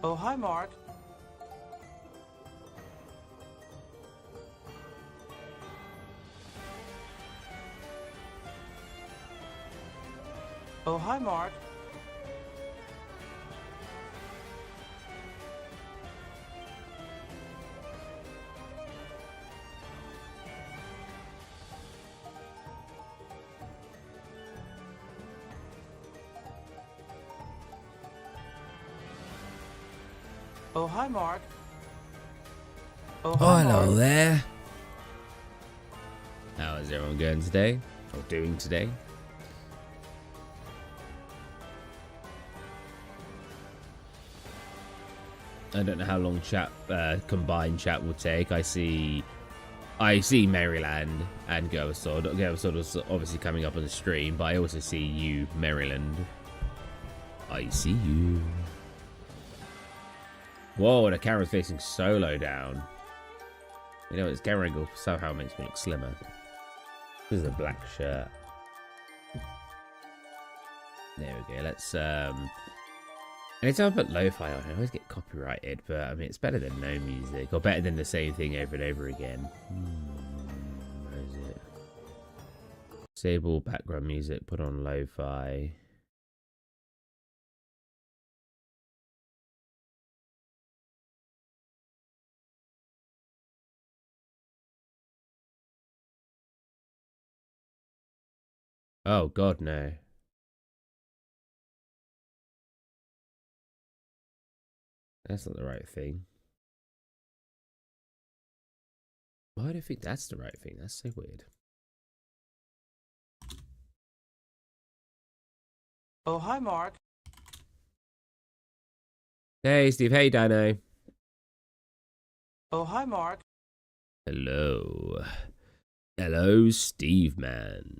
Oh, hi, Mark. Oh, hi, Mark. Oh, hi, Mark. Oh, Oh, hi, hello Mark. there. How is everyone going today? Or doing today? I don't know how long combined chat will take. I see Maryland and Gerwasod. Gerwasod was obviously coming up on the stream, but I also see you, Maryland. I see you. Whoa, the camera's facing so low down. You know, its camera angle somehow makes me look slimmer. This is a black shirt. There we go. Let's anytime I put lo-fi on, I always get copyrighted, but I mean it's better than no music, or better than the same thing over and over again. Where is it? Disable background music, put on lo-fi. Oh god, no. That's not the right thing. Why do I think that's the right thing? That's so weird. Oh, hi, Mark. Hey, Steve. Hey, Dano. Oh, hi, Mark. Hello. Hello, Steve, man.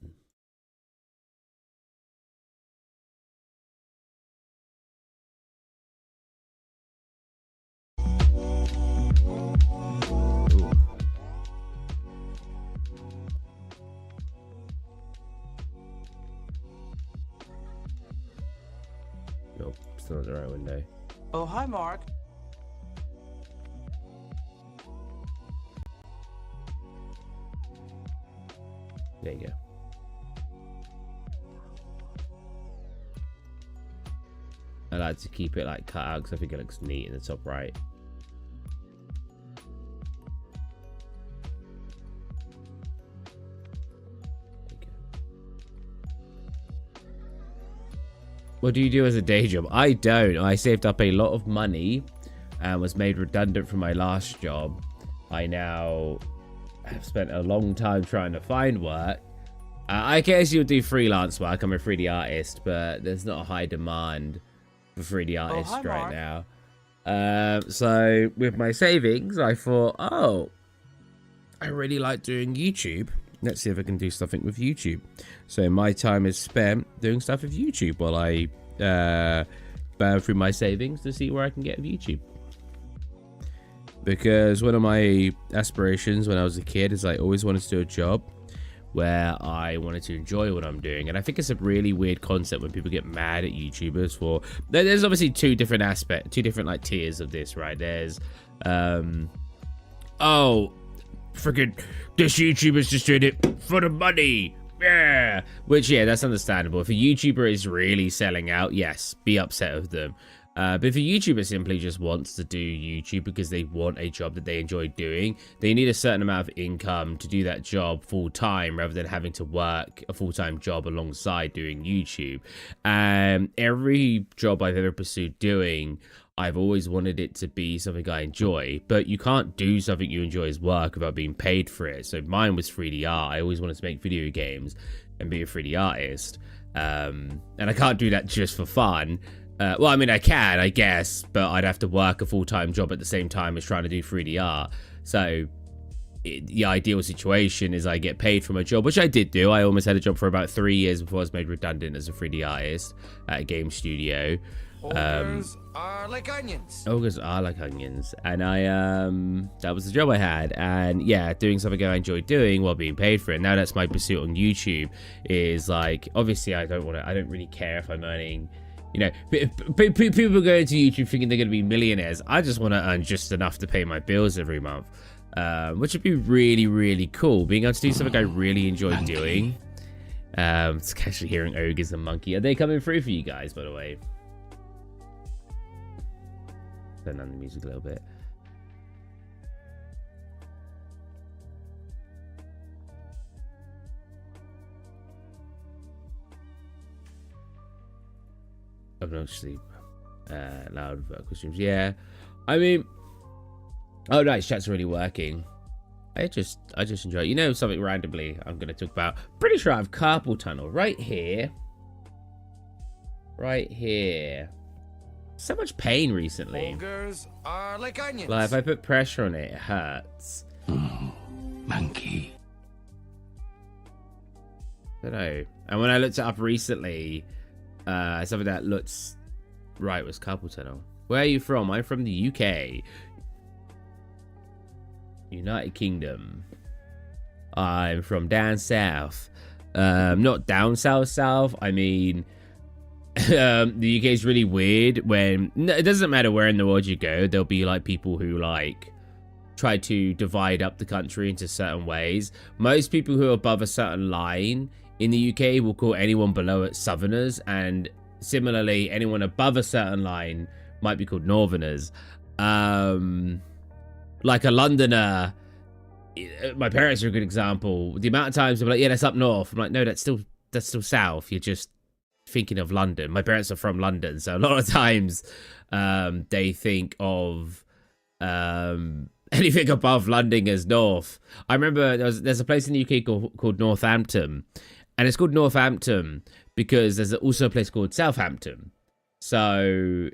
Ooh. Nope, still not the right window. Oh, hi, Mark. There you go. I like to keep it like cut out because I think it looks neat in the top right. What do you do as a day job? I don't. I saved up a lot of money and was made redundant from my last job. I now have spent a long time trying to find work. I guess you'll do freelance work. I'm a 3D artist, but there's not a high demand for 3D artists hi, right Mark. now. So with my savings, I thought, oh, I really like doing YouTube. Let's see if I can do something with YouTube. So my time is spent doing stuff with YouTube while I burn through my savings to see where I can get with YouTube. Because one of my aspirations when I was a kid is I always wanted to do a job where I wanted to enjoy what I'm doing. And I think it's a really weird concept when people get mad at YouTubers for... There's obviously two different like tiers of this, right? There's, oh, freaking, this YouTuber's just doing it for the money. Yeah. Which, yeah, that's understandable. If a YouTuber is really selling out, yes, be upset with them. But if a YouTuber simply just wants to do YouTube because they want a job that they enjoy doing, they need a certain amount of income to do that job full time rather than having to work a full-time job alongside doing YouTube. Every job I've ever pursued doing, I've always wanted it to be something I enjoy, but you can't do something you enjoy as work without being paid for it. So mine was 3D art. I always wanted to make video games and be a 3D artist. And I can't do that just for fun. Well, I mean, I can, I guess, but I'd have to work a full-time job at the same time as trying to do 3D art. So the ideal situation is I get paid for my job, which I did do. I almost had a job for about 3 years before I was made redundant as a 3D artist at a game studio. Ogres are like onions. Ogres are like onions. And I, that was the job I had. And yeah, doing something I enjoy doing while being paid for it. Now that's my pursuit on YouTube is like, obviously I don't really care if I'm earning You know, people go into YouTube thinking they're going to be millionaires. I just want to earn just enough to pay my bills every month, which would be really, really cool. Being able to do something I really enjoy doing. It's actually hearing ogres and monkey. Are they coming through for you guys, by the way? Turn down the music a little bit. Obviously, loud vocal streams. Yeah, I mean, oh nice, chat's already working. I just enjoy it. You know, something randomly I'm gonna talk about. Pretty sure I have carpal tunnel right here. Right here. So much pain recently. Ogres are like onions. Like if I put pressure on it, it hurts. Monkey. I don't know. And when I looked it up recently, something that looks right was carpal tunnel. Where are you from? I'm from the UK. United Kingdom. I'm from down south. Not down south. I mean, the UK is really weird when it doesn't matter where in the world you go. There'll be like people who like try to divide up the country into certain ways. Most people who are above a certain line in the UK will call anyone below it Southerners, and similarly, anyone above a certain line might be called Northerners. Like a Londoner, my parents are a good example. The amount of times they're like, "Yeah, that's up north." I'm like, "No, that's still south. You're just thinking of London." My parents are from London, so a lot of times they think of anything above London as north. I remember there's a place in the UK called Northampton. And it's called Northampton because there's also a place called Southampton. So,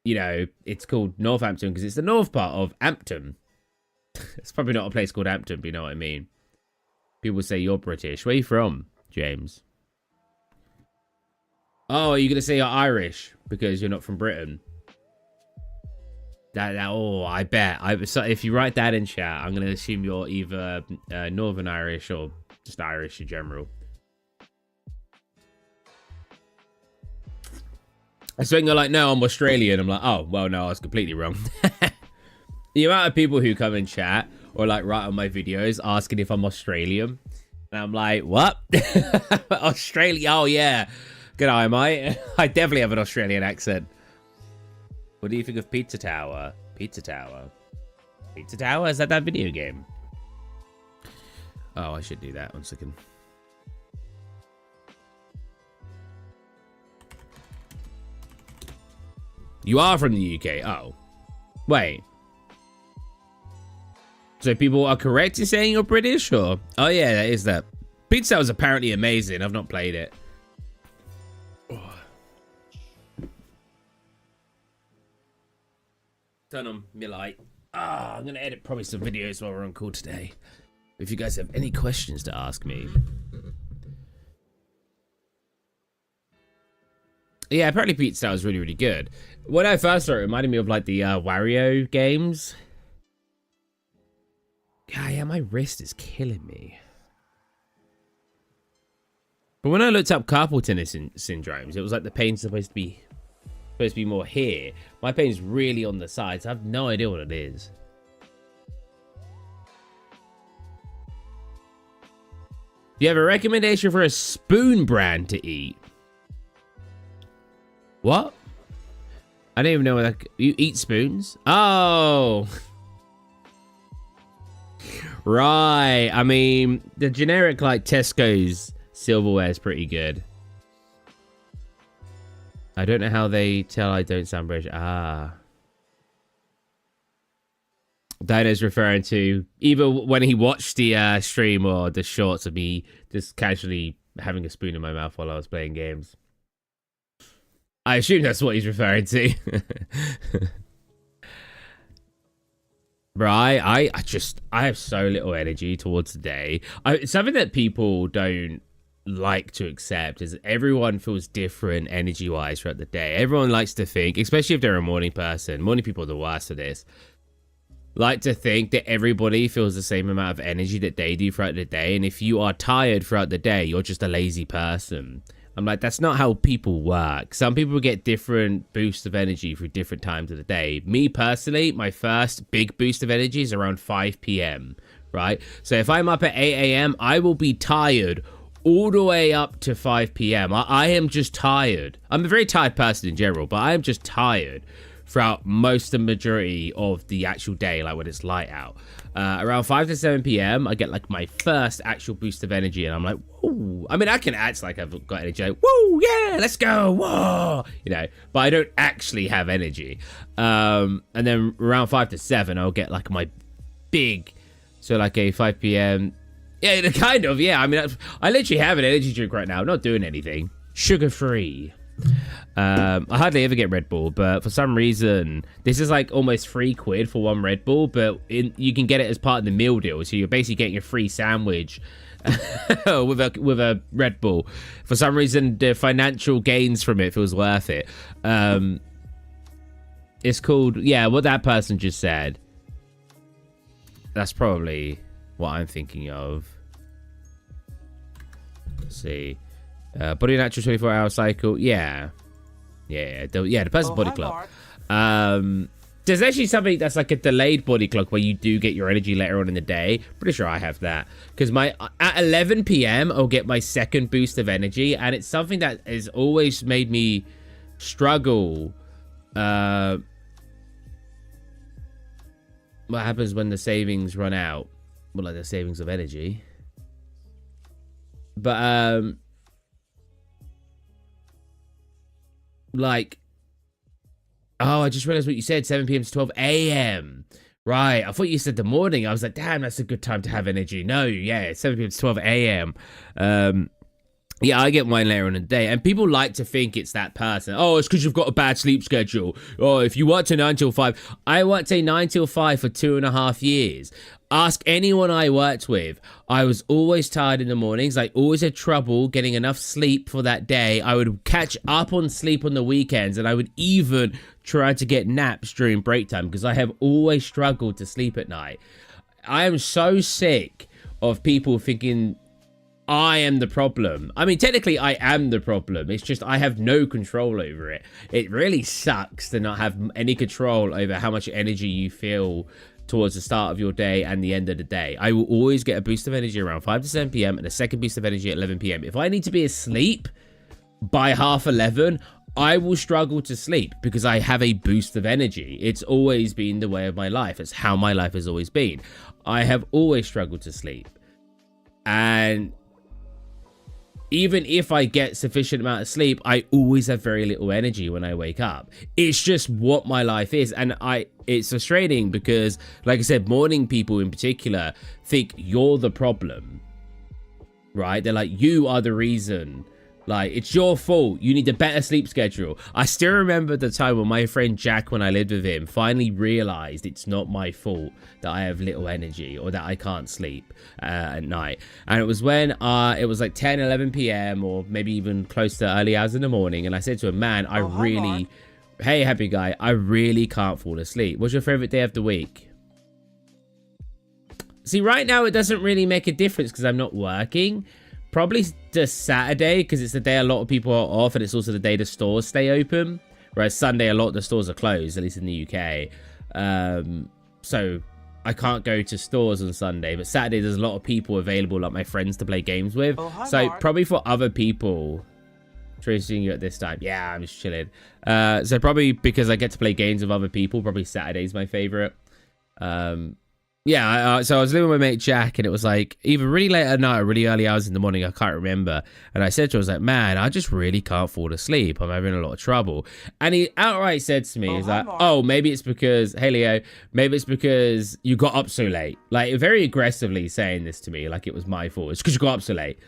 you know, it's called Northampton because it's the north part of Hampton. It's probably not a place called Hampton, but you know what I mean. People say you're British. Where are you from, James? Oh, are you going to say you're Irish because you're not from Britain? Oh, I bet. So if you write that in chat, I'm going to assume you're either Northern Irish or just Irish in general. So you're like, no, I'm Australian. I'm like, oh, well, no, I was completely wrong. The amount of people who come in chat or like write on my videos asking if I'm Australian. And I'm like, what? Australia? Oh, yeah. Good eye, mate. I definitely have an Australian accent. What do you think of Pizza Tower? Pizza Tower? Pizza Tower? Is that video game? Oh, I should do that. 1 second. You are from the UK. Oh. Wait. So people are correct in saying you're British, or? Oh, yeah, that is that. Pizza Tower is apparently amazing. I've not played it. Turn on my light. I'm going to edit probably some videos while we're on call today. If you guys have any questions to ask me. Yeah, apparently Pizza Tower is really, really good. When I first saw it, it reminded me of like the Wario games. God, yeah, my wrist is killing me. But when I looked up carpal tunnel syndromes, it was like the pain's supposed to be more here. My pain's really on the sides. I have no idea what it is. Do you have a recommendation for a spoon brand to eat? What? I don't even know what you eat spoons. Oh, right. I mean, the generic like Tesco's silverware is pretty good. I don't know how they tell I don't sound British. Ah. Dino's referring to either when he watched the stream or the shorts of me just casually having a spoon in my mouth while I was playing games. I assume that's what he's referring to. Bro, I have so little energy towards the day. Something that people don't like to accept is everyone feels different energy-wise throughout the day. Everyone likes to think, especially if they're a morning person. Morning people are the worst of this. Like to think that everybody feels the same amount of energy that they do throughout the day. And if you are tired throughout the day, you're just a lazy person. I'm like, that's not how people work. Some people get different boosts of energy through different times of the day. Me personally, my first big boost of energy is around 5 p.m., right? So if I'm up at 8 a.m., I will be tired all the way up to 5 p.m. I am just tired. I'm a very tired person in general, but I am just tired throughout most of the majority of the actual day, like when it's light out. Around 5 to 7 p.m., I get like my first actual boost of energy, and I'm like, whoa. I mean, I can act like I've got energy, like, whoa, yeah, let's go, whoa, you know, but I don't actually have energy. And then around 5 to 7, I'll get like my big, so like a 5 p.m., yeah, kind of, yeah. I mean, I literally have an energy drink right now. I'm not doing anything. Sugar-free. I hardly ever get Red Bull, but for some reason, this is like almost £3 for one Red Bull, but you can get it as part of the meal deal. So you're basically getting a free sandwich with a Red Bull. For some reason, the financial gains from it feels worth it. It's called, yeah, what that person just said. That's probably what I'm thinking of. Let's see. Body natural 24-hour cycle. Yeah. The person body clock. There's actually something that's like a delayed body clock where you do get your energy later on in the day. Pretty sure I have that. Because at 11 p.m. I'll get my second boost of energy. And it's something that has always made me struggle. What happens when the savings run out? Well, like the savings of energy. But, like, oh, I just realized what you said, 7 p.m. to 12 a.m. Right, I thought you said the morning. I was like, damn, that's a good time to have energy. No, yeah, it's 7 p.m. to 12 a.m. Yeah, I get mine later on in the day. And people like to think it's that person. Oh, it's because you've got a bad sleep schedule. Oh, if you work till 9 till 5. I worked a 9 till 5 for 2.5 years. Ask anyone I worked with. I was always tired in the mornings. I always had trouble getting enough sleep for that day. I would catch up on sleep on the weekends, and I would even try to get naps during break time because I have always struggled to sleep at night. I am so sick of people thinking I am the problem. I mean, technically I am the problem. It's just I have no control over it. It really sucks to not have any control over how much energy you feel towards the start of your day and the end of the day. I will always get a boost of energy around 5 to 7 p.m. and a second boost of energy at 11 p.m. If I need to be asleep by 11:30, I will struggle to sleep because I have a boost of energy. It's always been the way of my life. It's how my life has always been. I have always struggled to sleep. And even if I get sufficient amount of sleep, I always have very little energy when I wake up. It's just what my life is. And it's frustrating because, like I said, morning people in particular think you're the problem, right? They're like, you are the reason. Like, it's your fault. You need a better sleep schedule. I still remember the time when my friend Jack, when I lived with him, finally realized it's not my fault that I have little energy or that I can't sleep at night. And it was when it was like 10, 11 p.m. or maybe even close to early hours in the morning. And I said to him, man, I really, hey, happy guy, I really can't fall asleep. What's your favorite day of the week? See, right now it doesn't really make a difference because I'm not working. Probably just Saturday because it's the day a lot of people are off and it's also the day the stores stay open. Whereas Sunday, a lot of the stores are closed, at least in the UK. So I can't go to stores on Sunday. But Saturday, there's a lot of people available, like my friends, to play games with. Oh, hi, so Mark. probably for other people, seeing you at this time. Yeah, I'm just chilling. So probably because I get to play games with other people, probably Saturday's my favorite. Yeah, so I was living with my mate Jack, and it was like either really late at night or really early hours in the morning. I can't remember. And I said to him, I was like, man, I just really can't fall asleep. I'm having a lot of trouble. And he outright said to me, he's like, oh, maybe it's because, hey, Leo, maybe it's because you got up so late. Like, very aggressively saying this to me, like it was my fault. It's because you got up so late.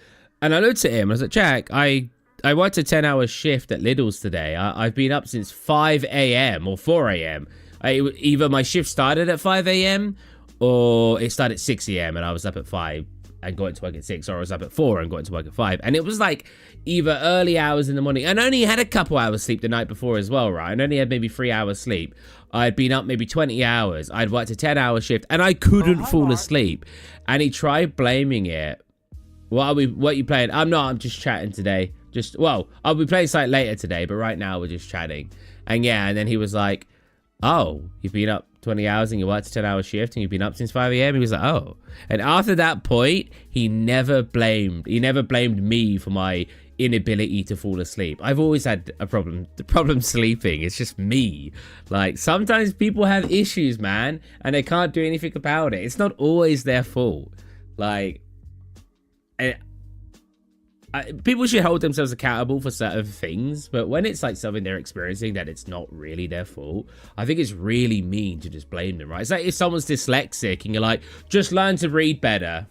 And I looked at him, I was like, Jack, I worked a 10-hour shift at Lidl's today. I've been up since 5 a.m. or 4 a.m. Either my shift started at 5 a.m., or it started at 6 a.m. and I was up at 5 and got into work at 6, or I was up at 4 and got into work at 5. And it was like either early hours in the morning. And I only had a couple hours sleep the night before as well, right? I only had maybe 3 hours sleep. I'd been up maybe 20 hours. I'd worked a 10-hour shift and I couldn't fall asleep. And he tried blaming it What are you playing? I'm just chatting today. I'll be playing something later today, but right now we're just chatting. And yeah, and then he was like, oh, you've been up 20 hours and you worked a 10-hour shift and you've been up since 5 a.m. He was like, oh. And after that point, he never blamed me for my inability to fall asleep. I've always had the problem sleeping. It's just me. Like, sometimes people have issues, man, and they can't do anything about it. It's not always their fault. Like, people should hold themselves accountable for certain things, but when it's like something they're experiencing that it's not really their fault, I think it's really mean to just blame them, right? It's like if someone's dyslexic and you're like, just learn to read better.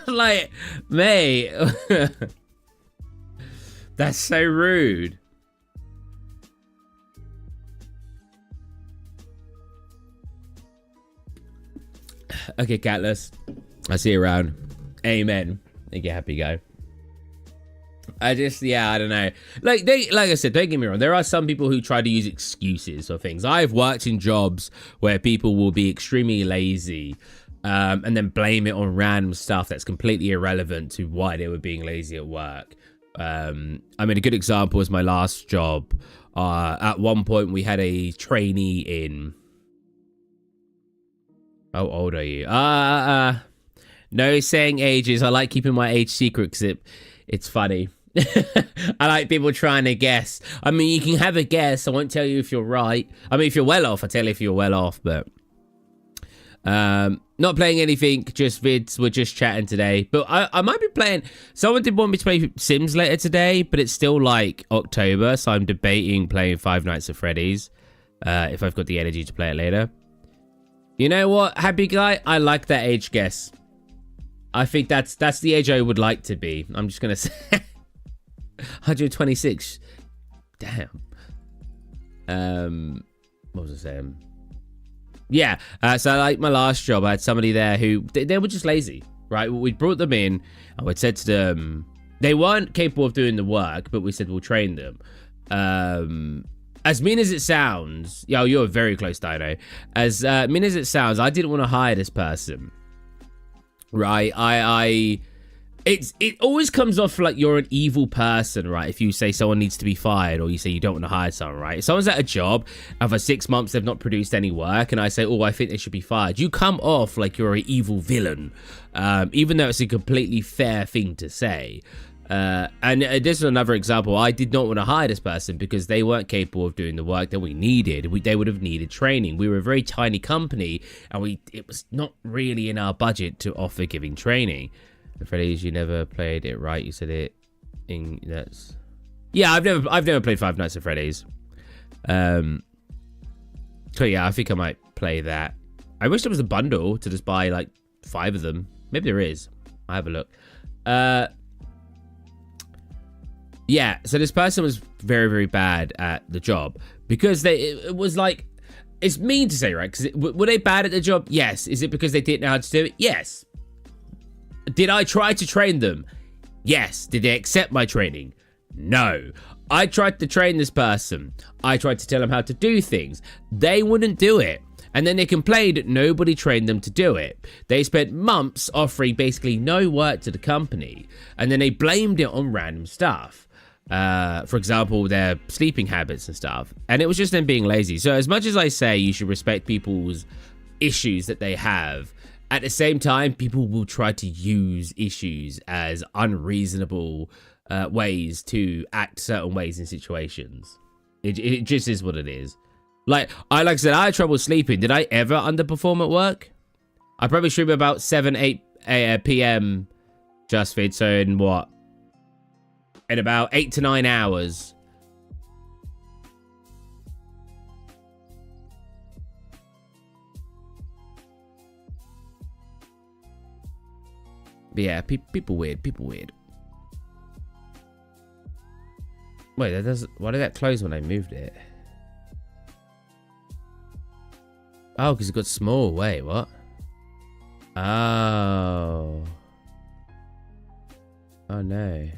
Like, mate, that's so rude. Okay, Catless, I see you around. Amen. Make you happy, guy. I don't know. Like I said, don't get me wrong. There are some people who try to use excuses for things. I've worked in jobs where people will be extremely lazy, and then blame it on random stuff that's completely irrelevant to why they were being lazy at work. I mean, a good example was my last job. At one point, we had a trainee in. How old are you? No saying ages. I like keeping my age secret because it's funny. I like people trying to guess. I mean, you can have a guess. I won't tell you if you're right. I mean, if you're well off, I'll tell you if you're well off. But not playing anything. Just vids. We're just chatting today. But I might be playing. Someone did want me to play Sims later today, but it's still like October, so I'm debating playing Five Nights at Freddy's. If I've got the energy to play it later. You know what, happy guy? I like that age guess. I think that's the age I would like to be. I'm just gonna say 126. Damn. What was I saying? Yeah. So like my last job, I had somebody there who they were just lazy, right? We brought them in and we said to them they weren't capable of doing the work, but we said we'll train them. As mean as it sounds, yo, you're very close, Dino. As mean as it sounds, I didn't want to hire this person. Right, it always comes off like you're an evil person, right? If you say someone needs to be fired or you say you don't want to hire someone, right? If someone's at a job and for 6 months they've not produced any work and I say, oh, I think they should be fired, you come off like you're an evil villain, even though it's a completely fair thing to say. And this is another example. I did not want to hire this person because they weren't capable of doing the work that we needed. They would have needed training. We were a very tiny company, and it was not really in our budget to offer giving training. Freddy's, you never played it right. You said it in that's. Yeah, I've never played Five Nights at Freddy's. So yeah, I think I might play that. I wish there was a bundle to just buy like 5 of them. Maybe there is. I'll have a look. Yeah, so this person was very, very bad at the job because it was like, it's mean to say, right? Because were they bad at the job? Yes. Is it because they didn't know how to do it? Yes. Did I try to train them? Yes. Did they accept my training? No. I tried to train this person. I tried to tell them how to do things. They wouldn't do it. And then they complained that nobody trained them to do it. They spent months offering basically no work to the company. And then they blamed it on random stuff. For example, their sleeping habits and stuff. And it was just them being lazy. So as much as I say you should respect people's issues that they have, at the same time, people will try to use issues as unreasonable ways to act certain ways in situations. It just is what it is. Like I said, I had trouble sleeping. Did I ever underperform at work? I probably stream about 8 p.m. just feed. So in what? In about 8 to 9 hours. But yeah, people weird. Wait, that doesn't. Why did that close when I moved it? Oh, because it got small. Wait, what? Oh. Oh no.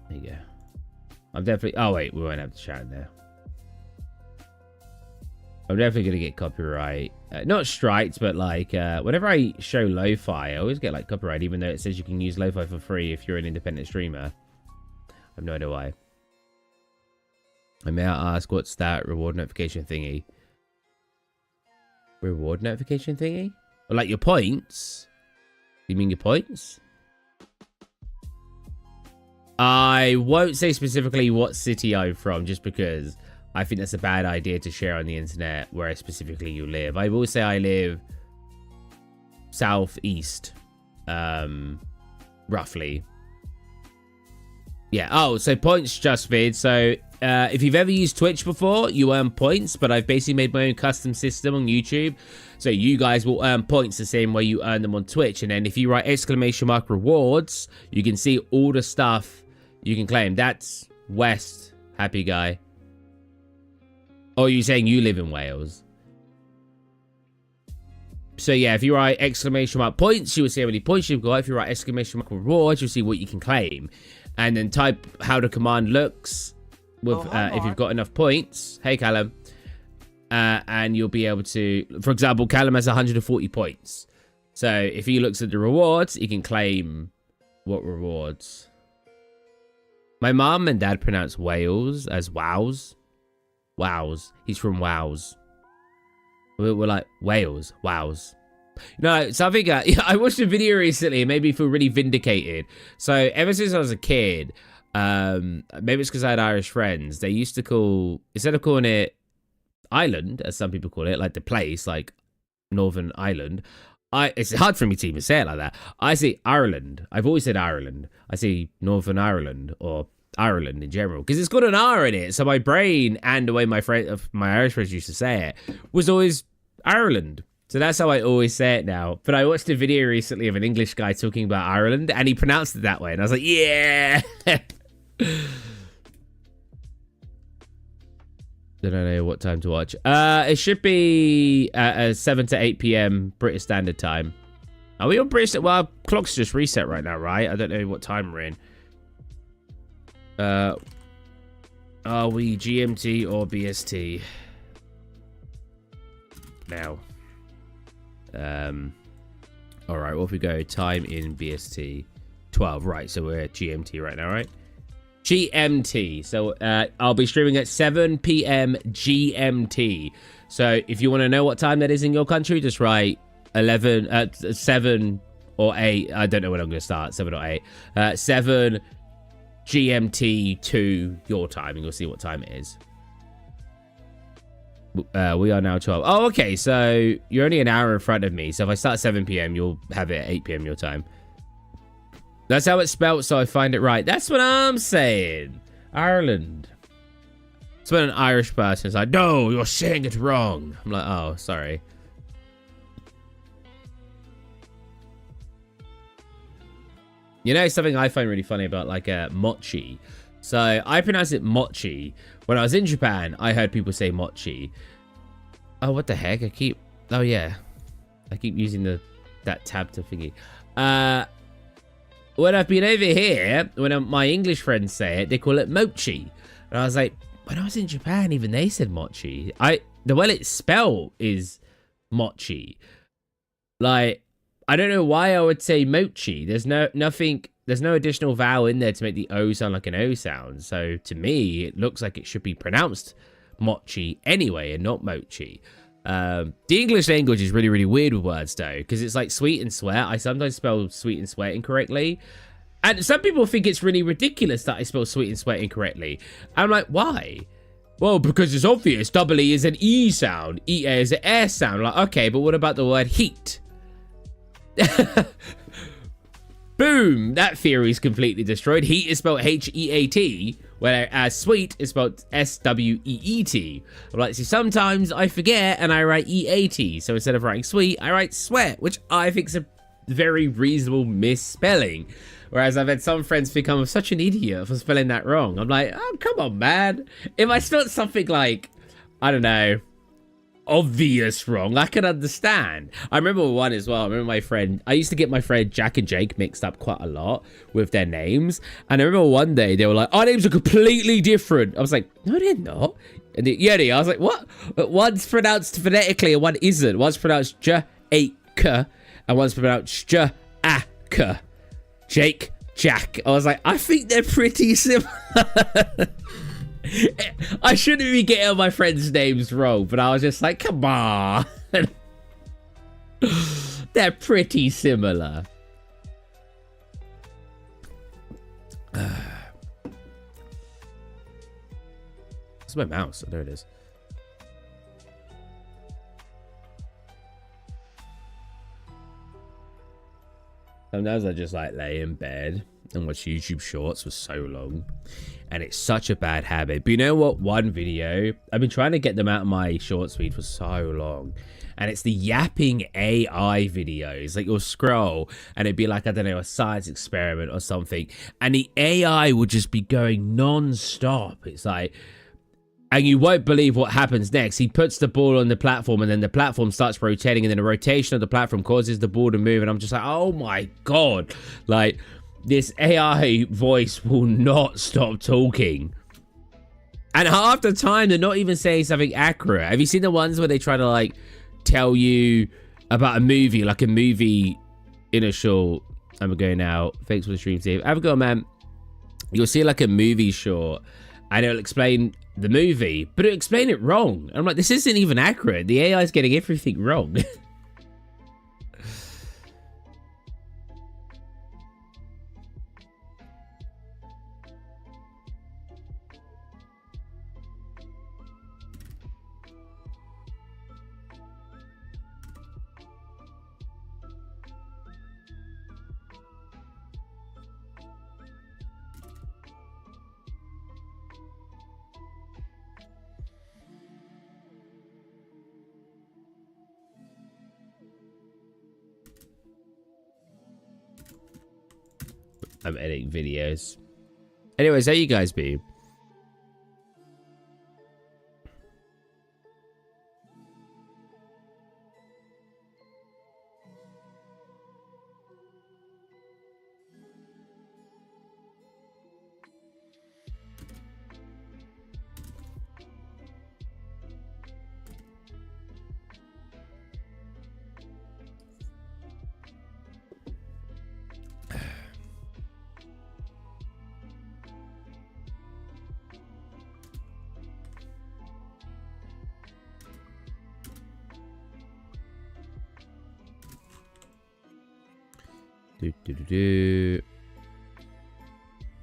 There you go. I'm definitely... Oh, wait. We won't have to chat in there. I'm definitely going to get copyright. Not strikes, but like... whenever I show lo-fi, I always get like copyright, even though it says you can use lo-fi for free if you're an independent streamer. I have no idea why. I may I ask, what's that reward notification thingy? Reward notification thingy? Or like your points? You mean your points? I won't say specifically what city I'm from, just because I think that's a bad idea to share on the internet where specifically you live. I will say I live southeast, roughly. Yeah. Oh, so points just vid. So if you've ever used Twitch before, you earn points, but I've basically made my own custom system on YouTube. So you guys will earn points the same way you earn them on Twitch. And then if you write !! rewards, you can see all the stuff you can claim. That's West, happy guy. Or are you saying you live in Wales? So yeah, if you write ! points, you will see how many points you've got. If you write ! rewards, you'll see what you can claim. And then type how the command looks with if you've got enough points. Hey, Callum. And you'll be able to... For example, Callum has 140 points. So if he looks at the rewards, he can claim what rewards. My mom and dad pronounce Wales as Wows. Wows. He's from Wows. We're like, Wales. Wows. No, something... I watched a video recently. It made me feel really vindicated. So ever since I was a kid... maybe it's because I had Irish friends. They used to call... Instead of calling it Ireland, as some people call it, like the place, like Northern Ireland... It's hard for me to even say it like that. I say Ireland. I've always said Ireland. I say Northern Ireland or Ireland in general because it's got an R in it. So my brain and the way my Irish friends used to say it was always Ireland. So that's how I always say it now. But I watched a video recently of an English guy talking about Ireland and he pronounced it that way. And I was like, yeah. I don't know what time to watch. It should be 7 to 8 p.m. British Standard Time. Are we on British? Well, clock's just reset right now, right? I don't know what time we're in. Are we GMT or BST? Now. All right, what if we go time in BST? 12, right, so we're at GMT right now, right? GMT. So I'll be streaming at 7 p.m. GMT. So if you want to know what time that is in your country, just write 7 or 8. I don't know when I'm going to start, 7 or 8. 7 GMT to your time, and you'll see what time it is. We are now 12. Oh, okay, so you're only an hour in front of me. So if I start 7 p.m., you'll have it at 8 p.m. your time. That's how it's spelled, so I find it right. That's what I'm saying. Ireland. It's when an Irish person's like, no, you're saying it wrong. I'm like, oh, sorry. You know, something I find really funny about, like, mochi. So, I pronounce it mochi. When I was in Japan, I heard people say mochi. Oh, what the heck? Oh, yeah. I keep using that tab to thingy. When I've been over here, when my English friends say it, they call it mochi. And I was like, when I was in Japan, even they said mochi. The way it's spelled is mochi. Like, I don't know why I would say mochi. There's no additional vowel in there to make the O sound like an O sound. So to me, it looks like it should be pronounced mochi anyway and not mochi. The English language is really, really weird with words though, because it's like sweet and sweat. I sometimes spell sweet and sweat incorrectly. And some people think it's really ridiculous that I spell sweet and sweat incorrectly. I'm like, why? Well, because it's obvious. Double E is an E sound. E A is an air sound. Like, okay, but what about the word heat? Boom! That theory is completely destroyed. Heat is spelled H-E-A-T, whereas sweet is spelled S-W-E-E-T. Like, see, sometimes I forget and I write E-A-T. So instead of writing sweet, I write sweat, which I think is a very reasonable misspelling. Whereas I've had some friends think I'm such an idiot for spelling that wrong. I'm like, oh, come on, man. If I spelled something like, I don't know, obvious wrong, I can understand. I remember one as well. I remember I used to get my friend Jack and Jake mixed up quite a lot with their names. And I remember one day they were like, our names are completely different. I was like, no, they're not. And I was like, what? But one's pronounced phonetically and one isn't. One's pronounced J-A-K and one's pronounced J-A-K. Jake, Jack. I was like, I think they're pretty similar. I shouldn't be getting my friends' names wrong, but I was just like, come on. They're pretty similar. Where's my mouse? Oh, there it is. Sometimes I just like lay in bed and watch YouTube shorts for so long. And it's such a bad habit. But you know what? One video, I've been trying to get them out of my shorts feed for so long. And it's the yapping AI videos. Like you'll scroll and it'd be like, I don't know, a science experiment or something. And the AI would just be going non-stop. It's like, and you won't believe what happens next. He puts the ball on the platform and then the platform starts rotating. And then the rotation of the platform causes the ball to move. And I'm just like, oh my God. Like, this AI voice will not stop talking. And half the time, they're not even saying something accurate. Have you seen the ones where they try to, like, tell you about a movie, like a movie in a short? I'm going now. Thanks for the stream, Steve. Have a go, man. You'll see, like, a movie short, and it'll explain the movie, but it'll explain it wrong. And I'm like, this isn't even accurate. The AI is getting everything wrong. I'm editing videos. Anyways, how you guys be?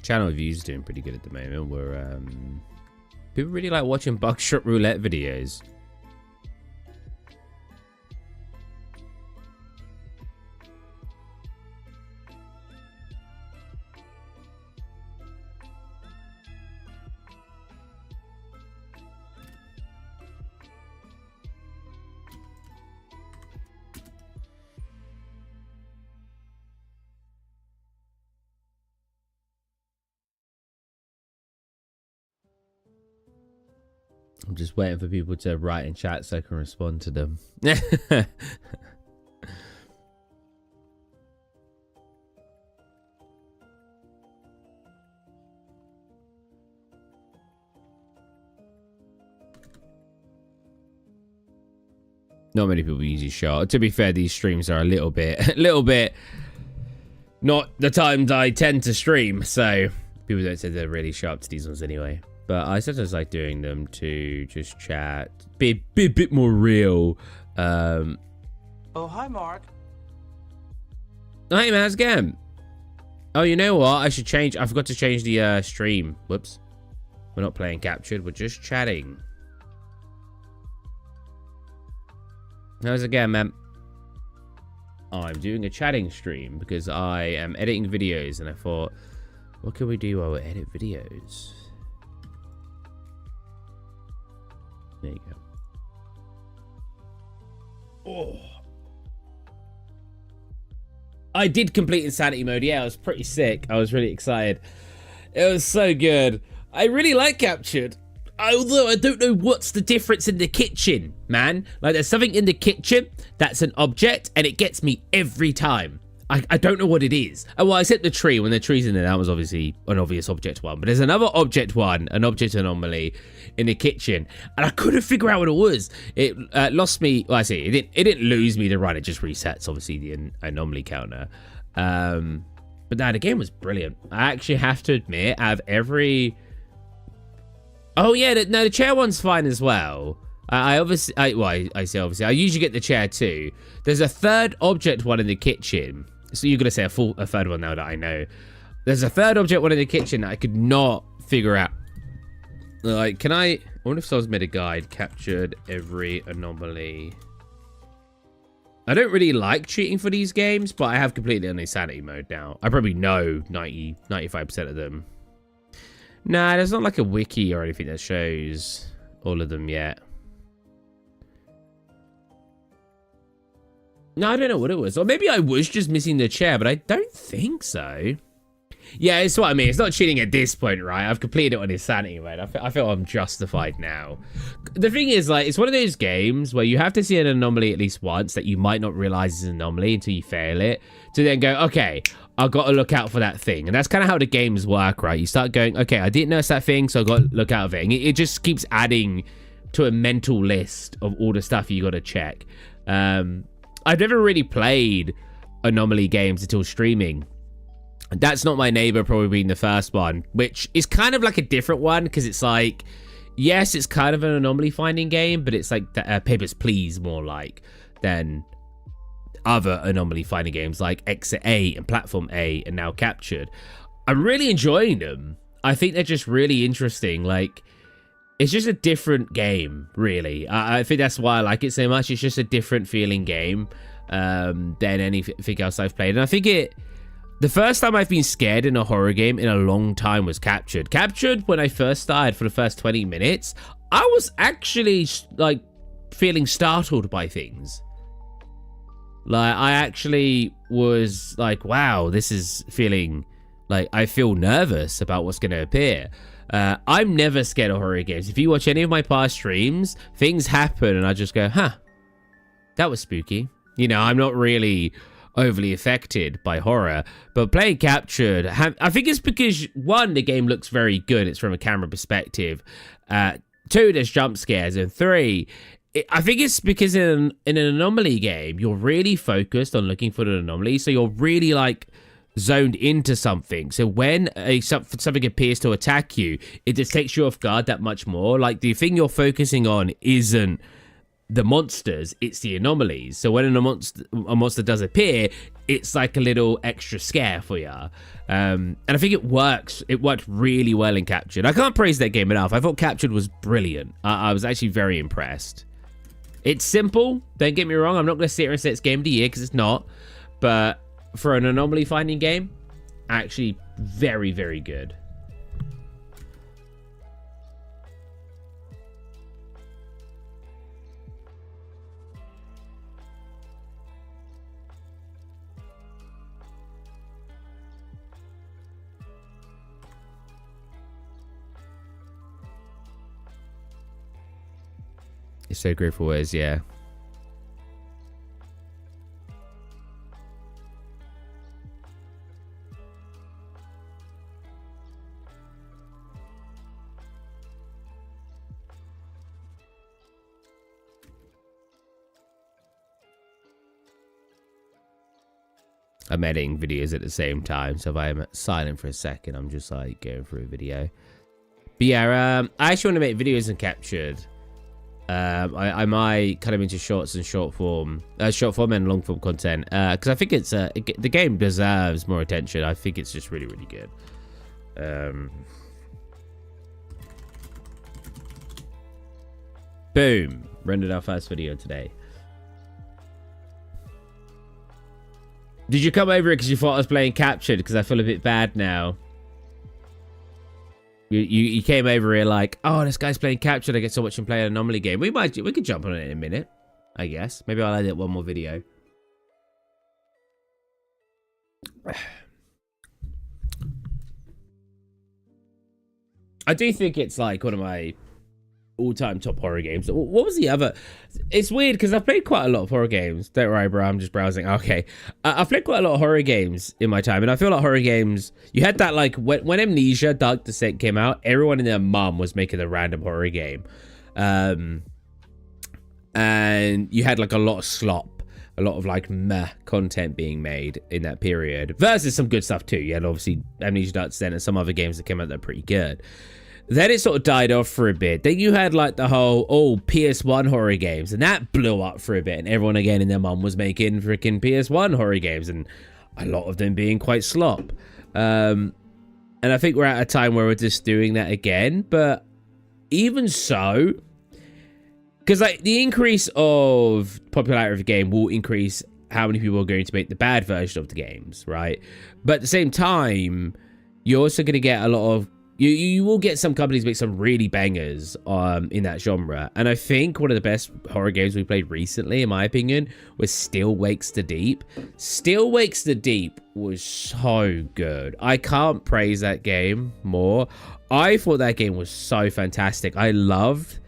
Channel views doing pretty good at the moment. We're people really like watching Buckshot Roulette videos. I'm just waiting for people to write in chat so I can respond to them. Not many people use shot. To be fair, these streams are a little bit not the times I tend to stream, so people don't say they're really sharp to these ones anyway. But I sometimes like doing them to just chat, be a bit more real. Oh, hi, Mark. Hey, man, how's it going? Oh, you know what? I forgot to change the stream. Whoops. We're not playing Captured. We're just chatting. How's it going, man? I'm doing a chatting stream because I am editing videos, and I thought, what can we do while we edit videos? There you go. Oh. I did complete Insanity Mode. Yeah, I was pretty sick. I was really excited. It was so good. I really like Captured. Although I don't know what's the difference in the kitchen, man. Like, there's something in the kitchen that's an object, and it gets me every time. I don't know what it is. Oh, well, except the tree. When the tree's in there, that was obviously an obvious object one. But there's another object one, an object anomaly in the kitchen, and I couldn't figure out what it was. It lost me. Well, I see. It didn't lose me the run. It just resets, obviously, the anomaly counter. But no, the game was brilliant. I actually have to admit, out of every... Oh, yeah, the chair one's fine as well. I say obviously. I usually get the chair too. There's a third object one in the kitchen. So you're going to say a third one now that I know. There's a third object one in the kitchen that I could not figure out. Like, I wonder if someone's made a guide, captured every anomaly. I don't really like cheating for these games, but I have completely on insanity mode now. I probably know 95% of them. Nah, there's not like a wiki or anything that shows all of them yet. No, I don't know what it was. Or maybe I was just missing the chair, but I don't think so. Yeah, it's what I mean. It's not cheating at this point, right? I've completed it on insanity mode. I feel I'm justified now. The thing is, like, it's one of those games where you have to see an anomaly at least once that you might not realize is an anomaly until you fail it. To then go, okay, I've got to look out for that thing. And that's kind of how the games work, right? You start going, okay, I didn't notice that thing, so I got to look out for it. And it just keeps adding to a mental list of all the stuff you got to check. I've never really played anomaly games until streaming. That's Not My Neighbor probably being the first one, which is kind of like a different one because it's like, yes, it's kind of an anomaly finding game, but it's like Papers, Please more like than other anomaly finding games like Exit A and Platform A and now Captured. I'm really enjoying them. I think they're just really interesting. Like, it's just a different game, really. I think that's why I like it so much. It's just a different feeling game than anything else I've played. And I think the first time I've been scared in a horror game in a long time was Captured. Captured, when I first started for the first 20 minutes, I was actually, like, feeling startled by things. Like, I actually was like, wow, this is feeling like I feel nervous about what's going to appear. I'm never scared of horror games. If you watch any of my past streams, things happen and I just go, huh, that was spooky. You know, I'm not really overly affected by horror, but playing Captured, I think it's because, one, the game looks very good. It's from a camera perspective. Two, there's jump scares. And three, I think it's because in an anomaly game, you're really focused on looking for an anomaly. So you're really like zoned into something. So when something appears to attack you, it just takes you off guard that much more. Like, the thing you're focusing on isn't the monsters, it's the anomalies. So when a monster does appear, it's like a little extra scare for you. And I think it works. It worked really well in Captured. I can't praise that game enough. I thought Captured was brilliant. I was actually very impressed. It's simple, don't get me wrong. I'm not going to sit here and say it's game of the year because it's not. But for an anomaly finding game, actually very, very good. It's so great for words, yeah. I'm editing videos at the same time, so if I'm silent for a second, I'm just like going through a video. But yeah, I actually want to make videos and Captured. I might cut them into shorts and short form and long form content because I think it's the game deserves more attention. I think it's just really, really good. Boom, rendered our first video today. Did you come over it because you thought I was playing Captured? Because I feel a bit bad now. You came over here like, oh, this guy's playing Captured. I get to watch him play an anomaly game. We could jump on it in a minute, I guess. Maybe I'll edit one more video. I do think it's like one of my all-time top horror games. What was the other? It's weird because I've played quite a lot of horror games. Don't worry, bro. I'm just browsing. Okay, I've played quite a lot of horror games in my time, and I feel like horror games. You had that like when Amnesia: Dark Descent came out, everyone and their mum was making a random horror game, and you had like a lot of slop, a lot of like meh content being made in that period. Versus some good stuff too. You had obviously Amnesia: Dark Descent and some other games that came out that are pretty good. Then it sort of died off for a bit. Then you had like the whole, PS1 horror games. And that blew up for a bit. And everyone again and their mum was making freaking PS1 horror games. And a lot of them being quite slop. And I think we're at a time where we're just doing that again. But even so, because like the increase of popularity of the game will increase how many people are going to make the bad version of the games, right? But at the same time, you're also going to get a lot of You will get some companies make some really bangers in that genre. And I think one of the best horror games we played recently, in my opinion, was Still Wakes the Deep. Still Wakes the Deep was so good. I can't praise that game more. I thought that game was so fantastic. I loved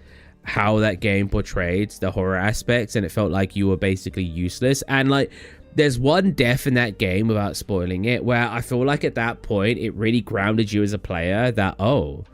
how that game portrayed the horror aspects, and it felt like you were basically useless. And like, there's one death in that game, without spoiling it, where I feel like at that point it really grounded you as a player that oh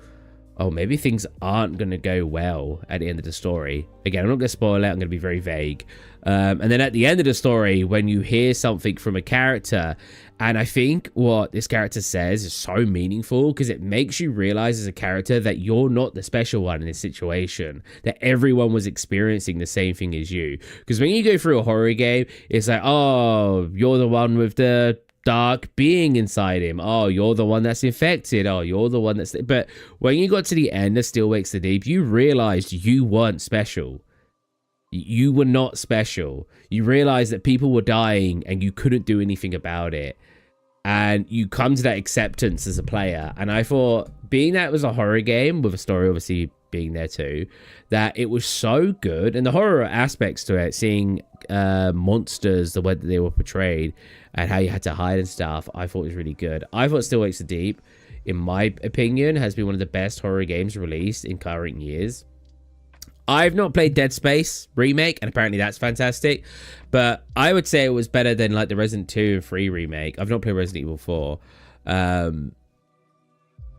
maybe things aren't going to go well at the end of the story. Again, I'm not going to spoil it, I'm going to be very vague. And then at the end of the story, when you hear something from a character, and I think what this character says is so meaningful because it makes you realize as a character that you're not the special one in this situation, that everyone was experiencing the same thing as you. Because when you go through a horror game, it's like, oh, you're the one with the dark being inside him. Oh, you're the one that's infected. Oh, you're the one that's... But when you got to the end of Still Wakes the Deep, you realized you weren't special. You were not special. You realized that people were dying and you couldn't do anything about it. And you come to that acceptance as a player. And I thought, being that it was a horror game with a story obviously being there too, that it was so good. And the horror aspects to it, seeing monsters, the way that they were portrayed and how you had to hide and stuff, I thought was really good. I thought Still Wakes the Deep, in my opinion, has been one of the best horror games released in current years. I've not played Dead Space remake, and apparently that's fantastic, but I would say it was better than like the Resident 2 and 3 remake. I've not played Resident Evil 4.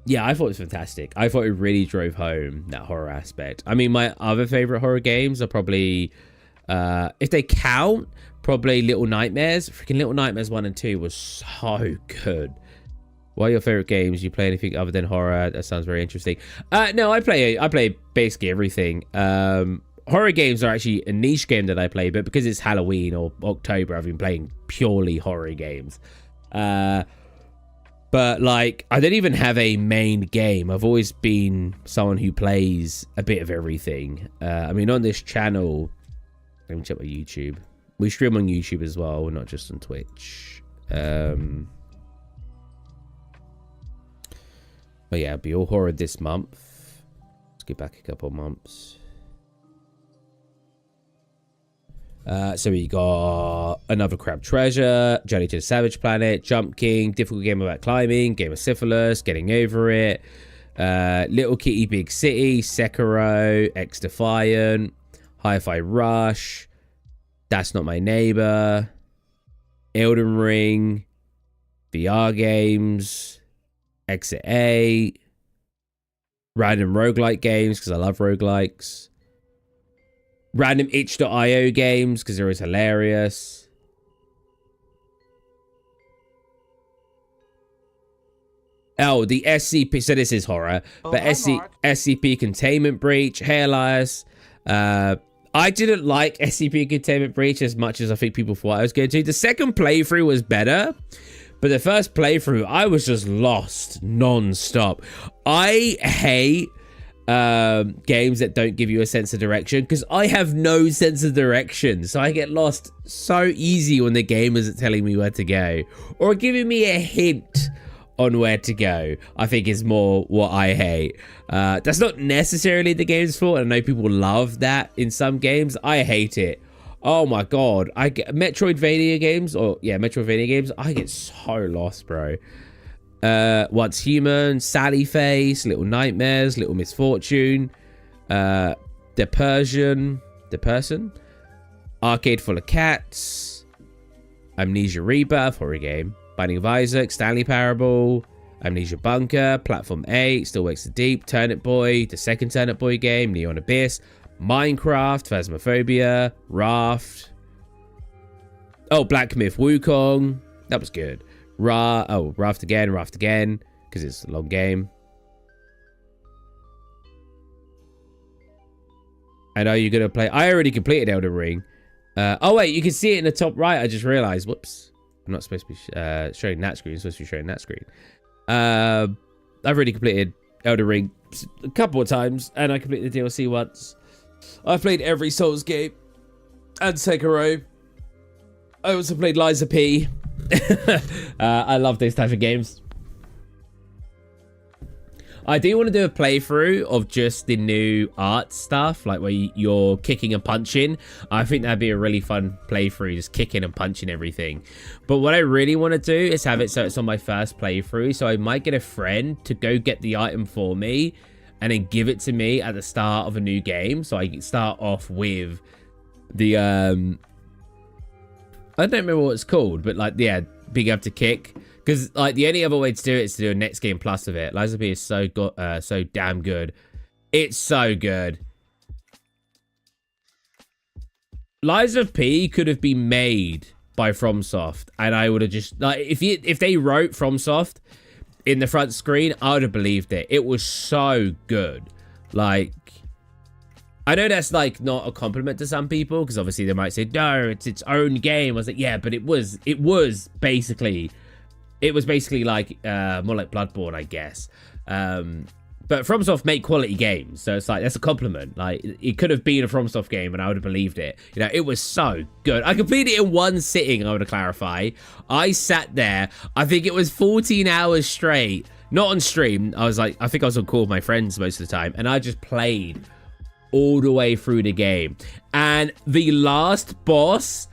Yeah, I thought it was fantastic. I thought it really drove home that horror aspect. I mean, my other favorite horror games are probably, if they count, probably Little Nightmares. Freaking Little Nightmares 1 and 2 was so good. What are your favorite games? You play anything other than horror? That sounds very interesting. No, I play basically everything. Horror games are actually a niche game that I play, but because it's Halloween or October, I've been playing purely horror games. But like, I don't even have a main game. I've always been someone who plays a bit of everything. I mean, on this channel, let me check my YouTube. We stream on YouTube as well. We're not just on Twitch. But yeah, be all horror this month. Let's get back a couple months. So we got Another Crab Treasure, Journey to the Savage Planet, Jump King, difficult game about climbing, Game of Syphilis, Getting Over It, Little Kitty Big City, Sekiro, X Defiant, Hi-Fi Rush, That's Not My Neighbor, Elden Ring, VR games, Exit 8, random roguelike games because I love roguelikes, random itch.io games because they're always hilarious, oh, the SCP, so this is horror, but SCP Containment Breach, Hair Liars. I didn't like SCP Containment Breach as much as I think people thought I was going to. The second playthrough was better, but the first playthrough, I was just lost non-stop. I hate games that don't give you a sense of direction because I have no sense of direction. So I get lost so easy when the game isn't telling me where to go or giving me a hint on where to go. I think is more what I hate. That's not necessarily the game's fault. I know people love that in some games. I hate it. Oh my god, I get Metroidvania games, I get so lost, bro. Once Human, Sally Face, Little Nightmares, Little Misfortune, The Person, Arcade Full of Cats, Amnesia Rebirth, horror game, Binding of Isaac, Stanley Parable, Amnesia Bunker, Platform 8, Still Wakes the Deep, Turnip Boy, the second Turnip Boy game, Neon Abyss, Minecraft, Phasmophobia, Raft. Oh, Black Myth Wukong. That was good. Raft again, because it's a long game. I know you're going to play. I already completed Elden Ring. Oh, wait, you can see it in the top right. I just realized. Whoops. I'm not supposed to be showing that screen. I'm supposed to be showing that screen. I've already completed Elden Ring a couple of times, and I completed the DLC once. I've played every Souls game and Sekiro. I also played Liza P. I love these type of games. I do want to do a playthrough of just the new art stuff, like where you're kicking and punching. I think that'd be a really fun playthrough, just kicking and punching everything. But what I really want to do is have it so it's on my first playthrough. So I might get a friend to go get the item for me and then give it to me at the start of a new game. So I can start off with the, I don't remember what it's called, but like, yeah, being able to kick. Because, like, the only other way to do it is to do a Next Game Plus of it. Liza P is so damn good. It's so good. Liza P could have been made by FromSoft, and I would have just, like, if they wrote FromSoft in the front screen, I would have believed it. It was so good. Like, I know that's, like, not a compliment to some people, because obviously they might say, no, it's its own game. I was like, yeah, but it was basically... It was basically like, more like Bloodborne, I guess. But FromSoft make quality games, so it's like, that's a compliment. Like, it could have been a FromSoft game, and I would have believed it. You know, it was so good. I completed it in one sitting, I want to clarify. I sat there, I think it was 14 hours straight. Not on stream. I think I was on call with my friends most of the time, and I just played all the way through the game. And the last boss...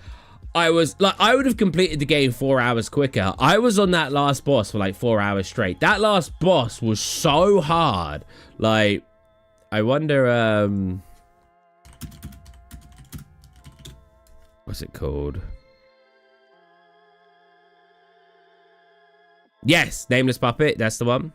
I would have completed the game 4 hours quicker. I was on that last boss for like 4 hours straight. That last boss was so hard. Like, I wonder, what's it called? Yes, Nameless Puppet. That's the one.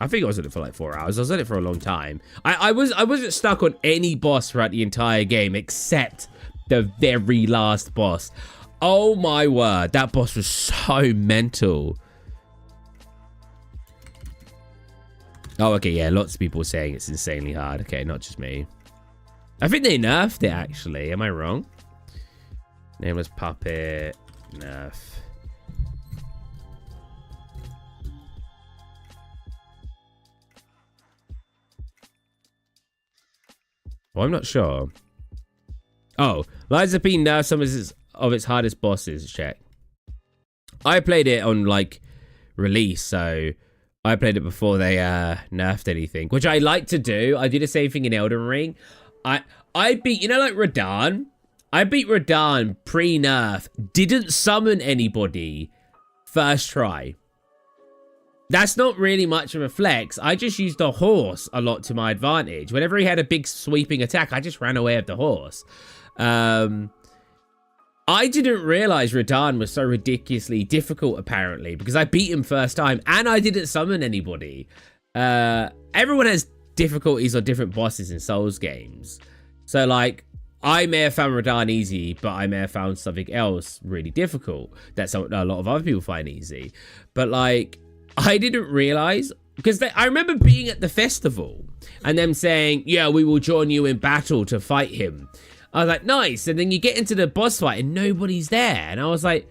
I think I was in it for like 4 hours. I was in it for a long time. I wasn't stuck on any boss throughout the entire game except the very last boss. Oh my word, that boss was so mental. Oh, okay, yeah, lots of people saying it's insanely hard. Okay, not just me. I think they nerfed it, actually. Am I wrong? Nameless Puppet, nerf. Well, I'm not sure. Oh, Liza P nerfed some of its hardest bosses. Check. I played it on like release, so I played it before they nerfed anything, which I like to do. I do the same thing in Elden Ring. I beat, you know, like Radahn. I beat Radahn pre-nerf. Didn't summon anybody first try. That's not really much of a flex. I just used the horse a lot to my advantage. Whenever he had a big sweeping attack, I just ran away with the horse. I didn't realize Radahn was so ridiculously difficult, apparently, because I beat him first time and I didn't summon anybody. Everyone has difficulties on different bosses in Souls games. So, like, I may have found Radahn easy, but I may have found something else really difficult that a lot of other people find easy. But, like... I didn't realize, because I remember being at the festival and them saying, yeah, we will join you in battle to fight him. I was like, nice. And then you get into the boss fight and nobody's there. And I was like,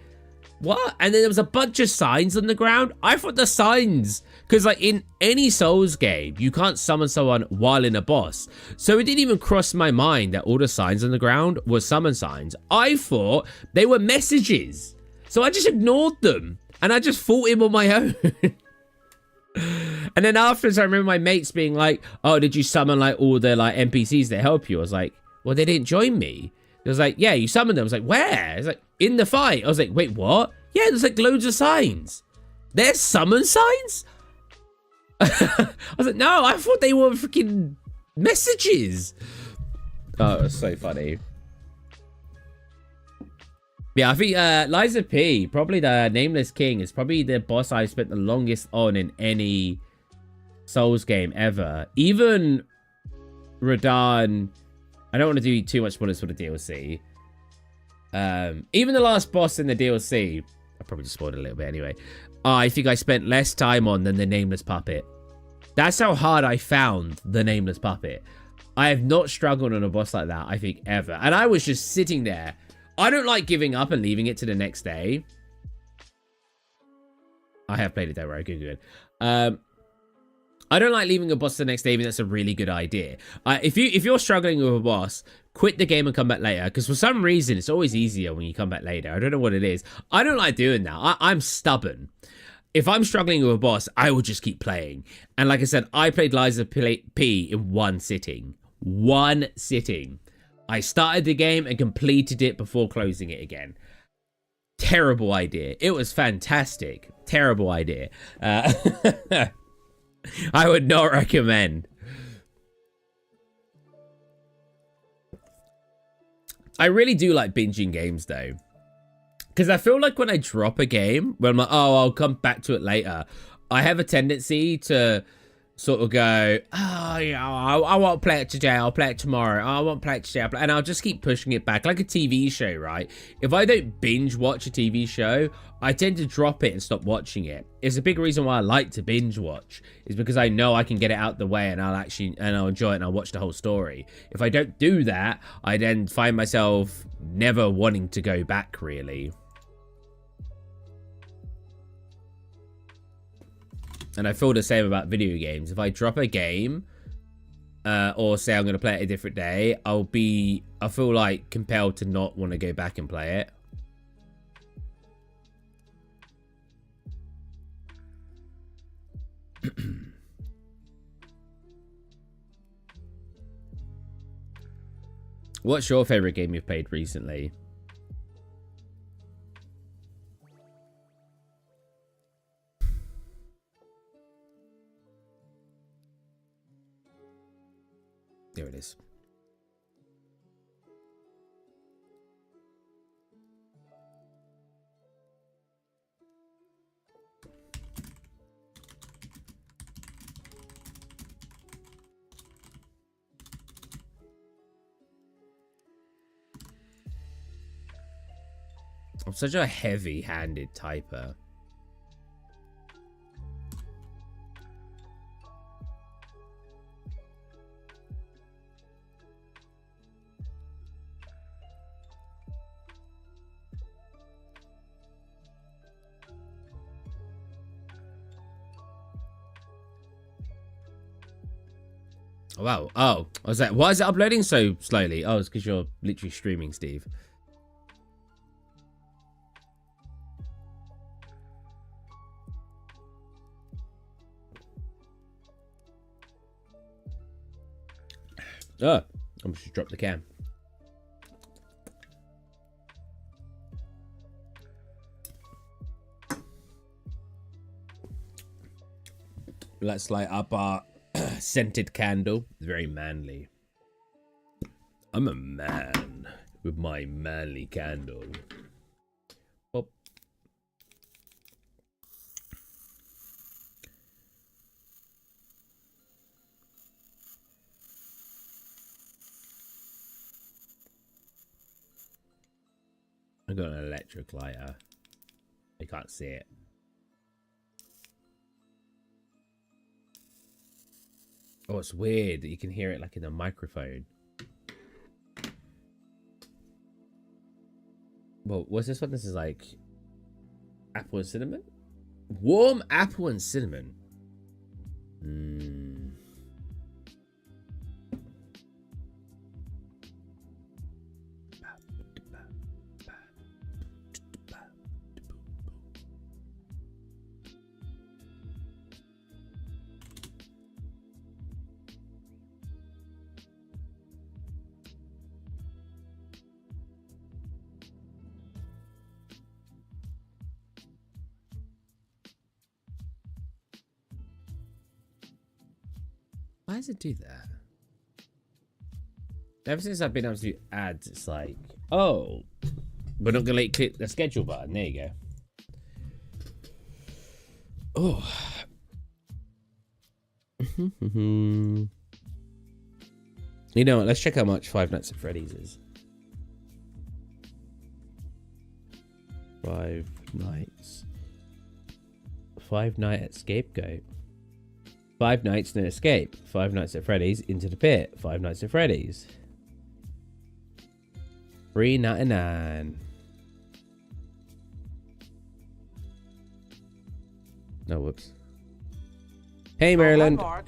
what? And then there was a bunch of signs on the ground. I thought the signs, because like in any Souls game, you can't summon someone while in a boss. So it didn't even cross my mind that all the signs on the ground were summon signs. I thought they were messages. So I just ignored them. And I just fought him on my own. And then afterwards, I remember my mates being like, oh, did you summon like all the like NPCs that help you? I was like, well, they didn't join me. It was like, yeah, you summoned them. I was like, where? It's like, in the fight. I was like, wait, what? Yeah, there's like loads of signs. There's summon signs? I was like, no, I thought they were freaking messages. Oh, it was so funny. Yeah, I think Liza P, probably the Nameless King, is probably the boss I've spent the longest on in any Souls game ever. Even Radahn, I don't want to do too much spoilers for the DLC. Even the last boss in the DLC, I probably just spoiled it a little bit anyway. I think I spent less time on than the Nameless Puppet. That's how hard I found the Nameless Puppet. I have not struggled on a boss like that, I think, ever. And I was just sitting there. I don't like giving up and leaving it to the next day. I have played it, don't worry. Good. I don't like leaving a boss the next day, but that's a really good idea. If you're struggling with a boss, quit the game and come back later. Because for some reason, it's always easier when you come back later. I don't know what it is. I don't like doing that. I'm stubborn. If I'm struggling with a boss, I will just keep playing. And like I said, I played Liza P in one sitting. One sitting. I started the game and completed it before closing it again. Terrible idea. It was fantastic. Terrible idea. I would not recommend. I really do like binging games though. Because I feel like when I drop a game, when I'm like, oh, I'll come back to it later, I have a tendency to sort of go, oh, yeah, I won't play it today, I'll play it tomorrow, I won't play it today, and I'll just keep pushing it back, like a TV show, right? If I don't binge watch a TV show, I tend to drop it and stop watching it. It's a big reason why I like to binge watch, is because I know I can get it out the way and I'll enjoy it and I'll watch the whole story. If I don't do that, I then find myself never wanting to go back, really. And I feel the same about video games. If I drop a game, or say I'm going to play it a different day, I feel like compelled to not want to go back and play it. What's your favorite game you've played recently? There it is. I'm such a heavy-handed typer. Wow. Oh, I was like, why is it uploading so slowly? Oh, it's because you're literally streaming, Steve. Oh, I almost just dropped the can. Let's light up our scented candle. Very manly. I'm a man with my manly candle. Pop. I got an electric lighter. You can't see it. Oh, it's weird that you can hear it like in a microphone. Well, what's this one? This is like apple and cinnamon? Warm apple and cinnamon. Why does it do that? Ever since I've been able to do ads, it's like, oh, we're not gonna click the schedule button. There you go. Oh. You know what? Let's check how much Five Nights at Freddy's is. 5 nights. 5 Night at Scapegoat. 5 Nights No Escape. 5 Nights at Freddy's Into the Pit. 5 Nights at Freddy's. $3.99. No, whoops. Hey, Maryland. Oh, hi, Mark.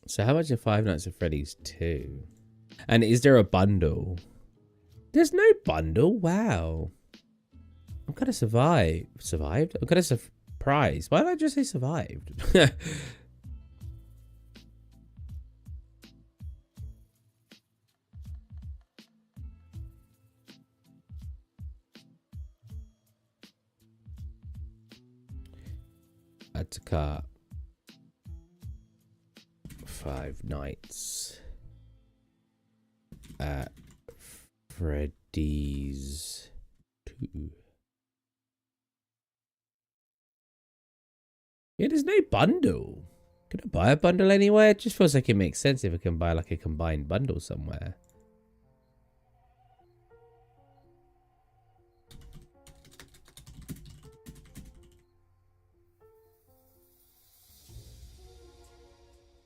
So how much are 5 Nights at Freddy's 2? And is there a bundle? There's no bundle. Wow. I'm gonna survive. Survived? I'm gonna surprise. Why did I just say survived? Add to cart. 5 Nights at Freddy's 2. Yeah, there's no bundle. Can I buy a bundle anywhere? It just feels like it makes sense if I can buy like a combined bundle somewhere.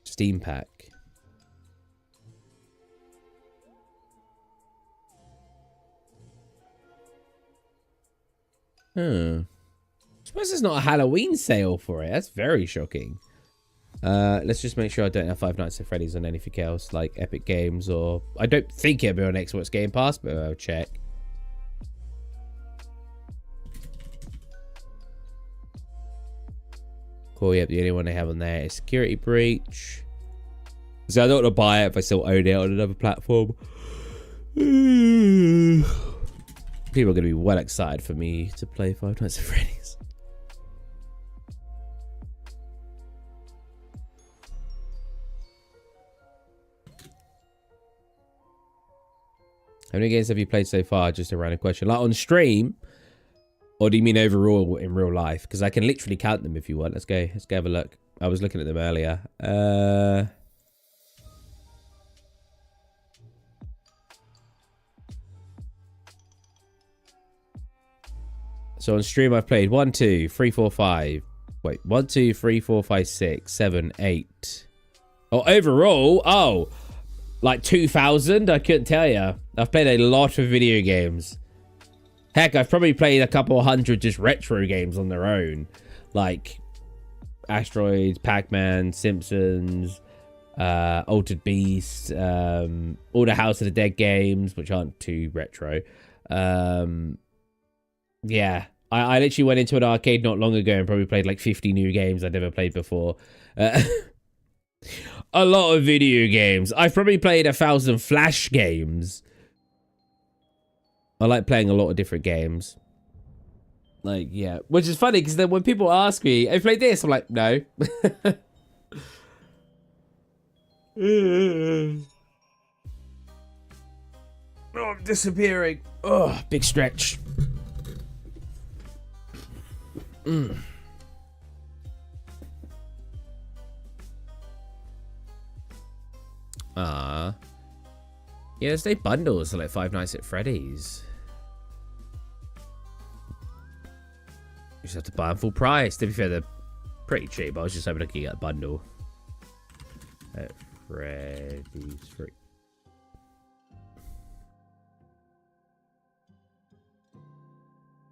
Steam pack. I suppose there's not a Halloween sale for it. That's very shocking. Let's just make sure I don't have 5 Nights at Freddy's on anything else like Epic Games, or I don't think it'll be on Xbox Game Pass, but I'll check. Cool, yep, the only one they have on there is Security Breach. So I don't want to buy it if I still own it on another platform. People are going to be well excited for me to play 5 Nights at Freddy's. How many games have you played so far? Just a random question. Like on stream? Or do you mean overall in real life? Because I can literally count them if you want. Let's go have a look. I was looking at them earlier. So on stream I've played 1, 2, 3, 4, 5. Wait, 1, 2, 3, 4, 5, 6, 7, 8. Oh, overall? Oh, like 2,000? I couldn't tell you. I've played a lot of video games. Heck, I've probably played a couple hundred just retro games on their own. Like Asteroids, Pac-Man, Simpsons, Altered Beast, all the House of the Dead games, which aren't too retro. Yeah, I literally went into an arcade not long ago and probably played like 50 new games I'd never played before. A lot of video games. I've probably played 1,000 Flash games. I like playing a lot of different games. Like, yeah. Which is funny, because then when people ask me, have you played this? I'm like, no. Oh, I'm disappearing. Oh, big stretch. Yeah, there's no bundles for like 5 Nights at Freddy's. You just have to buy them full price. To be fair, they're pretty cheap. I was just hoping I could get a bundle. At Freddy's free.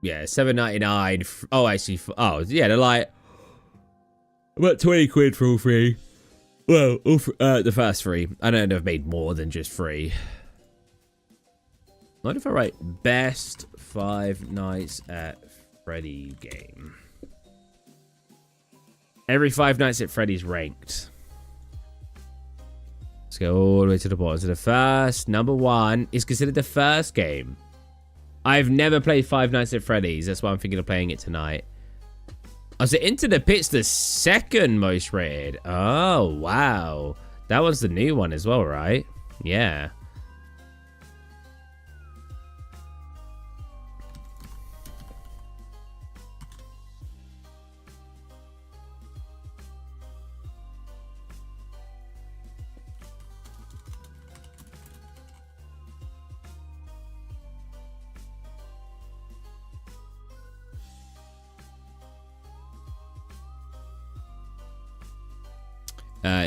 Yeah, $7.99. Oh, actually, oh yeah, they're like about 20 quid for all three. Well, the first 3. I know they've made more than just 3. What if I write best Five Nights at Freddy game? Every Five Nights at Freddy's ranked. Let's go all the way to the bottom. So the first, number 1, is considered the first game. I've never played Five Nights at Freddy's. That's why I'm thinking of playing it tonight. Oh, so Into the Pit's the second most rated. Oh, wow. That one's the new one as well, right? Yeah.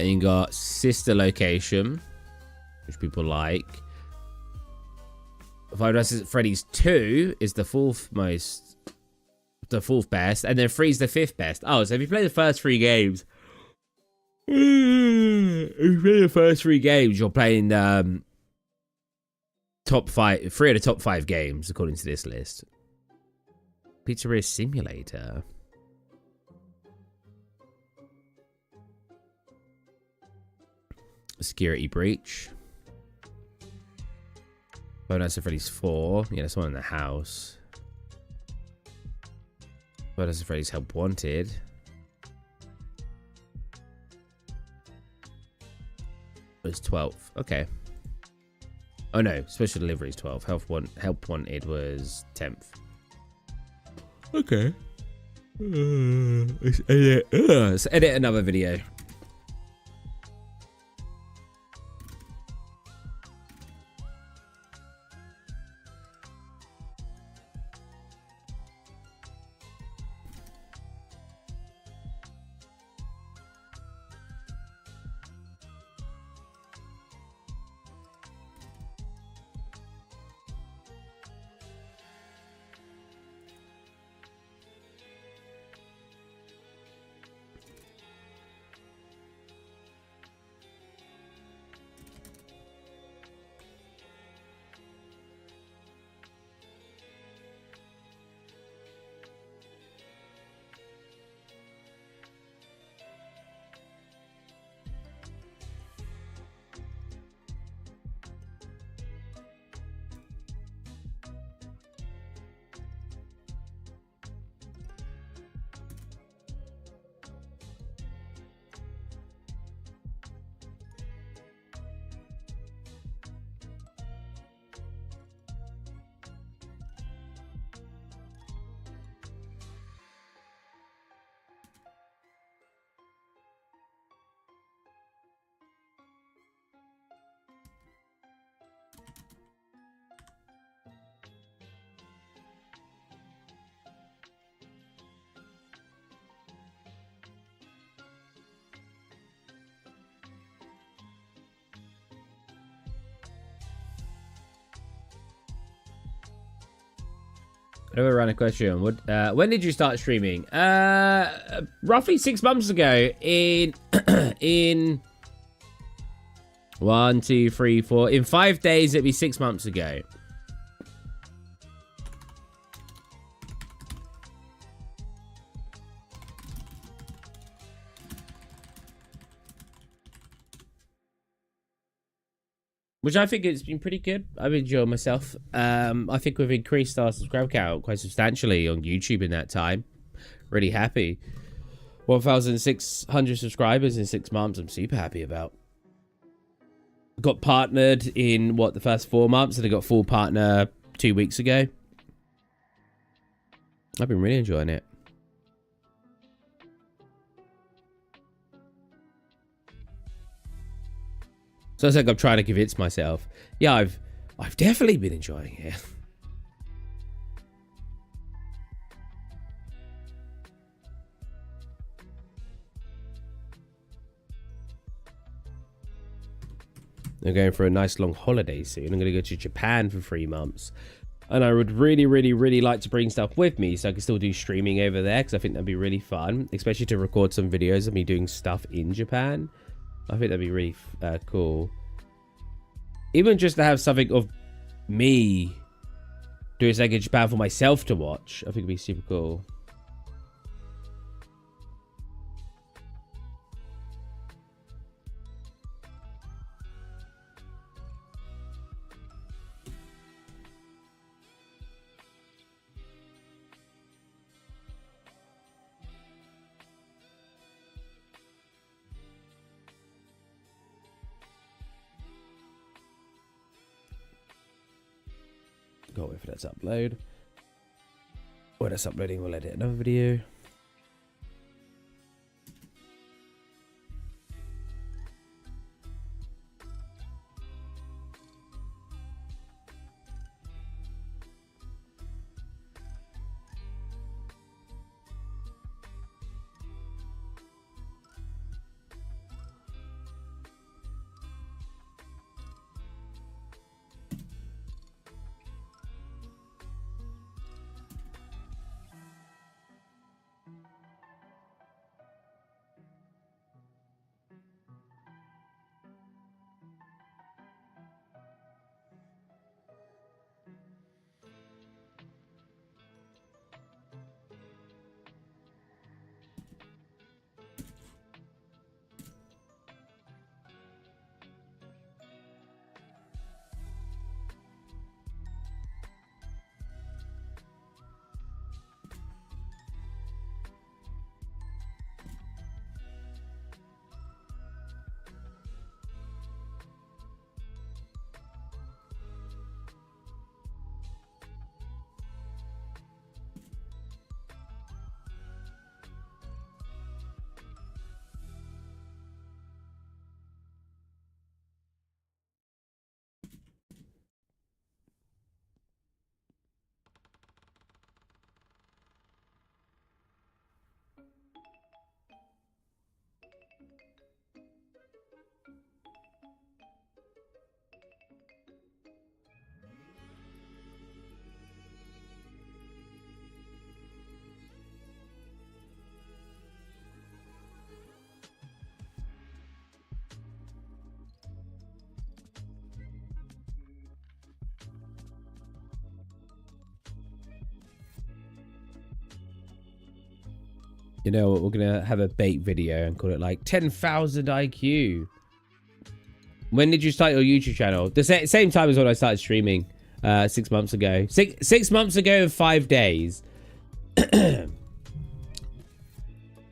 You got Sister Location, which people like. Five Nights at Freddy's 2 is the fourth best, and then 3 is the 5th best. Oh, so if you play the first 3 games, you're playing top 5, 3 of the top 5 games according to this list. Pizzeria Simulator. Security Breach. Five Nights at Freddy's 4. Yeah, that's one in the house. Five Nights at Freddy's Help Wanted. It was 12th. Okay. Oh no, Special Delivery is 12th. Help Wanted was 10th. Okay. Let's edit another video. I have a random question. When did you start streaming? Roughly 6 months ago. In 1, 2, 3, 4. In 5 days, it'd be 6 months ago. Which I think it's been pretty good. I've enjoyed myself. I think we've increased our subscriber count quite substantially on YouTube in that time. Really happy. 1,600 subscribers in 6 months. I'm super happy about. Got partnered in, the first 4 months, and I got full partner 2 weeks ago. I've been really enjoying it. So it's like I'm trying to convince myself. Yeah, I've definitely been enjoying it. I'm going for a nice long holiday soon. I'm going to go to Japan for 3 months. And I would really, really, really like to bring stuff with me so I can still do streaming over there, because I think that'd be really fun, especially to record some videos of me doing stuff in Japan. I think that'd be really cool. Even just to have something of me doing something in Japan for myself to watch, I think it'd be super cool. Go wait for that to upload. When it's uploading, we'll edit another video. You know what? We're gonna have a bait video and call it like 10,000 IQ. When did you start your YouTube channel? The same time as when I started streaming, 6 months ago. Six months ago and 5 days.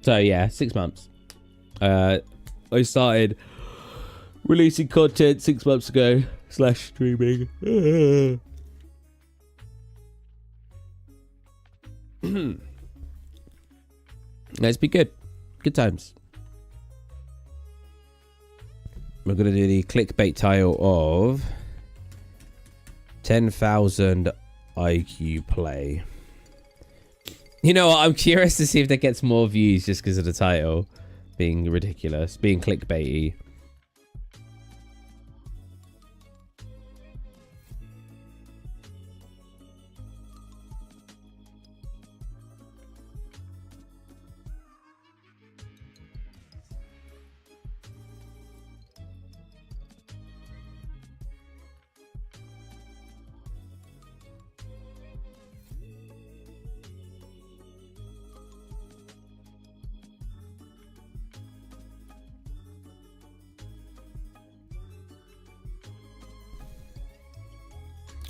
So yeah, 6 months. I started releasing content 6 months ago / streaming. Let's be good. Good times. We're going to do the clickbait title of 10,000 IQ play. You know what? I'm curious to see if that gets more views just because of the title being ridiculous, being clickbaity.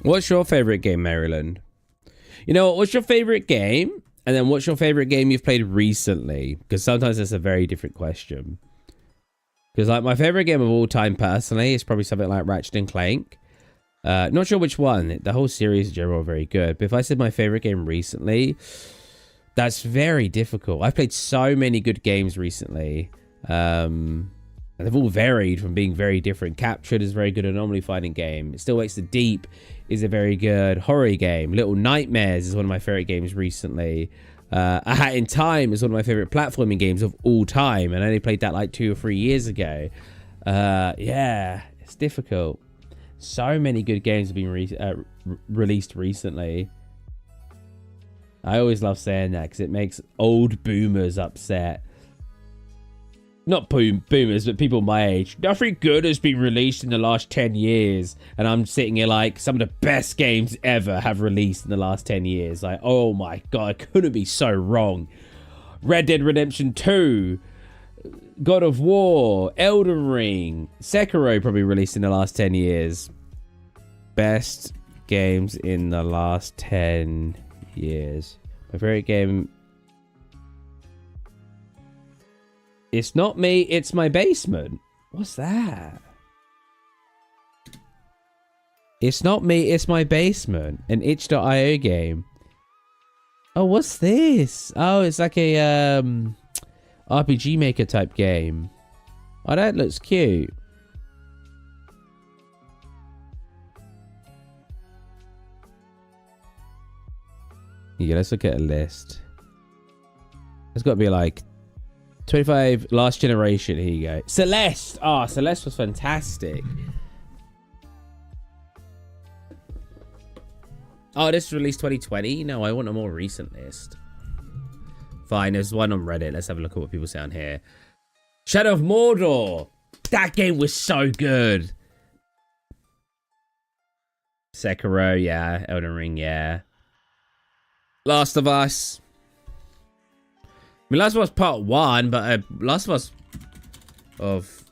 What's your favorite game, Maryland? You know, what's your favorite game? And then what's your favorite game you've played recently? Because sometimes that's a very different question. Because like my favorite game of all time personally is probably something like Ratchet and Clank. Not sure which one. The whole series in general are very good. But if I said my favorite game recently, that's very difficult. I've played so many good games recently. And they've all varied from being very different. Captured is a very good anomaly fighting game. It Still Wakes the Deep is a very good horror game. Little Nightmares is one of my favorite games recently. A Hat in Time is one of my favorite platforming games of all time. And I only played that like 2 or 3 years ago. Yeah, it's difficult. So many good games have been released recently. I always love saying that because it makes old boomers upset. not boomers, but people my age, nothing good has been released in the last 10 years. And I'm sitting here like, some of the best games ever have released in the last 10 years. Like, oh my God, I couldn't be so wrong. Red Dead Redemption 2, God of War, Elden Ring, Sekiro probably released in the last 10 years. Best games in the last 10 years. My favorite game... It's not me, it's my basement. What's that? It's not me, it's my basement. An itch.io game. Oh, what's this? Oh, it's like a RPG Maker type game. Oh, that looks cute. Yeah, let's look at a list. It's got to be like 25 last generation. Here you go. Celeste. Oh, Celeste was fantastic. Oh, this was released 2020. No, I want a more recent list. Fine, there's one on Reddit. Let's have a look at what people say on here. Shadow of Mordor. That game was so good. Sekiro, yeah. Elden Ring, yeah. Last of Us. I mean, Last of Us Part 1, but Last of Us of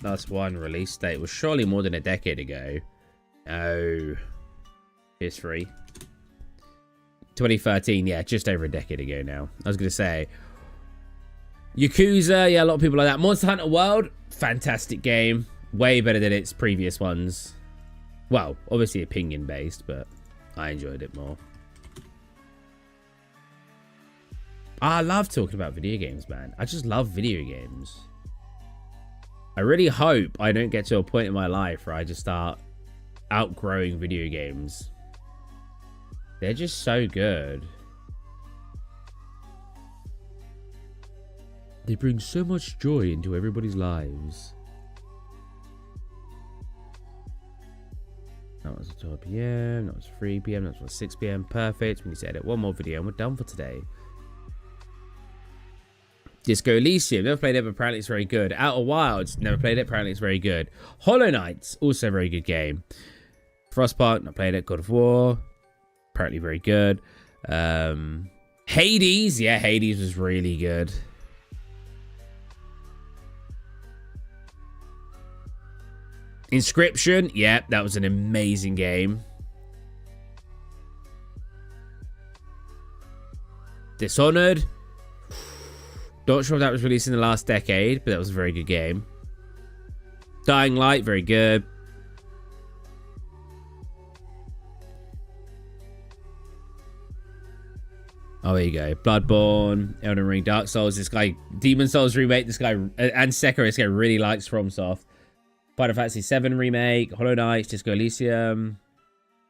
Last 1 release date was surely more than a decade ago. No. PS3. 2013, yeah, just over a decade ago now. I was going to say. Yakuza, yeah, a lot of people like that. Monster Hunter World, fantastic game. Way better than its previous ones. Well, obviously opinion-based, but I enjoyed it more. I love talking about video games, man. I just love video games. I really hope I don't get to a point in my life where I just start outgrowing video games. They're just so good. They bring so much joy into everybody's lives. That was 12 PM, that was 3 PM, that was 6 PM. Perfect. We need to edit one more video and we're done for today. Disco Elysium, never played it, but apparently it's very good. Outer Wilds, never played it, apparently it's very good. Hollow Knight, also a very good game. Frostpunk, not played it. God of War, apparently very good. Hades, yeah, Hades was really good. Inscription, yeah, that was an amazing game. Dishonored, not sure if that was released in the last decade, but that was a very good game. Dying Light, very good. Oh, there you go. Bloodborne, Elden Ring, Dark Souls. This guy, Demon Souls remake. This guy, and Sekiro. This guy really likes FromSoft. Final Fantasy VII remake, Hollow Knight, Disco Elysium.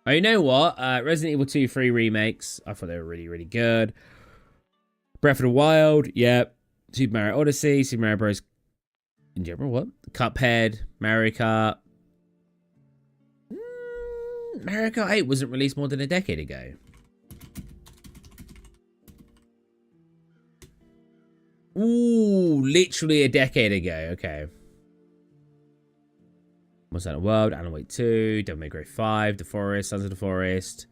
Oh, you know what? Resident Evil 2 3 remakes. I thought they were really, really good. Breath of the Wild, yep. Super Mario Odyssey, Super Mario Bros. In general, what? Cuphead, Mario Kart. Mario Kart 8 wasn't released more than a decade ago. Ooh, literally a decade ago. Okay. What's that? World, Alan Wake 2, Devil May Cry 5, The Forest, Sons of the Forest.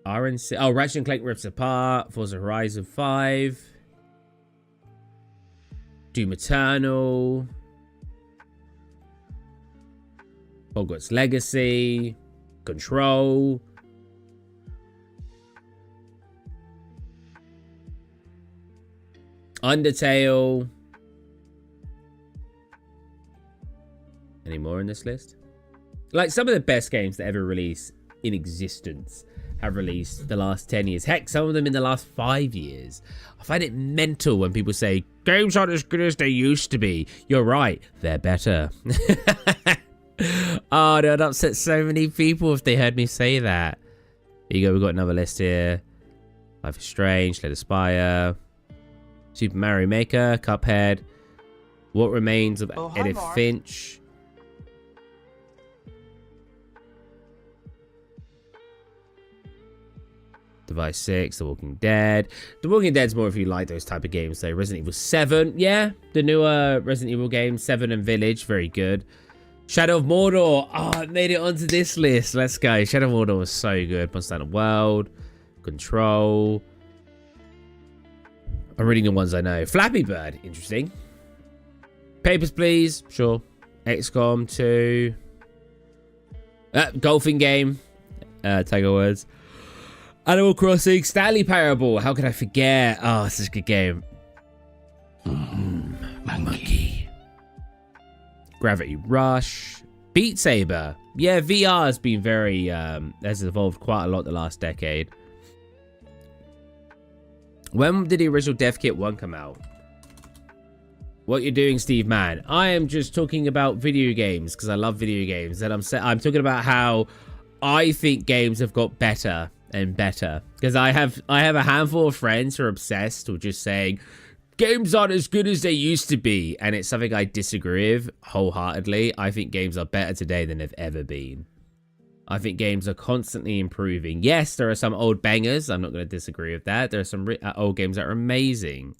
RNC. Oh, Ratchet and Clank Rips Apart, Forza Horizon 5. Doom Eternal. Hogwarts Legacy. Control. Undertale. Any more in this list? Like, some of the best games that ever released in existence have released the last 10 years. Heck, some of them in the last 5 years. I find it mental when people say, games aren't as good as they used to be. You're right, they're better. Oh, that would upset so many people if they heard me say that. Here you go, we've got another list here. Life is Strange, Slay the Spire, Super Mario Maker, Cuphead, What Remains of Edith Finch. Device 6, The Walking Dead. The Walking Dead's more if you like those type of games, though. Resident Evil 7, yeah. The newer Resident Evil games, 7 and Village, very good. Shadow of Mordor. Oh, I made it onto this list. Let's go. Shadow of Mordor was so good. Monster Hunter World. Control. I'm reading the ones I know. Flappy Bird, interesting. Papers, Please, sure. XCOM 2. Golfing game. Tiger Words. Animal Crossing. Stanley Parable. How could I forget? Oh, it's such a good game. Monkey. Gravity Rush. Beat Saber. Yeah, VR has been very, has evolved quite a lot the last decade. When did the original Dev Kit 1 come out? What you're doing, Steve Mann? I am just talking about video games because I love video games, and I'm talking about how I think games have got better and better, because I have a handful of friends who are obsessed or just saying games aren't as good as they used to be, and it's something I disagree with wholeheartedly. I think games are better today than they've ever been. I think games are constantly improving. Yes, there are some old bangers. I'm not going to disagree with that. There are some old games that are amazing.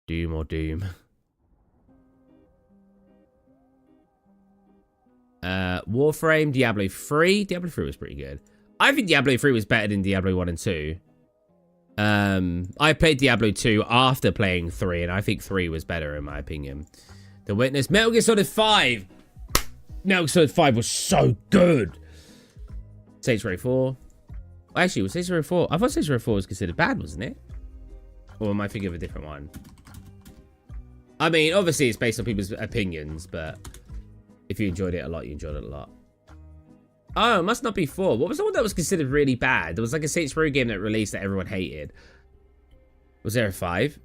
Doom or Doom. Warframe, Diablo 3. Diablo 3 was pretty good. I think Diablo 3 was better than Diablo 1 and 2. I played Diablo 2 after playing 3, and I think 3 was better in my opinion. The Witness. Metal Gear Solid 5. Metal Gear Solid 5 was so good. Saints Row 4. Actually, was Saints Row 4? I thought Saints Row 4 was considered bad, wasn't it? Or am I thinking of a different one? I mean, obviously it's based on people's opinions, but if you enjoyed it a lot, you enjoyed it a lot. Oh, it must not be 4. What was the one that was considered really bad? There was like a Saints Row game that released that everyone hated. Was there a 5?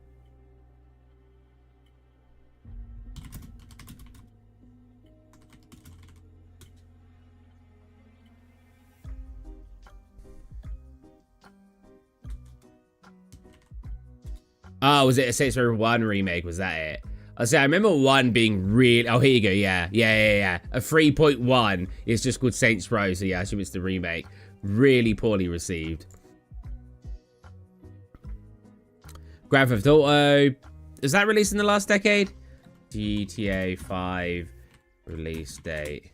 Oh, was it a Saints Row 1 remake? Was that it? I remember 1 being really... Oh, here you go. Yeah. A 3.1 is just called Saints Row. So, yeah, I assume it's the remake. Really poorly received. Grand Theft Auto. Is that released in the last decade? GTA 5 release date.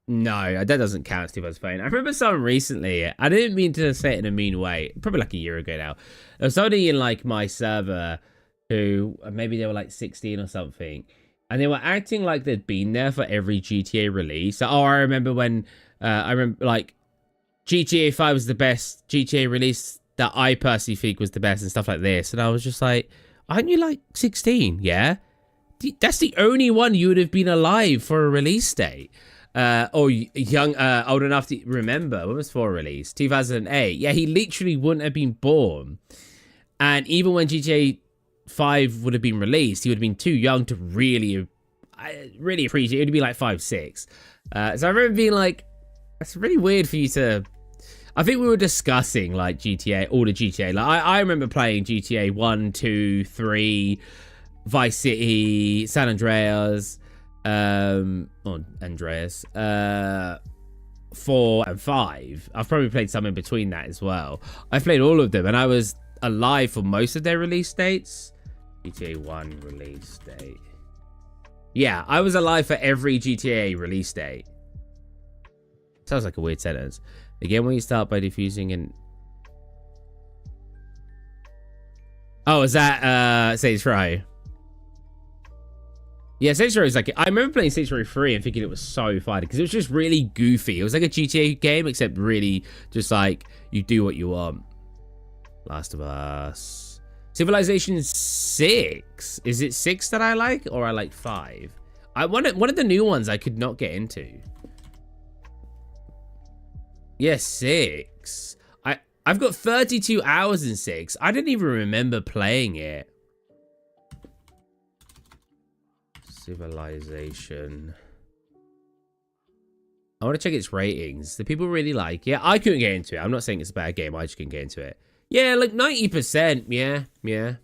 No, that doesn't count, Steve. I was playing. I remember someone recently. I didn't mean to say it in a mean way. Probably like a year ago now. There was somebody in like my server who maybe they were like 16 or something, and they were acting like they'd been there for every GTA release. So, I remember when like GTA 5 was the best GTA release that I personally think was the best and stuff like this. And I was just like, aren't you like 16? Yeah, that's the only one you would have been alive for a release date. Or young, old enough to remember. When was 4 released? 2008. Yeah, he literally wouldn't have been born. And even when GTA 5 would have been released, he would have been too young to really appreciate it. It would be like 5, 6. So I remember being like, that's really weird for you to... I think we were discussing like GTA, all the GTA. Like I remember playing GTA 1, 2, 3, Vice City, San Andreas... Andreas, 4 and 5. I've probably played some in between that as well. I played all of them, and I was alive for most of their release dates. GTA 1 release date. Yeah, I was alive for every GTA release date. Sounds like a weird sentence. Again, when you start by defusing and... Oh, is that, Saints Row? Yeah, Saints Row is like... I remember playing Saints Row 3 and thinking it was so fun because it was just really goofy. It was like a GTA game, except really just like you do what you want. Last of Us. Civilization 6. Is it 6 that I like, or I like 5? One of the new ones I could not get into. Yeah, 6. I've got 32 hours in 6. I didn't even remember playing it. Civilization. I want to check its ratings. Do people really like it? I couldn't get into it. I'm not saying it's a bad game. I just couldn't get into it. Yeah, like 90%. Yeah.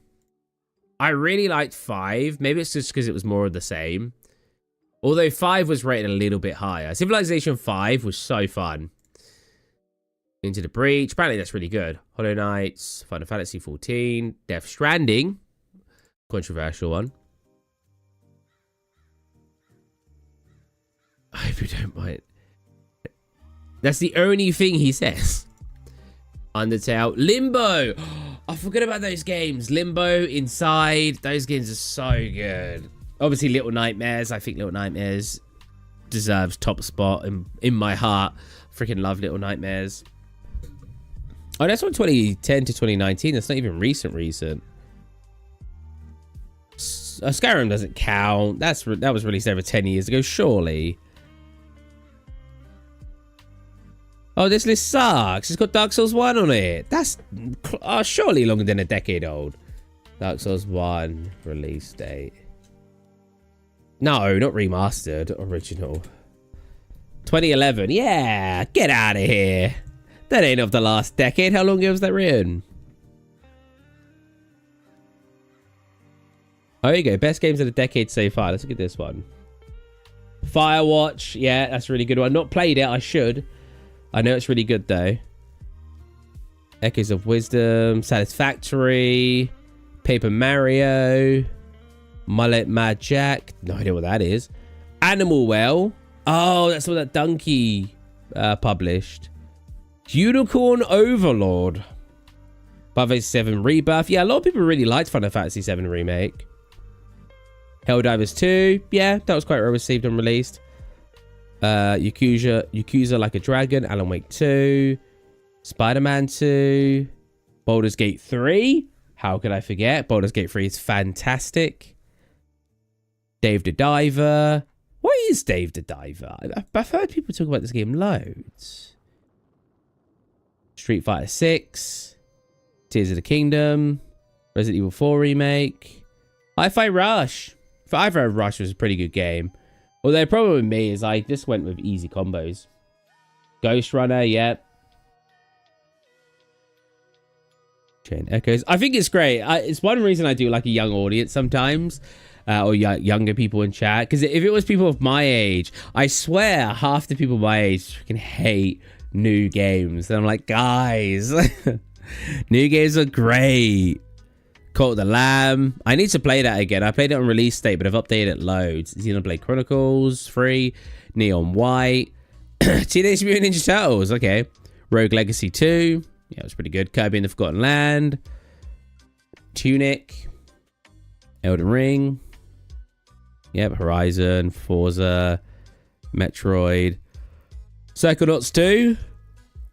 I really liked 5. Maybe it's just because it was more of the same. Although 5 was rated a little bit higher. Civilization 5 was so fun. Into the Breach. Apparently that's really good. Hollow Knights, Final Fantasy 14, Death Stranding. Controversial one. I hope you don't mind. That's the only thing he says. Undertale. Limbo. I forgot about those games. Limbo, Inside. Those games are so good. Obviously, Little Nightmares. I think Little Nightmares deserves top spot in my heart. Freaking love Little Nightmares. Oh, that's from 2010 to 2019. That's not even recent. Skyrim doesn't count. That was released over 10 years ago, surely. Oh, this list sucks. It's got Dark Souls 1 on it. That's surely longer than a decade old. Dark Souls 1 release date. No, not remastered. Original. 2011. Yeah, get out of here. That ain't of the last decade. How long ago was that written? Oh, here you go. Best games of the decade so far. Let's look at this one. Firewatch. Yeah, that's a really good one. Not played it. I should. I know it's really good, though. Echoes of Wisdom. Satisfactory. Paper Mario. Mullet Mad Jack. No idea what that is. Animal Well. Oh, that's what that Donkey published. Unicorn Overlord. Final Fantasy 7 Rebirth. Yeah, a lot of people really liked Final Fantasy 7 Remake. Helldivers 2. Yeah, that was quite well received and released. Yakuza Like a Dragon. Alan Wake 2. Spider-Man 2. Baldur's Gate 3. How could I forget? Baldur's Gate 3 is fantastic. Dave the Diver. What is Dave the Diver? I've heard people talk about this game loads. Street Fighter 6. Tears of the Kingdom. Resident Evil 4 Remake. Hi-Fi Rush. Hi-Fi Rush was a pretty good game. Although the problem with me is I just went with easy combos. Ghost Runner, yep. Chain Echoes. I think it's great. It's one reason I do like a young audience sometimes. Or younger people in chat. Because if it was people of my age, I swear half the people my age freaking hate new games. And I'm like, guys, new games are great. Cult of the Lamb. I need to play that again. I played it on release date, but I've updated it loads. Xenoblade Chronicles 3. Neon White. Teenage Mutant Ninja Turtles. Okay. Rogue Legacy 2. Yeah, it was pretty good. Kirby and the Forgotten Land. Tunic. Elden Ring. Yep, Horizon, Forza, Metroid, Psychonauts 2,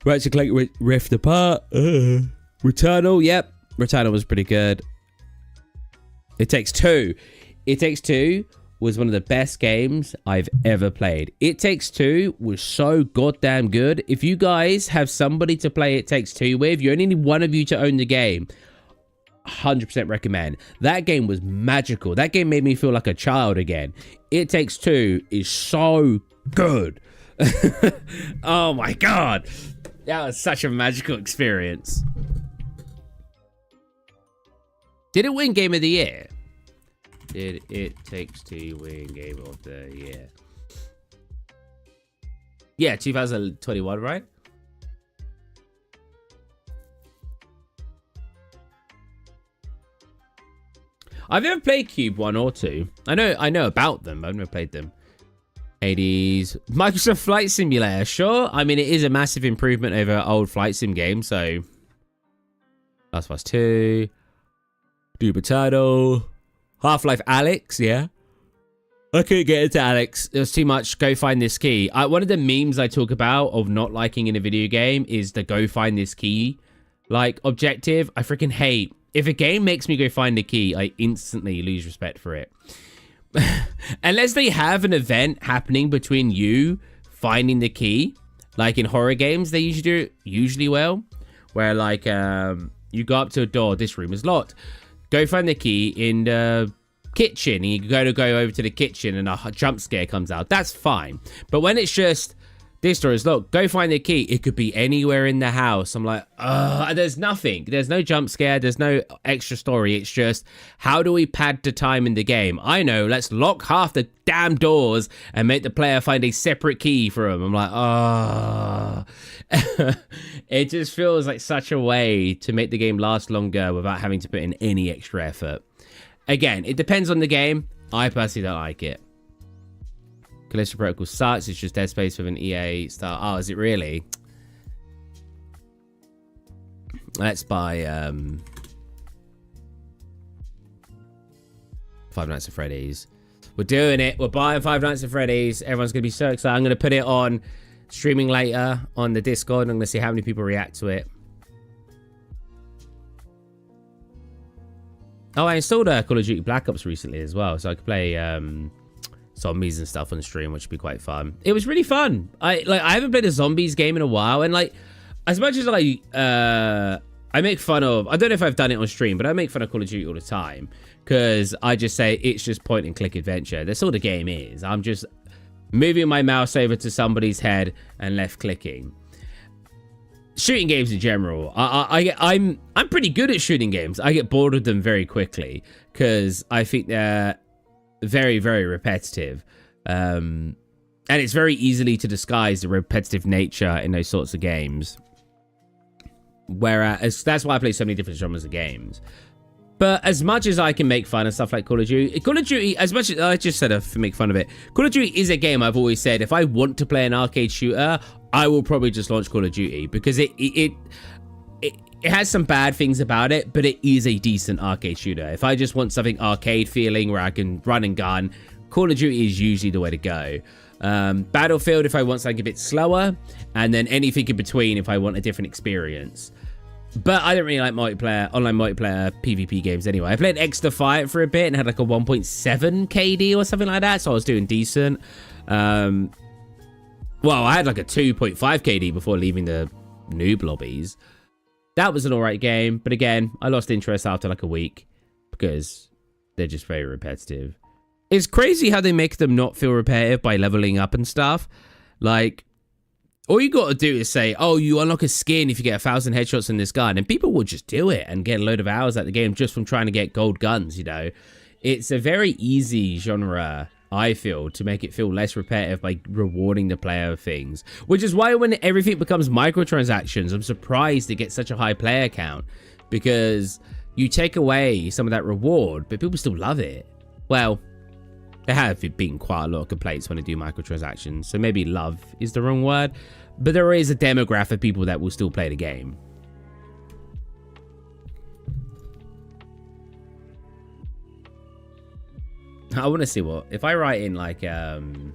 Ratchet & Clank Rift Apart, Returnal, yep, Returnal was pretty good. It Takes Two. It Takes Two was one of the best games I've ever played. It Takes Two was so goddamn good. If you guys have somebody to play It Takes Two with, you only need one of you to own the game. 100% recommend. That game was magical. That game made me feel like a child again. It Takes Two is so good. Oh my god, that was such a magical experience. Did it win Game of the Year? Did It Takes Two win Game of the Year? Yeah, 2021, right? I've never played Cube 1 or 2. I know about them, but I've never played them. Hades. Microsoft Flight Simulator, sure. I mean, it is a massive improvement over old flight sim games, so... Last of Us 2. Doom Eternal. Half-Life Alyx, yeah. I couldn't get into Alyx. It was too much. Go find this key. One of the memes I talk about of not liking in a video game is the go find this key, like, objective. I freaking hate. If a game makes me go find the key, I instantly lose respect for it. Unless they have an event happening between you finding the key. Like in horror games, they usually do it usually well. Where like, you go up to a door, this room is locked. Go find the key in the kitchen. And you go over to the kitchen and a jump scare comes out. That's fine. But when it's just This store is locked. Go find the key. It could be anywhere in the house. I'm like, there's nothing. There's no jump scare. There's no extra story. It's just, how do we pad the time in the game? I know, let's lock half the damn doors and make the player find a separate key for them. I'm like, it just feels like such a way to make the game last longer without having to put in any extra effort. Again, it depends on the game. I personally don't like it. Callisto Protocol sucks. It's just Dead Space with an EA style. Oh, is it really? Let's buy Five Nights at Freddy's. We're doing it. We're buying Five Nights at Freddy's. Everyone's going to be so excited. I'm going to put it on streaming later on the Discord. I'm going to see how many people react to it. Oh, I installed Call of Duty Black Ops recently as well, so I could play zombies and stuff on stream, which would be quite fun. It was really fun. I haven't played a zombies game in a while, and like, as much as I make fun of, I don't know if I've done it on stream, but I make fun of Call of Duty all the time because I just say it's just point and click adventure. That's all the game is. I'm just moving my mouse over to somebody's head and left clicking. Shooting games in general, I'm pretty good at shooting games. I get bored of them very quickly because I think they're very, very repetitive, and it's very easily to disguise the repetitive nature in those sorts of games, whereas that's why I play so many different genres of games. But as much as I can make fun of stuff like Call of Duty, as much as I just said to make fun of it, Call of Duty is a game I've always said, if I want to play an arcade shooter, I will probably just launch Call of Duty, because it has some bad things about it, but it is a decent arcade shooter. If I just want something arcade feeling where I can run and gun, Call of Duty is usually the way to go. Battlefield if I want something a bit slower, and then anything in between if I want a different experience. But I don't really like online multiplayer PvP games anyway. I played Extra Fight for a bit and had like a 1.7 KD or something like that, so I was doing decent. Well, I had like a 2.5 KD before leaving the noob lobbies. That was an alright game, but again, I lost interest after like a week because they're just very repetitive. It's crazy how they make them not feel repetitive by leveling up and stuff. Like, all you got to do is say, oh, you unlock a skin if you get 1,000 headshots in this gun, and people will just do it and get a load of hours at the game just from trying to get gold guns, you know. It's a very easy genre, I feel, to make it feel less repetitive by rewarding the player with things. Which is why when everything becomes microtransactions, I'm surprised it gets such a high player count, because you take away some of that reward, but people still love it. Well, there have been quite a lot of complaints when I do microtransactions, so maybe love is the wrong word, but there is a demographic of people that will still play the game. I want to see what, if I write in like, I want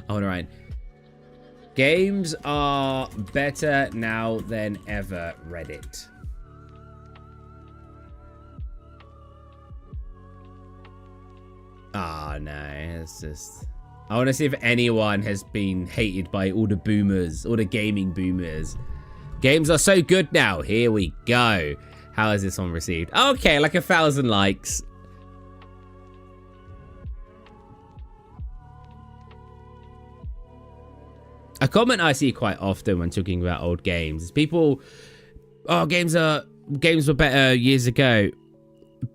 to write, games are better now than ever, Reddit. Oh, no, it's just... I want to see if anyone has been hated by all the boomers, all the gaming boomers. Games are so good now. Here we go. How is this one received? Okay, like 1,000 likes. A comment I see quite often when talking about old games is people, oh, games were better years ago,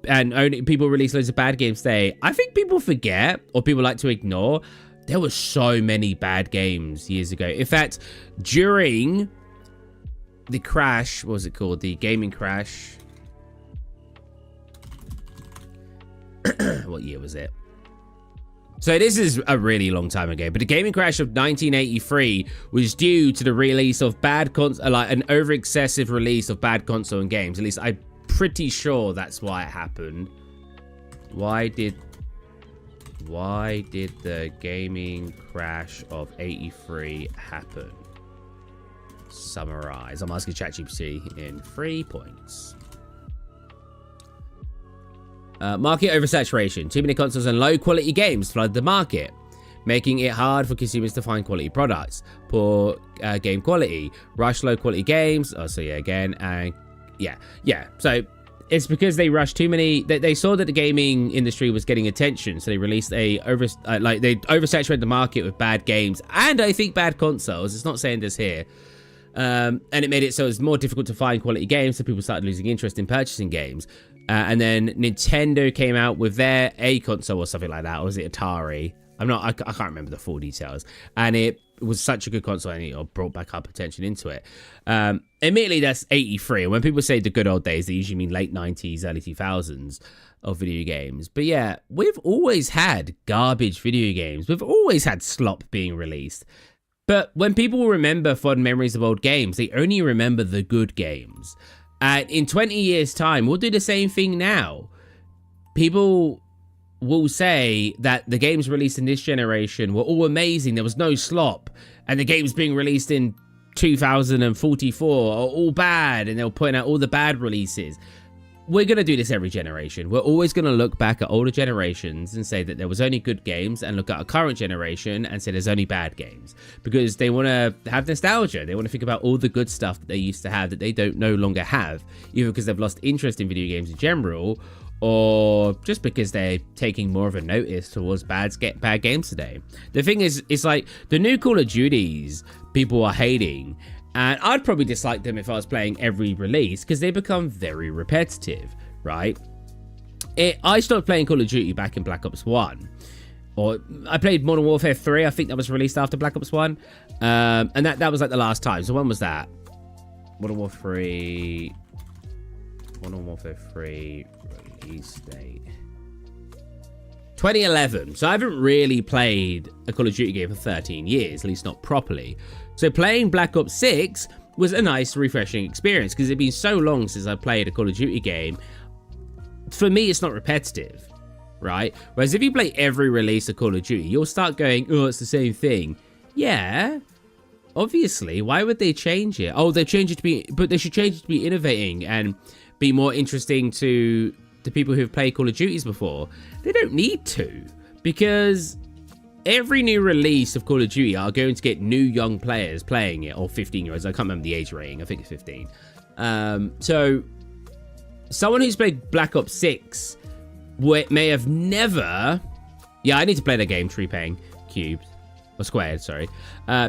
and only people release loads of bad games today. I think people forget, or people like to ignore, there were so many bad games years ago. In fact, during the crash, what was it called? The gaming crash. What year was it? So this is a really long time ago, but the gaming crash of 1983 was due to the release of like an over-excessive release of bad console and games. At least I'm pretty sure that's why it happened. Why did the gaming crash of 83 happen? Summarize. I'm asking ChatGPT in 3 points. Market oversaturation. Too many consoles and low quality games flood the market, making it hard for consumers to find quality products. Poor game quality. Rush low quality games. Oh, so yeah, again. And yeah. So it's because they rushed too many. They saw that the gaming industry was getting attention, so they released they oversaturated the market with bad games and I think bad consoles. It's not saying this here. And it made it so it's more difficult to find quality games, so people started losing interest in purchasing games. And then Nintendo came out with their A console or something like that, or was it Atari? I can't remember the full details. And it was such a good console, and it brought back up attention into it. Admittedly, that's 83. And when people say the good old days, they usually mean late 90s, early 2000s of video games. But yeah, we've always had garbage video games. We've always had slop being released. But when people remember fond memories of old games, they only remember the good games. And in 20 years' time, we'll do the same thing now. People will say that the games released in this generation were all amazing. There was no slop. And the games being released in 2044 are all bad. And they'll point out all the bad releases. We're going to do this every generation. We're always going to look back at older generations and say that there was only good games, and look at a current generation and say there's only bad games, because they want to have nostalgia. They want to think about all the good stuff that they used to have that they don't no longer have, either because they've lost interest in video games in general, or just because they're taking more of a notice towards bad games today. The thing is, it's like the new Call of Duties people are hating. And I'd probably dislike them if I was playing every release, because they become very repetitive, right? I stopped playing Call of Duty back in Black Ops 1. Or I played Modern Warfare 3. I think that was released after Black Ops 1. And that was like the last time. So when was that? Modern Warfare 3 release date. 2011. So I haven't really played a Call of Duty game for 13 years, at least not properly. So playing Black Ops 6 was a nice, refreshing experience, because it'd been so long since I played a Call of Duty game. For me, it's not repetitive, right? Whereas if you play every release of Call of Duty, you'll start going, oh, it's the same thing. Yeah, obviously. Why would they change it? Oh, they change it to be, but they should change it to be innovating and be more interesting to the people who've played Call of Duties before. They don't need to, because every new release of Call of Duty are going to get new young players playing it, or 15-year-olds. I can't remember the age rating. I think it's 15. So someone who's played Black Ops 6 may have never... Yeah, I need to play the game, Treepang Cubed. Or Squared, sorry.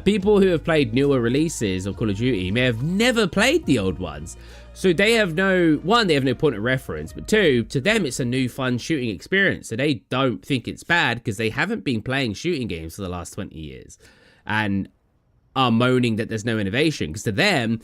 People who have played newer releases of Call of Duty may have never played the old ones. So they have no... One, they have no point of reference. But two, to them, it's a new, fun shooting experience. So they don't think it's bad, because they haven't been playing shooting games for the last 20 years. And are moaning that there's no innovation. Because to them,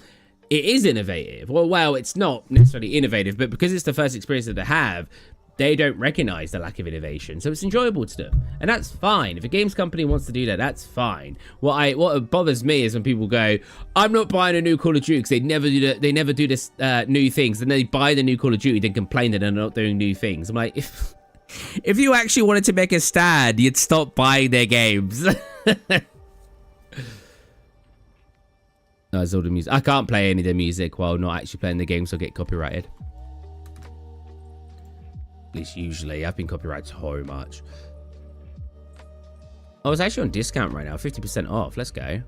it is innovative. Well, it's not necessarily innovative, but because it's the first experience that they have, they don't recognize the lack of innovation. So it's enjoyable to them. And that's fine. If a games company wants to do that, that's fine. What bothers me is when people go, I'm not buying a new Call of Duty, because they never do this new things. And they buy the new Call of Duty, then complain that they're not doing new things. I'm like, if you actually wanted to make a stand, you'd stop buying their games. No, it's all the music. I can't play any of the music while not actually playing the game, so I'll get copyrighted. At least usually. I've been copyrighted so much. Oh, it's actually on discount right now. 50% off. Let's go.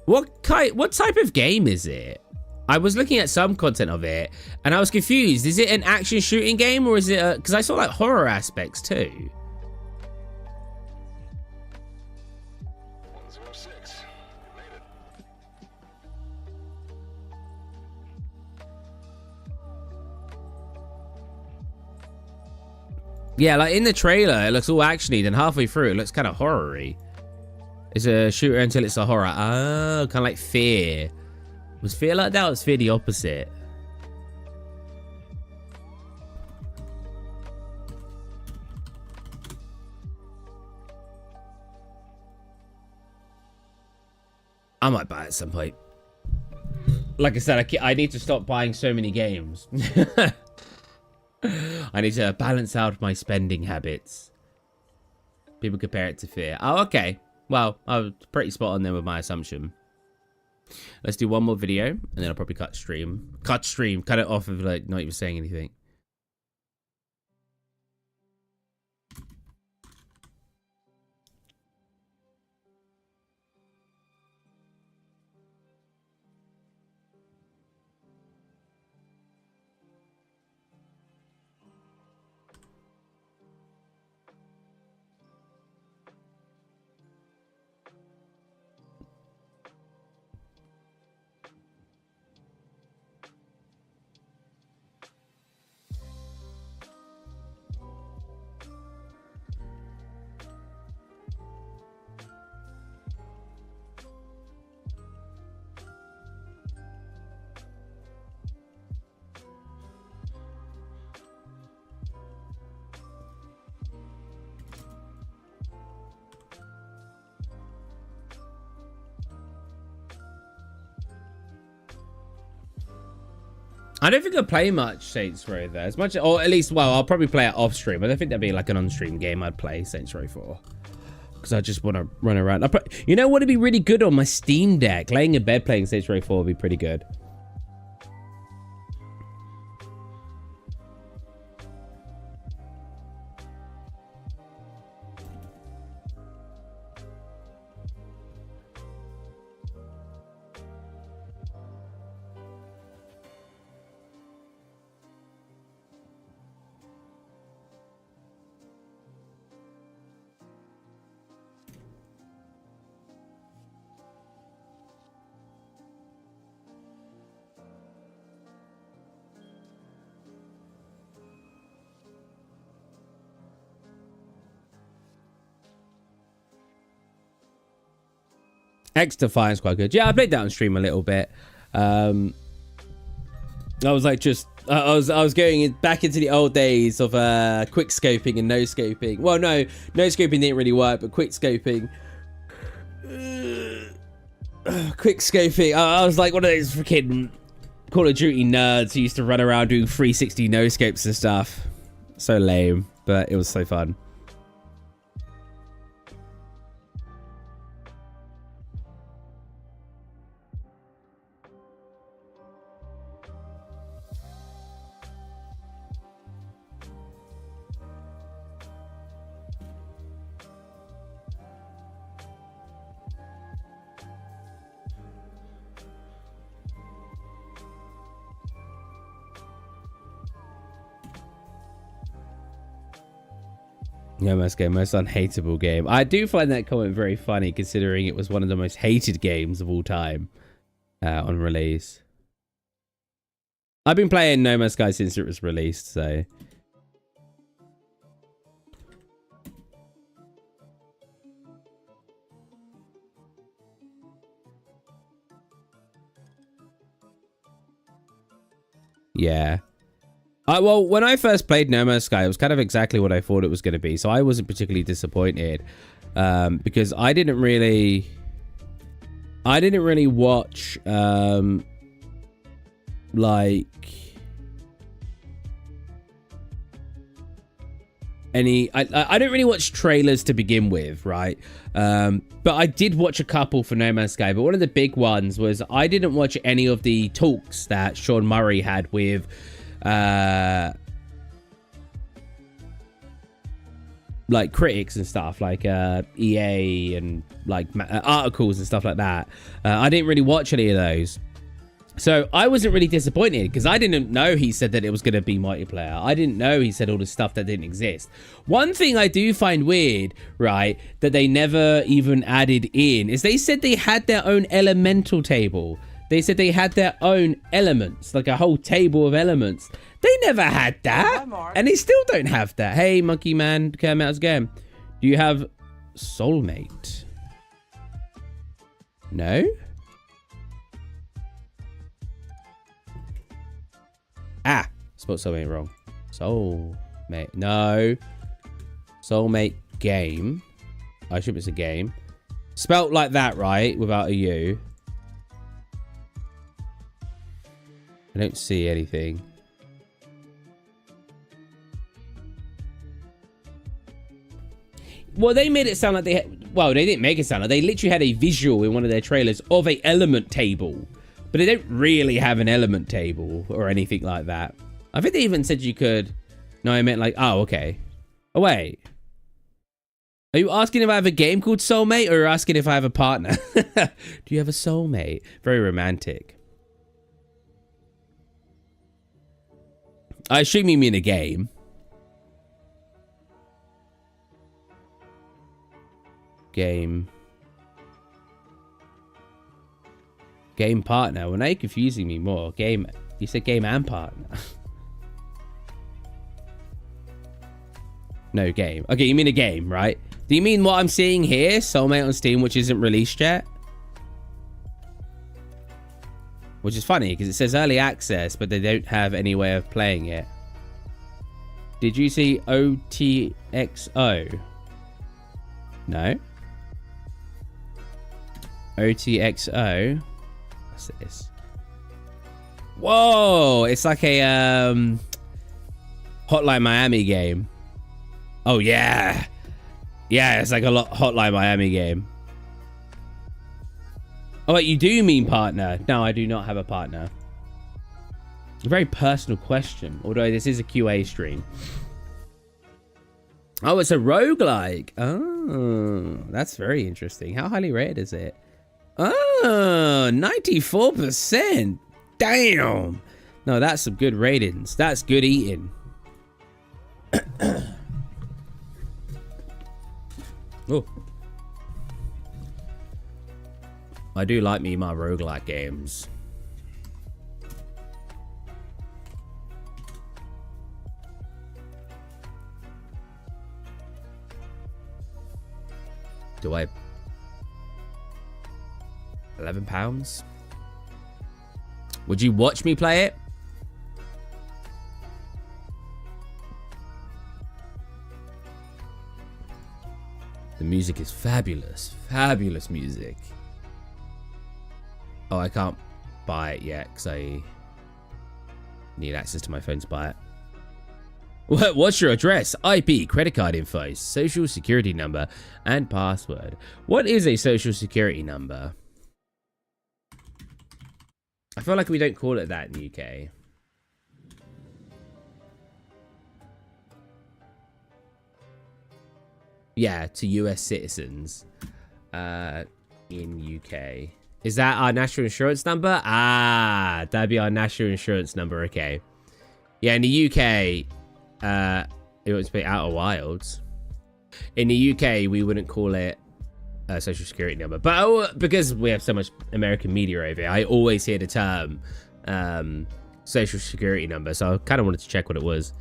What type of game is it? I was looking at some content of it, and I was confused. Is it an action shooting game, or is it because I saw like horror aspects too? Yeah, like in the trailer, it looks all actiony. Then halfway through, it looks kind of horror-y. It's a shooter until it's a horror. Oh, kind of like Fear. Was Fear like that, or was Fear the opposite? I might buy it at some point. Like I said, I need to stop buying so many games. I need to balance out my spending habits. People compare it to Fear. Oh, okay. Well, I was pretty spot on there with my assumption. Let's do one more video, and then I'll probably cut stream. Cut it off of like not even saying anything. I don't think I play much Saints Row though. As much, or at least, well, I'll probably play it off stream. I don't think that'd be like an on-stream game I'd play Saints Row for. Because I just want to run around. You know what would be really good on my Steam Deck? Laying in bed playing Saints Row 4 would be pretty good. X Defiance quite good. Yeah, I played that on stream a little bit. I was like, I was going back into the old days of quick scoping and no scoping. Well, no scoping didn't really work, but quick scoping. Quick scoping. I was like one of those freaking Call of Duty nerds who used to run around doing 360 no scopes and stuff. So lame, but it was so fun. No Man's Sky, most unhateable game. I do find that comment very funny, considering it was one of the most hated games of all time on release. I've been playing No Man's Sky since it was released, so... yeah. Well, when I first played No Man's Sky, it was kind of exactly what I thought it was going to be. So I wasn't particularly disappointed because I didn't really watch like any. I don't really watch trailers to begin with, right? But I did watch a couple for No Man's Sky. But one of the big ones was I didn't watch any of the talks that Sean Murray had with. Like critics and stuff, like EA and like articles and stuff like that. I didn't really watch any of those, so I wasn't really disappointed because I didn't know he said that it was going to be multiplayer. I didn't know he said all the stuff that didn't exist. One thing I do find weird, right, that they never even added in is they said they had their own elemental table. They said they had their own elements, like a whole table of elements. They never had that. And they still don't have that. Hey, Monkey Man, come out again. Do you have Soulmate? No? Ah, spelled Soulmate wrong. Soulmate. No. Soulmate game. I assume it's a game. Spelt like that, right? Without a U. I don't see anything. Well, they made it sound like they had... Well, they didn't make it sound like... They literally had a visual in one of their trailers of a element table. But they don't really have an element table or anything like that. I think they even said you could... No, I meant like... Oh, okay. Oh, wait. Are you asking if I have a game called Soulmate, or are you asking if I have a partner? Do you have a soulmate? Very romantic. I assume you mean a game. Game partner. Well, now you're confusing me more. Game. You said game and partner. No, game. Okay, you mean a game, right? Do you mean what I'm seeing here? Soulmate on Steam, which isn't released yet? Which is funny, because it says early access, but they don't have any way of playing it. Did you see OTXO? No. OTXO? What's this? Whoa, it's like a Hotline Miami game. Oh yeah. Yeah, it's like a Hotline Miami game. Oh, wait, you do mean partner? No, I do not have a partner. A very personal question, although this is a QA stream. Oh, it's a roguelike. Oh, that's very interesting. How highly rated is it? Oh, 94%. Damn. No, that's some good ratings. That's good eating. Oh. I do like me my roguelike games. Do I... £11? Would you watch me play it? The music is fabulous. Fabulous music. Oh, I can't buy it yet because I need access to my phone to buy it. What's your address? IP, credit card info, social security number, and password. What is a social security number? I feel like we don't call it that in the UK. Yeah, to US citizens in UK. Is that our national insurance number? Ah, that'd be our national insurance number. Okay. Yeah, in the UK, it was Outer Wilds. In the UK, we wouldn't call it a social security number, but because we have so much American media over here, I always hear the term social security number. So I kind of wanted to check what it was.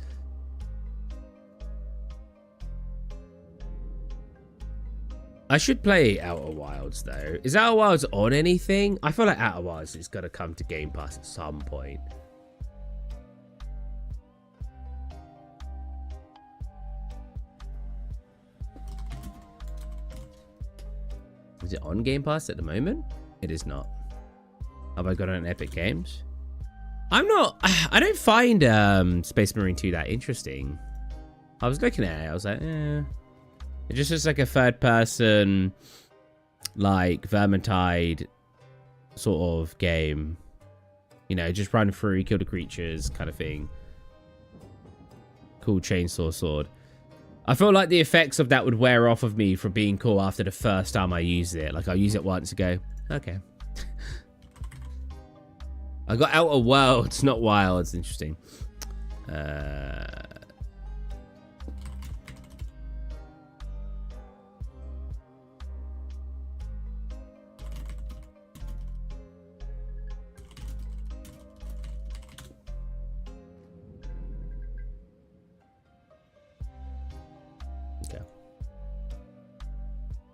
I should play Outer Wilds though. Is Outer Wilds on anything? I feel like Outer Wilds is gonna come to Game Pass at some point. Is it on Game Pass at the moment? It is not. Have I got it on Epic Games? I don't find Space Marine 2 that interesting. I was looking at it, I was like, eh. It just looks like a third person, like Vermintide sort of game. You know, just run through, kill the creatures kind of thing. Cool chainsaw sword. I feel like the effects of that would wear off of me from being cool after the first time I used it. Like, I'll use it once and go, okay. I got Outer Worlds, not Wilds. Interesting.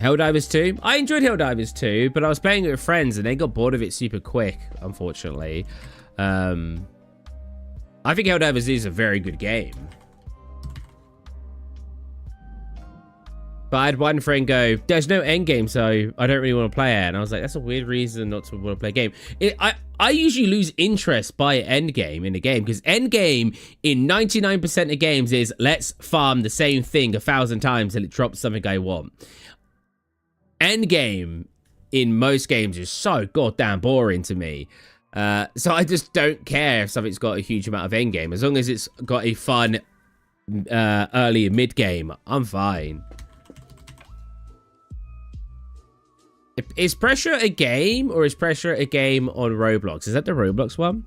Helldivers 2? I enjoyed Helldivers 2, but I was playing it with friends and they got bored of it super quick, unfortunately. I think Helldivers is a very good game. But I had one friend go, there's no end game, so I don't really want to play it. And I was like, that's a weird reason not to want to play a game. I usually lose interest by end game in a game, because end game in 99% of games is let's farm the same thing 1,000 times till it drops something I want. End game in most games is so goddamn boring to me. So I just don't care if something's got a huge amount of end game. As long as it's got a fun early and mid game, I'm fine. Is Pressure a game or is Pressure a game on Roblox? Is that the Roblox one?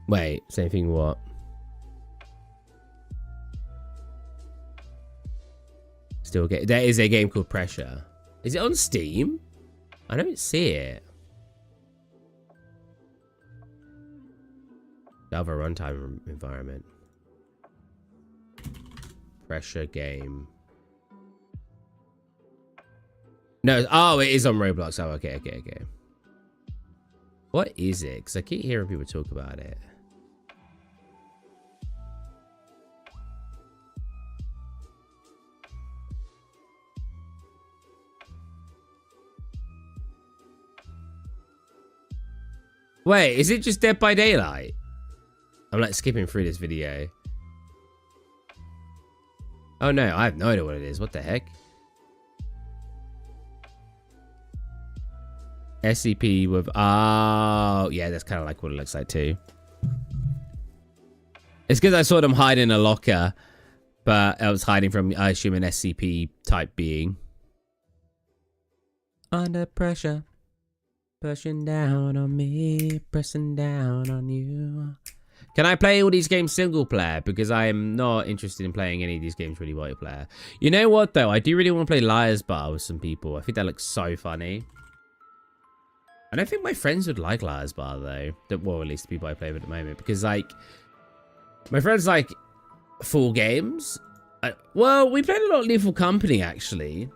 Wait, same thing what? Still get there is a game called Pressure. Is it on Steam? I don't see it. Java runtime environment. Pressure game. No, oh, it is on Roblox. Oh, okay. What is it? Because I keep hearing people talk about it. Wait, is it just Dead by Daylight? I'm like skipping through this video. Oh no, I have no idea what it is. What the heck? SCP with... Oh, yeah, that's kind of like what it looks like too. It's because I saw them hide in a locker, but I was hiding from, I assume, an SCP type being. Under pressure, pushing down on me, pressing down on you. Can I play all these games single player? Because I am not interested in playing any of these games really multiplayer. You know what though? I do really want to play Liar's Bar with some people. I think that looks so funny. I don't think my friends would like Liar's Bar though. Well, at least the people I play with at the moment. Because like, my friends like full games. Well, we played a lot of Lethal Company actually.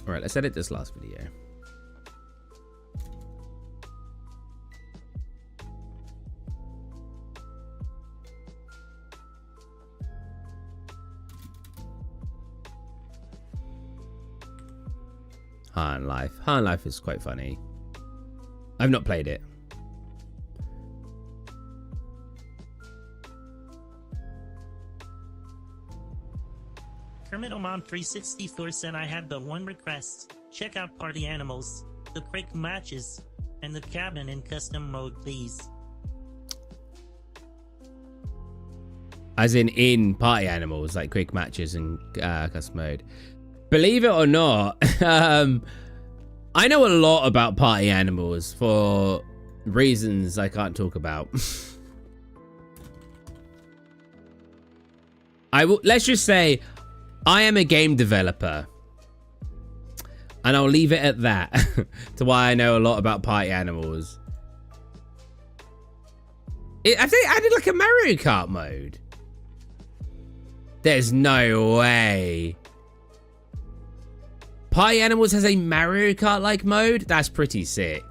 Alright, let's edit this last video. High on Life. High on Life is quite funny. I've not played it. Kermit Oman 364 said I had the one request. Check out Party Animals, the quick matches, and the cabin in custom mode, please. As in Party Animals, like quick matches and custom mode. Believe it or not, I know a lot about Party Animals for reasons I can't talk about. Let's just say I am a game developer, and I'll leave it at that. To why I know a lot about Party Animals. I think I did like a Mario Kart mode. There's no way. Party Animals has a Mario Kart like mode? That's pretty sick.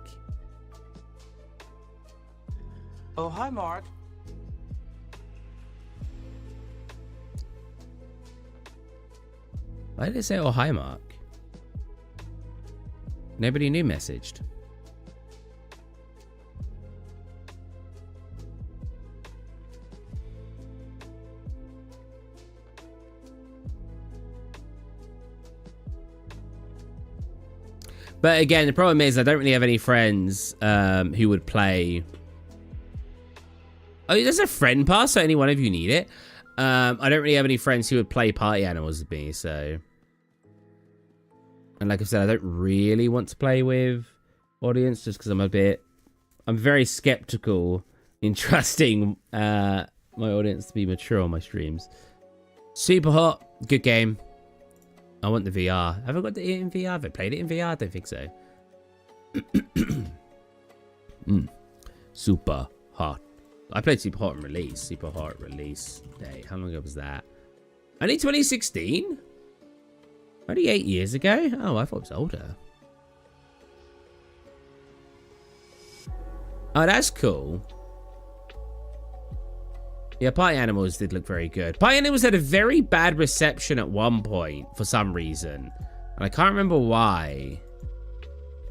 Oh, hi, Mark. Why did it say, oh, hi, Mark? Nobody new messaged. But again, the problem is I don't really have any friends who would play. Oh, there's a friend pass, so any one of you need it. I don't really have any friends who would play Party Animals with me, so. And like I said, I don't really want to play with audience just because I'm very skeptical in trusting my audience to be mature on my streams. Super hot, good game. I want the VR. Have I got it in VR? Have I played it in VR? I don't think so. Super hot. I played Super Hot on release. Super Hot release day. How long ago was that? Only 2016? Only 8 years ago? Oh, I thought it was older. Oh, that's cool. Yeah, Party Animals did look very good. Party Animals had a very bad reception at one point for some reason. And I can't remember why. I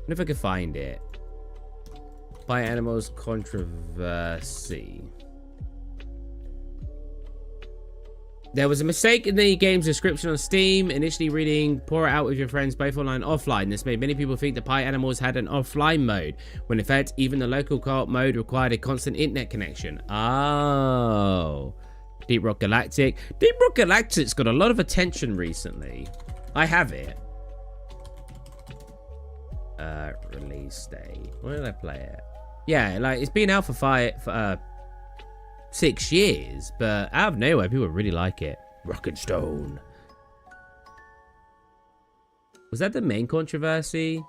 wonder if I could find it. Party Animals controversy. There was a mistake in the game's description on Steam. Initially reading, pour it out with your friends both online and offline. This made many people think that Party Animals had an offline mode, when in fact, even the local co-op mode required a constant internet connection. Oh. Deep Rock Galactic. Deep Rock Galactic's got a lot of attention recently. I have it. Release date. When did I play it? Yeah, like, it's been out for 6 years, but out of nowhere, people really like it. Rock and Stone. Was that the main controversy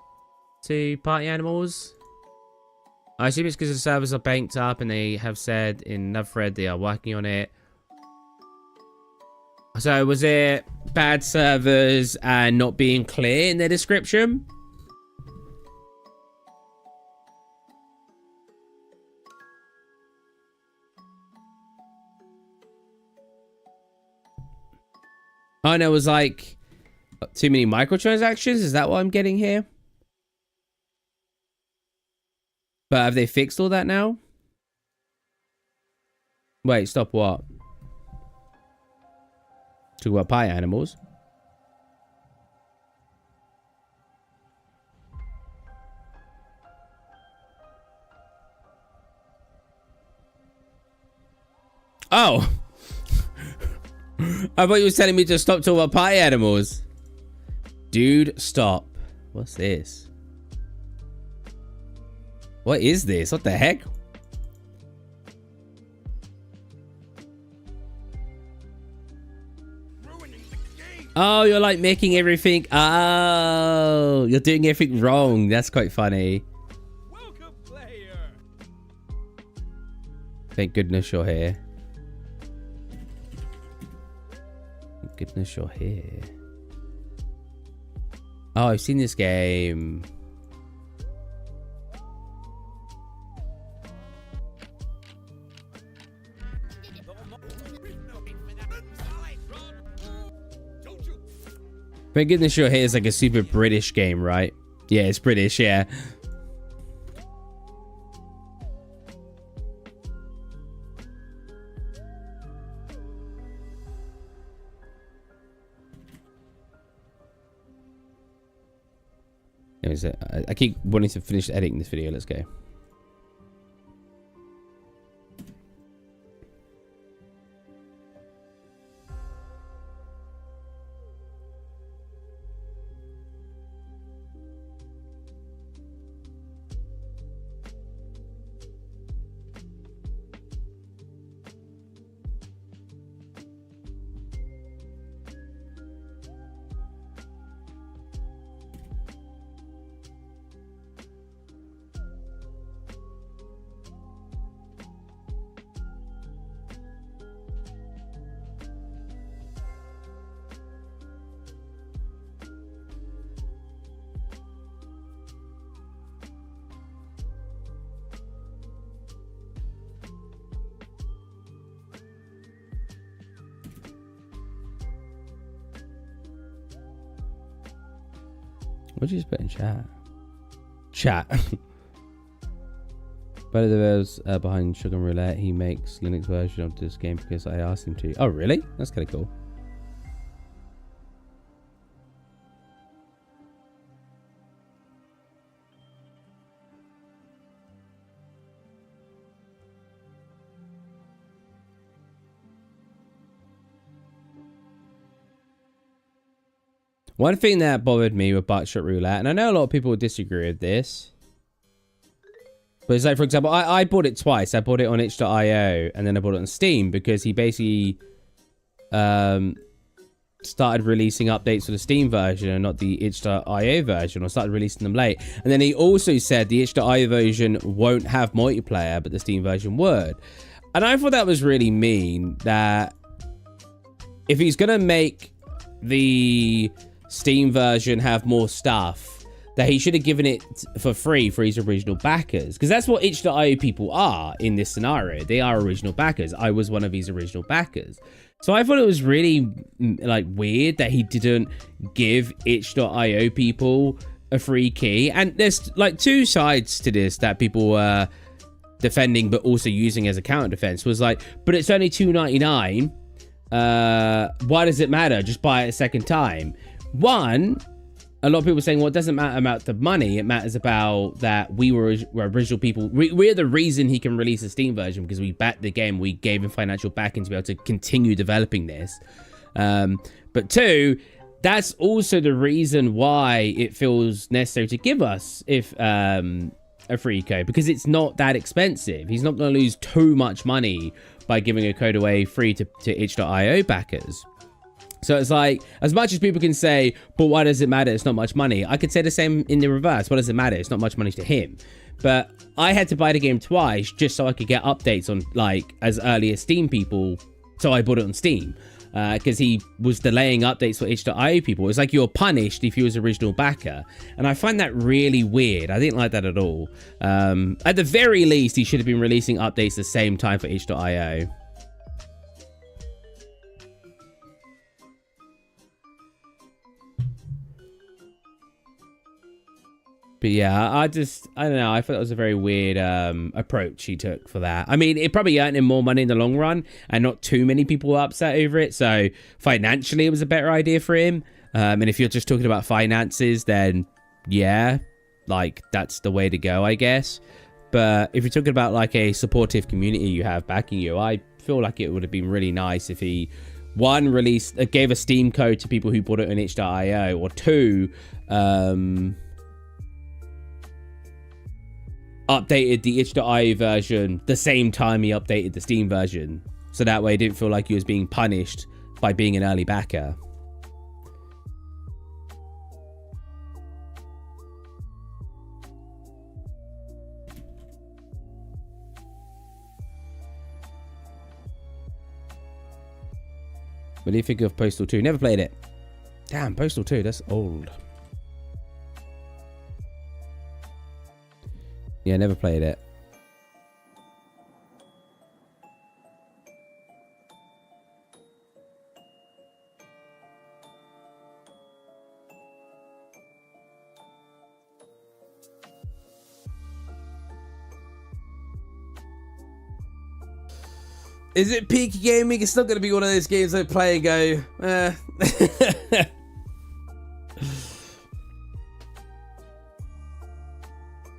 to Party Animals? I assume it's because the servers are banked up and they have said in another thread they are working on it. So was it bad servers and not being clear in their description? Oh, no, it was like Too many microtransactions? Is that what I'm getting here? But have they fixed all that now? Wait, stop what? Talk about pie animals. Oh! I thought you were telling me to stop talking about pie animals. Dude, stop. What's this? What is this? What the heck? Oh, you're like making everything. Oh, you're doing everything wrong. That's quite funny. Welcome, player. Thank goodness you're here. Thank goodness you're here. Oh, I've seen this game. Thank goodness you're here is like a super British game, right? Yeah, it's British, yeah. I keep wanting to finish editing this video. Let's go. What did you just put in chat? Chat. But the devs behind Sugar Roulette, he makes Linux version of this game because I asked him to. Oh, really? That's kind of cool. One thing that bothered me with Buckshot Roulette, and I know a lot of people would disagree with this, but it's like, for example, I bought it twice. I bought it on itch.io and then I bought it on Steam because he basically started releasing updates for the Steam version and not the itch.io version, or started releasing them late. And then he also said the itch.io version won't have multiplayer, but the Steam version would. And I thought that was really mean, that if he's going to make the Steam version have more stuff, that he should have given it for free for his original backers, because that's what itch.io people are in this scenario. They are original backers. I was one of his original backers, so I thought it was really like weird that he didn't give itch.io people a free key. And there's like two sides to this that people were defending but also using as a counter defense. Was like, but it's only $2.99. Why does it matter? Just buy it a second time. One, a lot of people saying, well, it doesn't matter about the money. It matters about that we were original people. We're the reason he can release a Steam version, because we backed the game. We gave him financial backing to be able to continue developing this. But two, that's also the reason why it feels necessary to give us a free code, because it's not that expensive. He's not going to lose too much money by giving a code away free to itch.io backers. So it's like, as much as people can say, but why does it matter? It's not much money. I could say the same in the reverse. What does it matter? It's not much money to him. But I had to buy the game twice just so I could get updates on, like, as early as Steam people. So I bought it on Steam because he was delaying updates for itch.io people. It's like you're punished if you was original backer. And I find that really weird. I didn't like that at all. At the very least, he should have been releasing updates the same time for itch.io. But yeah, I don't know. I thought that was a very weird approach he took for that. I mean, it probably earned him more money in the long run, and not too many people were upset over it. So financially, it was a better idea for him. And if you're just talking about finances, then yeah, like that's the way to go, I guess. But if you're talking about like a supportive community you have backing you, I feel like it would have been really nice if he, one, gave a Steam code to people who bought it on itch.io, or two, updated the itch.io version the same time he updated the Steam version. So that way it didn't feel like he was being punished by being an early backer. What do you think of Postal 2? Never played it. Damn, Postal 2, that's old. Yeah, never played it. Is it peak gaming? It's not going to be one of those games I play and go,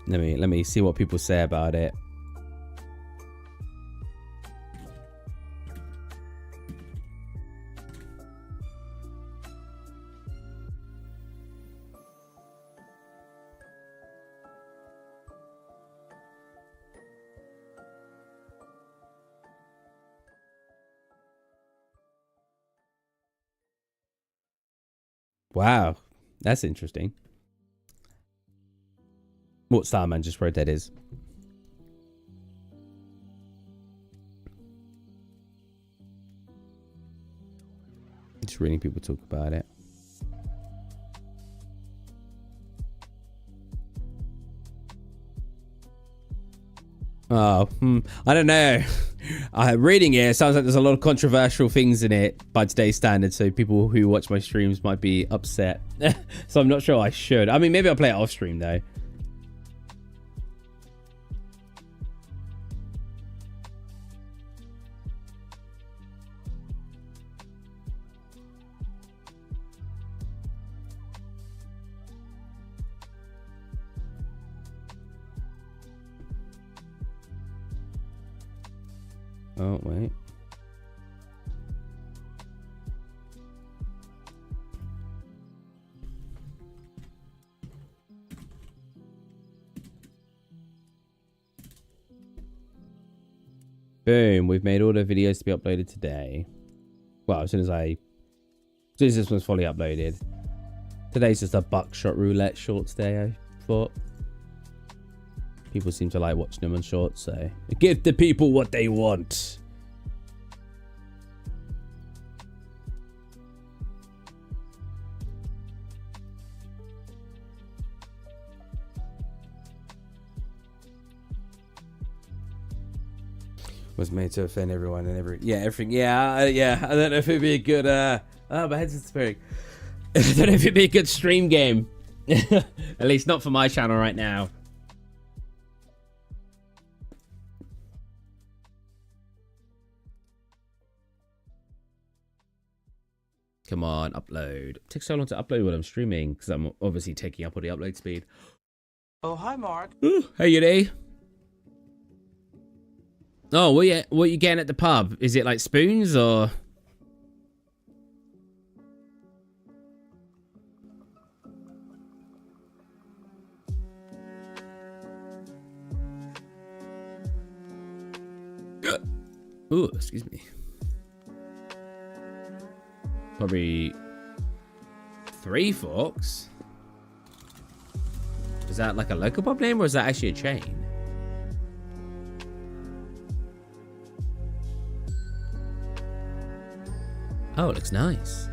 Let me see what people say about it. Wow, that's interesting. What Starman just wrote that is. Just reading people talk about it. Oh, I don't know. Reading it sounds like there's a lot of controversial things in it by today's standards, so people who watch my streams might be upset. So I'm not sure I should. I mean, maybe I'll play it off stream though. Oh, wait. Boom, we've made all the videos to be uploaded today. Well, as soon as this one's fully uploaded. Today's just a buckshot roulette shorts day, I thought. People seem to like watching them on shorts, so give the people what they want. Was made to offend everyone and everything. Yeah. I don't know if it'd be a good. Oh, my head's spinning. I don't know if it'd be a good stream game. At least not for my channel right now. Come on, upload. It takes so long to upload when I'm streaming because I'm obviously taking up all the upload speed. Oh, hi, Mark. Ooh, hey, you day. Oh, what you getting at the pub? Is it like spoons or? Ooh, excuse me. Probably 3 forks. Is that like a local pub name or is that actually a chain? Oh, it looks nice.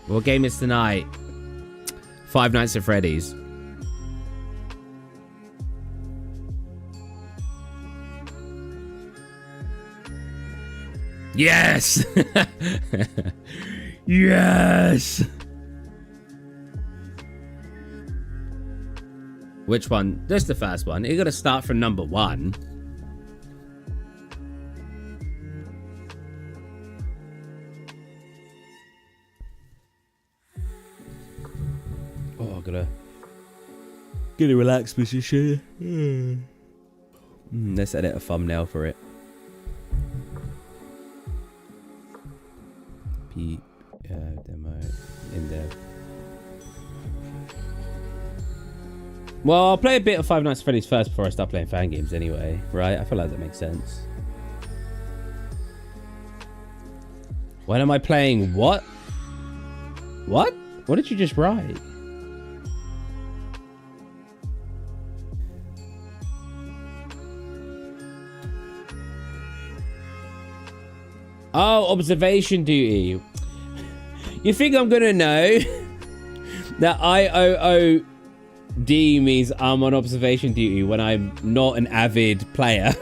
What game is tonight? Five Nights at Freddy's. Yes! Yes! Which one? Just the first one. You got to start from number 1. Oh, I gotta get a relaxed position. Let's edit a thumbnail for it. Demo in there. Well, I'll play a bit of Five Nights at Freddy's first before I start playing fan games anyway, right? I feel like that makes sense. When am I playing what? What? What did you just write? Oh, observation duty. You think I'm gonna know that IOOD means I'm on observation duty when I'm not an avid player?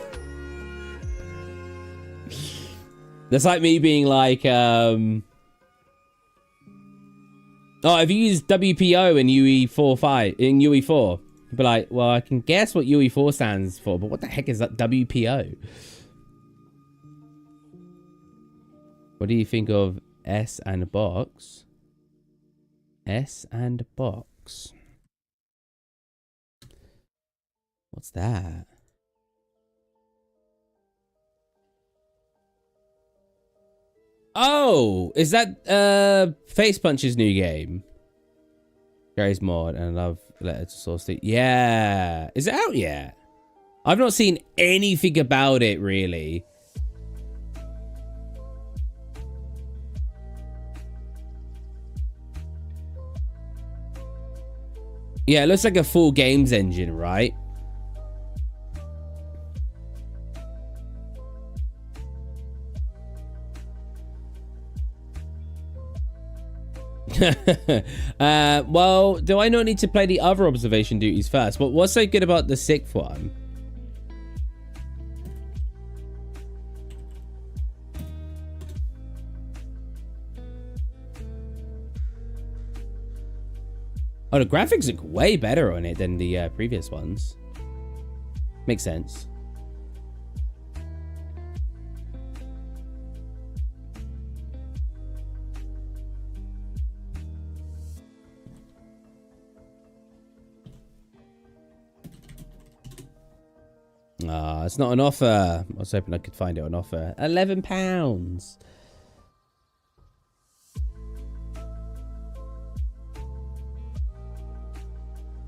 That's like me being like, oh, I've used WPO in UE4. You'd be like, well, I can guess what UE4 stands for, but what the heck is that WPO? What do you think of S and box? S and box. What's that? Oh, is that Face Punch's new game? Gary's mod and love letter to source. Yeah, is it out yet? I've not seen anything about it really. Yeah, it looks like a full games engine, right? Well, do I not need to play the other observation duties first? But what's so good about the 6th one? Oh, the graphics look way better on it than the previous ones. Makes sense. Ah, it's not an offer. I was hoping I could find it on offer. £11.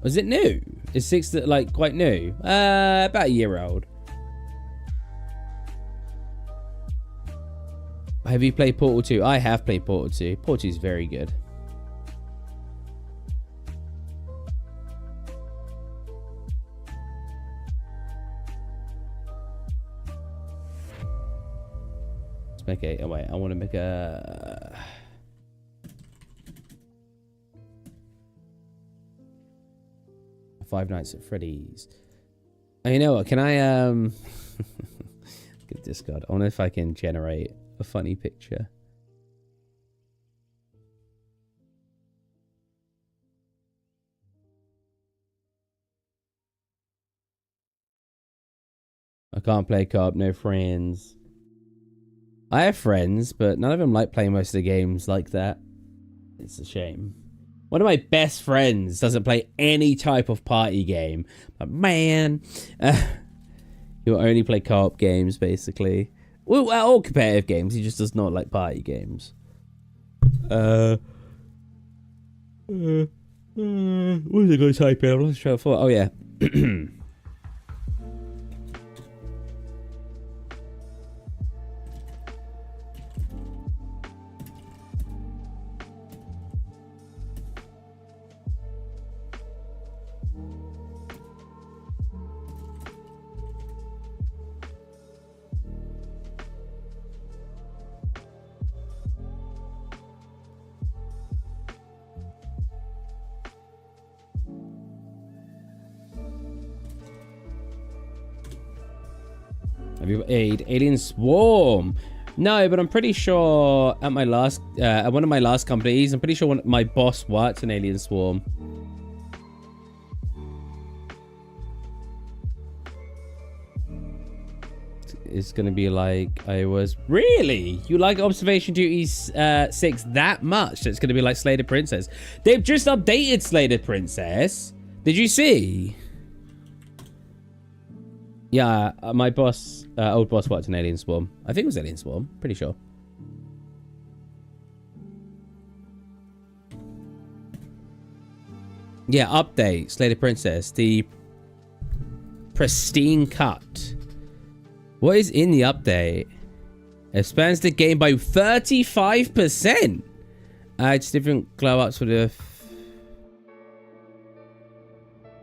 Was it new? Is 6 like quite new? About a year old. Have you played Portal 2? I have played Portal 2. Portal 2 is very good. Let's make a. Oh wait, I want to make a. Five Nights at Freddy's. Oh, you know what? Can I get Discord? I wonder if I can generate a funny picture. I can't play co-op, no friends. I have friends, but none of them like playing most of the games like that. It's a shame. One of my best friends doesn't play any type of party game. But man, he'll only play co-op games, basically. Well, all competitive games. He just does not like party games. What was I going to type in? I lost track of thought. Oh, yeah. Have you played Alien Swarm? No, but I'm pretty sure at my last, at one of my last companies, I'm pretty sure my boss worked in Alien Swarm. It's going to be like I was. Really? You like Observation Duty 6 that much? It's going to be like Slay the Princess. They've just updated Slay the Princess. Did you see? Yeah, my boss, old boss worked in Alien Swarm. I think it was Alien Swarm. Pretty sure. Yeah, update. Slay the Princess. The pristine cut. What is in the update? Expands the game by 35%. Adds different glow ups for the...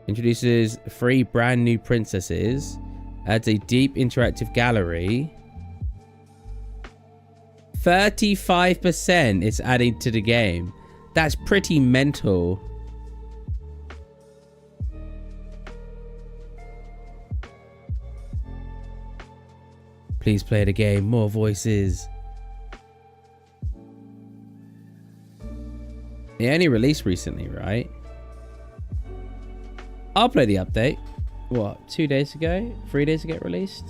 Introduces 3 brand new princesses. Adds a deep interactive gallery. 35% is added to the game. That's pretty mental. Please play the game. More voices. It only released recently, right? I'll play the update. What, 2 days ago? 3 days ago it released?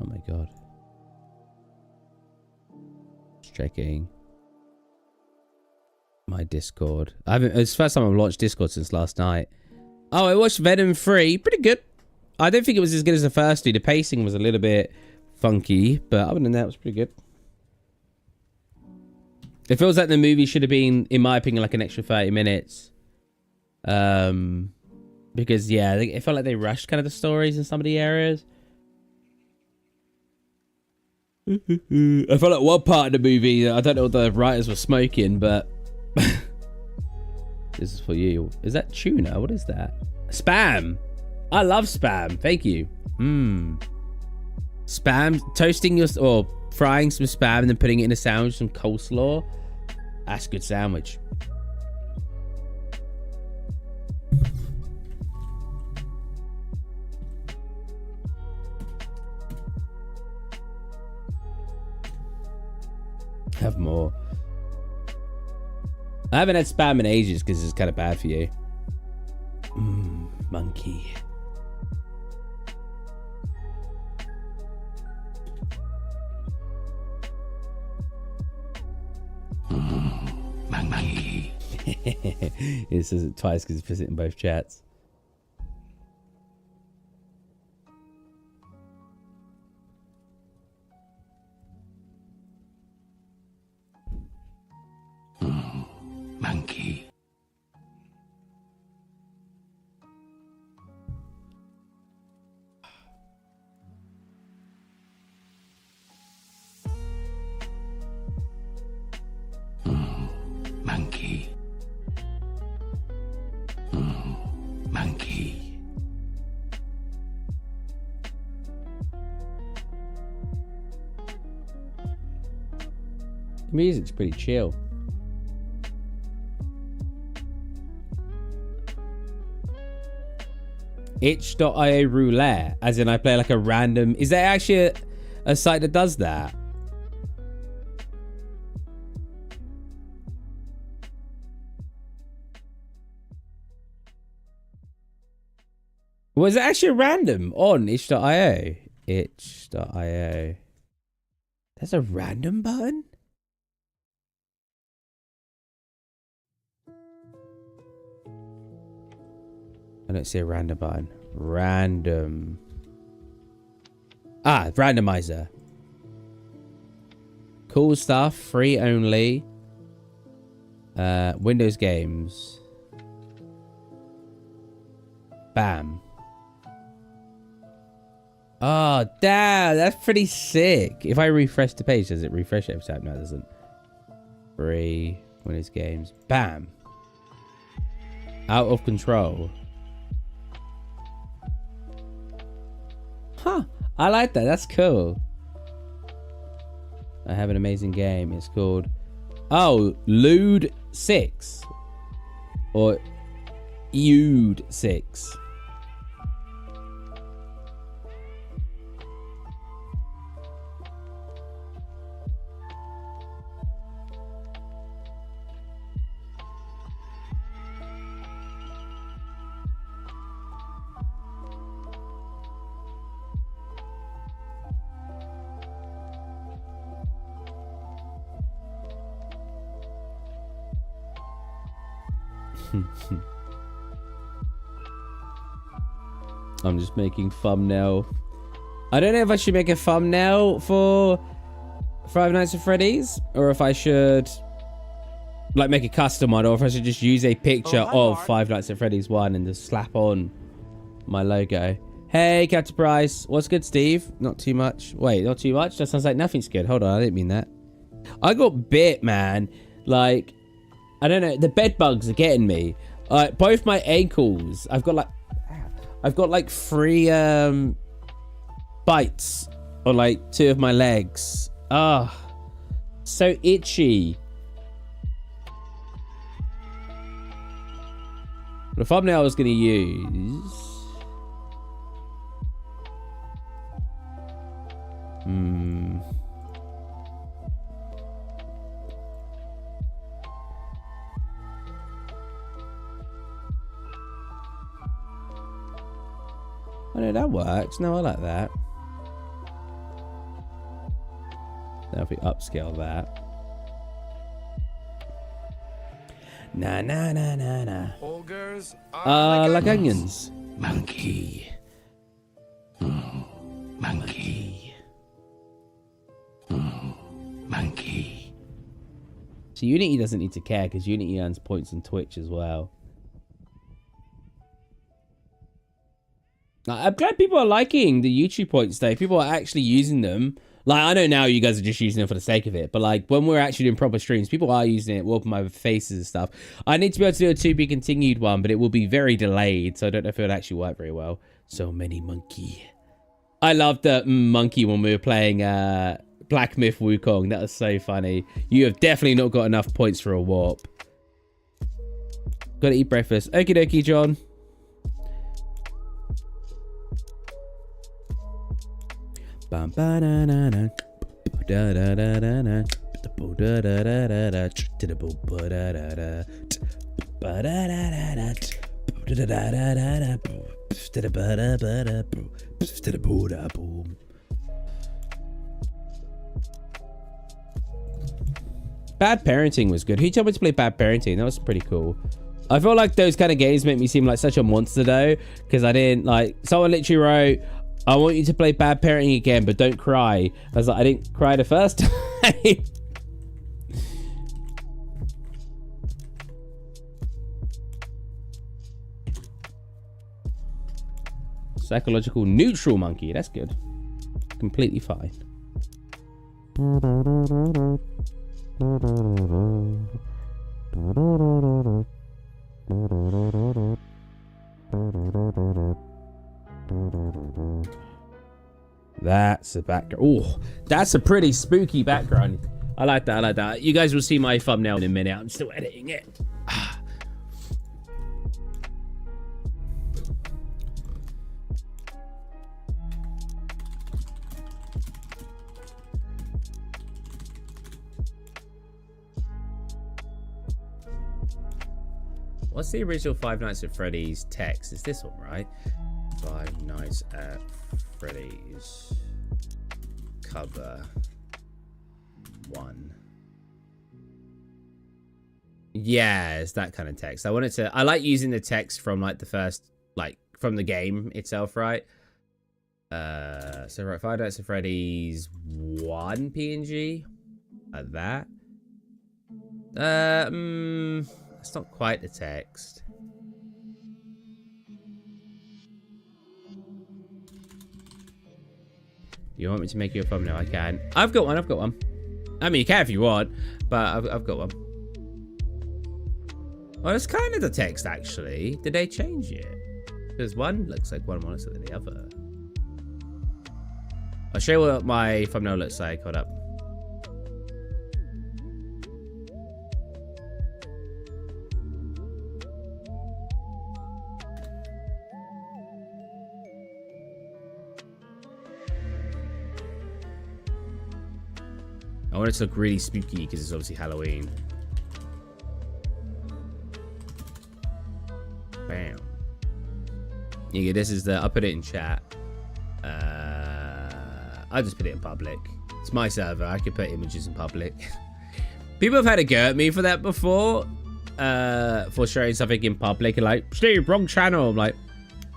Oh my god. Just checking my Discord. It's the first time I've launched Discord since last night. Oh, I watched Venom 3. Pretty good. I don't think it was as good as the first two. The pacing was a little bit funky, but other than that, it was pretty good. It feels like the movie should have been, in my opinion, like an extra 30 minutes. Because, yeah, it felt like they rushed kind of the stories in some of the areas. I felt like one part of the movie, I don't know what the writers were smoking, but... This is for you. Is that tuna? What is that? Spam! I love spam. Thank you. Spam, toasting your... Or frying some spam and then putting it in a sandwich, some coleslaw. That's a good sandwich. Have more. I haven't had spam in ages because it's kind of bad for you. Monkey. Monkey. It says it twice because it's in both chats. Monkey. Monkey. Monkey. The music's pretty chill. Itch.io roulette, as in I play like a random... Is there actually a site that does that? Was it actually random on itch.io? Itch.io. There's a random button? I don't see a random button. Random. Ah, randomizer. Cool stuff. Free only. Windows games. Bam. Oh, damn. That's pretty sick. If I refresh the page, does it refresh every time? No, it doesn't. Free Windows games. Bam. Out of control. Huh. I like that. That's cool. I have an amazing game. It's called Lude 6 or Eude 6. I'm just making thumbnail. I don't know if I should make a thumbnail for Five Nights at Freddy's or if I should like make a custom one, or if I should just use a picture hi, of Mark. Five Nights at Freddy's 1 and just slap on my logo. Hey, Captain Price. What's good, Steve? Not too much. Wait, not too much? That sounds like nothing's good. Hold on, I didn't mean that. I got bit, man. Like, I don't know. The bed bugs are getting me. Both my ankles. I've got like 3 bites on like 2 of my legs. Ah, so itchy. The thumbnail I was gonna use. Oh no, that works. No, I like that. Now if we upscale that. Na na na na na. Ogres Like onions. Monkey. Monkey. Monkey. So Unity doesn't need to care because Unity earns points on Twitch as well. I'm glad people are liking the YouTube points though. People are actually using them. Like, I know now you guys are just using them for the sake of it, but like when we're actually doing proper streams, people are using it, warping my faces and stuff. I need to be able to do a to be continued one, but it will be very delayed, so I don't know if it would actually work very well. So many monkey. I loved the monkey when we were playing Black Myth Wukong. That was so funny. You have definitely not got enough points for a warp. Gotta eat breakfast. Okie dokie, John. Bam ba na na na da da da da na da da da da da to the bo ba da da da ba da da da da da da da da da to the ba da ba da to the bo da boom. Bad Parenting was good. Who told me to play Bad Parenting? That was pretty cool. I feel like those kind of games make me seem like such a monster though, because I didn't like. Someone literally wrote, I want you to play Bad Parenting again, but don't cry. I was like, I didn't cry the first time. Psychological neutral monkey. That's good. Completely fine. That's a background. Oh, that's a pretty spooky background. I like that. I like that. You guys will see my thumbnail in a minute. I'm still editing it. What's the original Five Nights at Freddy's text? It's this one, right? Five Nights at Freddy's cover 1. Yeah, it's that kind of text. I like using the text from like the first, like from the game itself, right? So right, Five Nights at Freddy's 1 PNG, like that. It's not quite the text. You want me to make you a thumbnail? I can. I've got one. I mean, you can if you want, but I've got one. Well, it's kind of the text, actually. Did they change it? Because one looks like one looks like the other. I'll show you what my thumbnail looks like. Hold up. I want it to look really spooky because it's obviously Halloween. Bam. Yeah, this is I'll put it in chat. I'll just put it in public. It's my server. I could put images in public. People have had a go at me for that before. For sharing something in public and like, Steve, wrong channel. I'm like,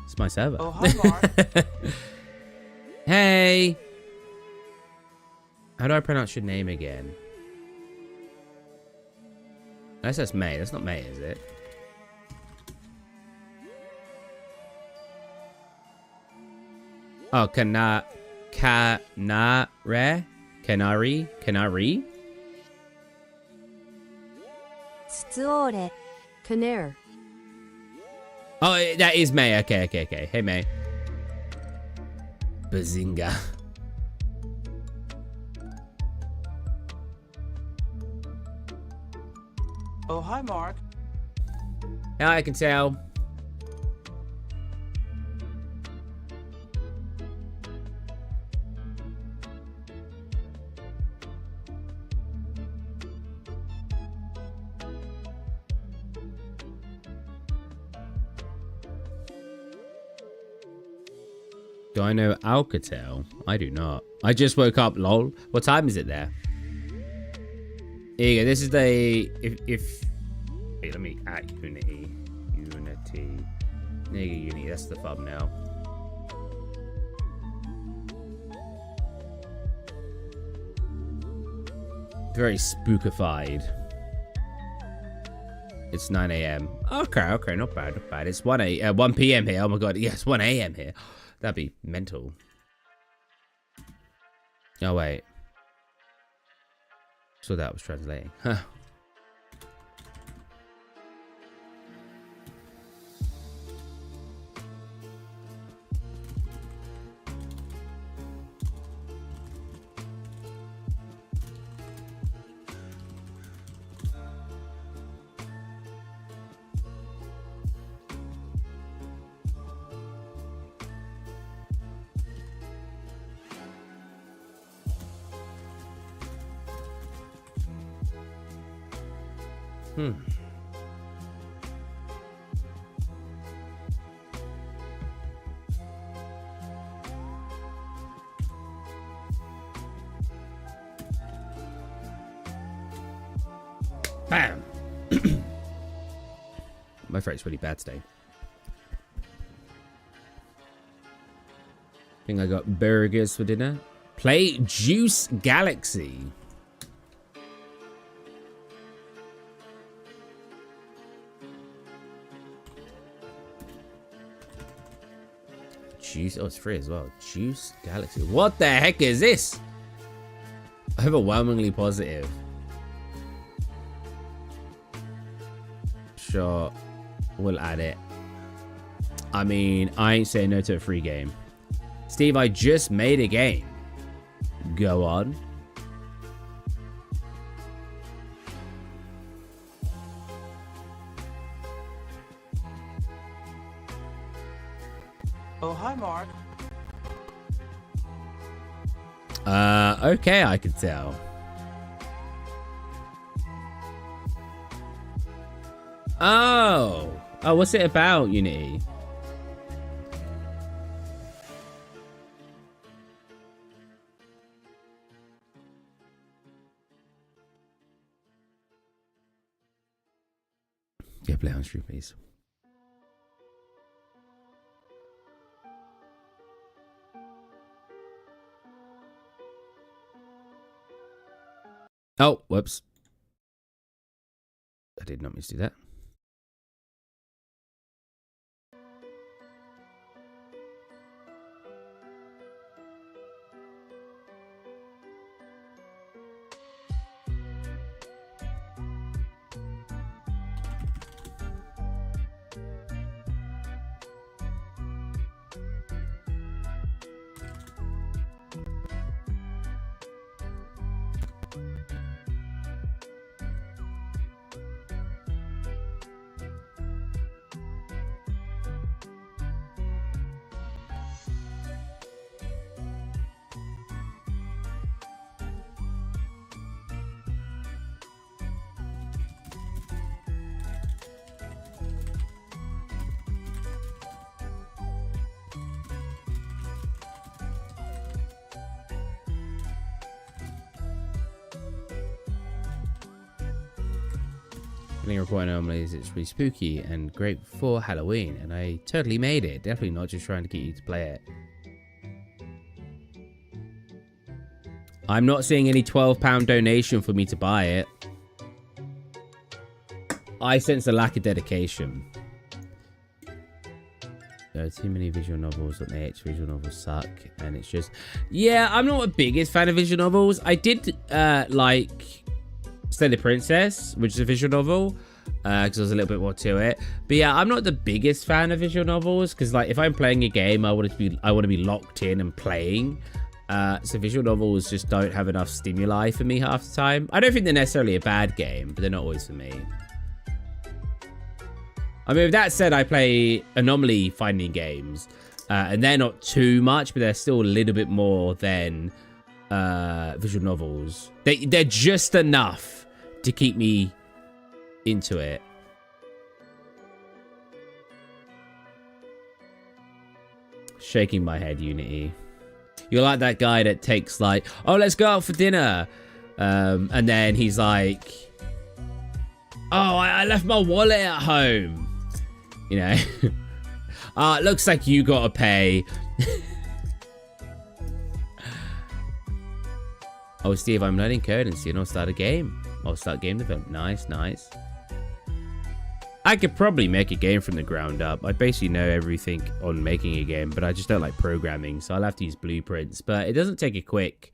it's my server. Oh, hi, Mark. Hey. How do I pronounce your name again? Unless that's May. That's not May, is it? Oh, Canary? Canary? ツツオーレ Canaire Oh, that is May. Okay. Hey, May. Bazinga. Oh, hi, Mark. Now I can tell. Do I know Alcatel? I do not. I just woke up, lol. What time is it there? Here you go. This is the... If wait, let me... At Unity. There you go, Unity. That's the thumbnail. Very spookified. It's 9 a.m. Okay. Not bad. It's 1 p.m. here. Oh my god. Yes, 1 a.m. here. That'd be mental. Oh, wait. So that was translating. Huh. Bam! My throat's really bad today. I think I got burgers for dinner. Play Juice Galaxy. Juice, oh, it's free as well. Juice Galaxy. What the heck is this? Overwhelmingly positive. Sure, we'll add it. I mean, I ain't saying no to a free game. Steve, I just made a game. Go on. Oh, hi, Mark. Okay, I can tell. Oh, what's it about, Unity? Yeah, play on stream, please. Oh, whoops. I did not mean to do that. Getting a report anomalies, it's really spooky and great for Halloween, and I totally made it. Definitely not just trying to get you to play it. I'm not seeing any £12 donation for me to buy it. I sense a lack of dedication. There are too many visual novels that make visual novels suck, and it's just... Yeah, I'm not the biggest fan of visual novels. I did like Slender Princess, which is a visual novel, because there's a little bit more to it. But yeah, I'm not the biggest fan of visual novels, because like if I'm playing a game, I want to be locked in and playing. So visual novels just don't have enough stimuli for me half the time. I don't think they're necessarily a bad game, but they're not always for me. I mean, with that said, I play anomaly finding games, and they're not too much, but they're still a little bit more than visual novels. They're just enough to keep me into it. Shaking my head, Unity. You're like that guy that takes like, oh, let's go out for dinner. And then he's like, oh, I left my wallet at home. You know, it looks like you gotta pay. Oh, Steve, I'm learning code and soon I'll start a game. I'll start game development. Nice, nice. I could probably make a game from the ground up. I basically know everything on making a game, but I just don't like programming, so I'll have to use blueprints. But it doesn't take a quick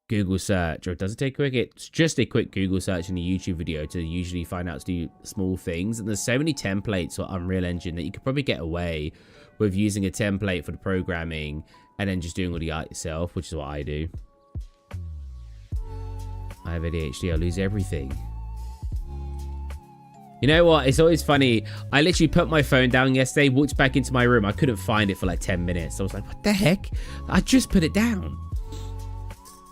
Google search, or it doesn't take quick. It's just a quick Google search in a YouTube video to usually find out to do small things. And there's so many templates on Unreal Engine that you could probably get away with using a template for the programming and then just doing all the art yourself, which is what I do. I have ADHD. I lose everything. You know what? It's always funny. I literally put my phone down yesterday, walked back into my room. I couldn't find it for like 10 minutes. I was like, what the heck? I just put it down.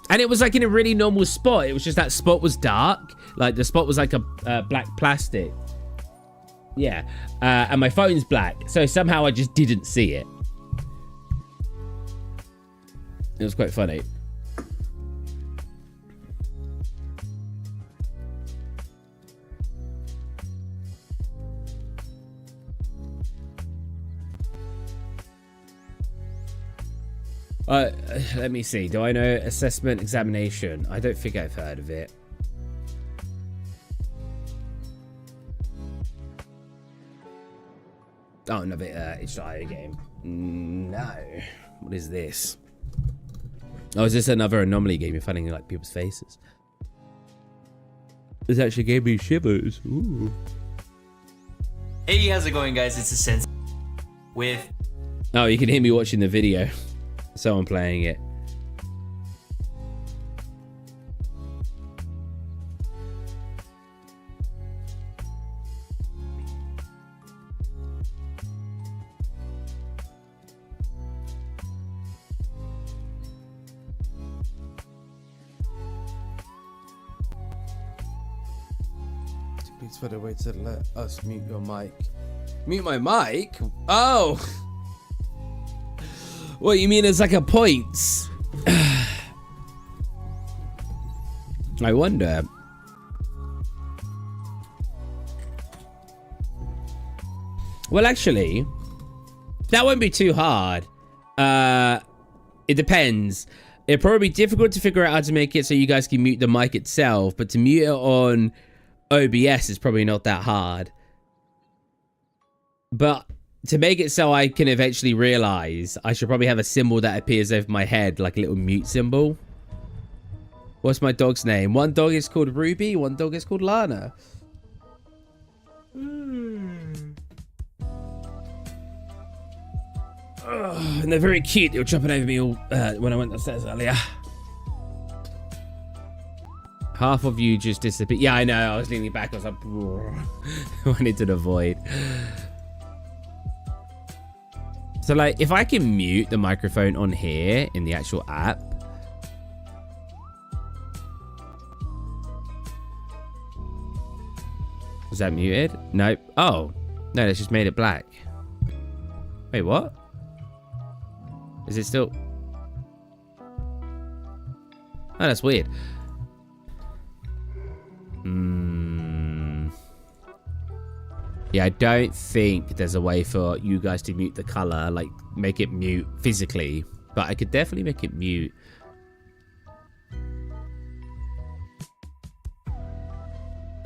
And it was like in a really normal spot. It was just that spot was dark. Like the spot was like a black plastic. Yeah. And my phone's black. So somehow I just didn't see it. It was quite funny. Let me see. Do I know assessment examination? I don't think I've heard of it. Oh, another HIO game. No. What is this? Oh, is this another anomaly game? You're finding like people's faces. This actually gave me shivers. Ooh. Hey, how's it going, guys? It's a sense with... Oh, you can hear me watching the video. Someone playing it. Please find a way to let us mute your mic. Mute my mic? Oh! What, you mean it's like a points? I wonder. Well, actually, that won't be too hard. It depends. It'd probably be difficult to figure out how to make it so you guys can mute the mic itself, but to mute it on OBS is probably not that hard. But to make it so I can eventually realize, I should probably have a symbol that appears over my head, like a little mute symbol. What's my dog's name? One dog is called Ruby, one dog is called Lana. And they're very cute. They were jumping over me all when I went upstairs earlier. Half of you just disappeared. Yeah, I know. I was leaning back. I was like, I wanted to avoid. So, like, if I can mute the microphone on here in the actual app. Was that muted? Nope. Oh. No, that's just made it black. Wait, what? Is it still... Oh, that's weird. Yeah, I don't think there's a way for you guys to mute the color, like make it mute physically, but I could definitely make it mute.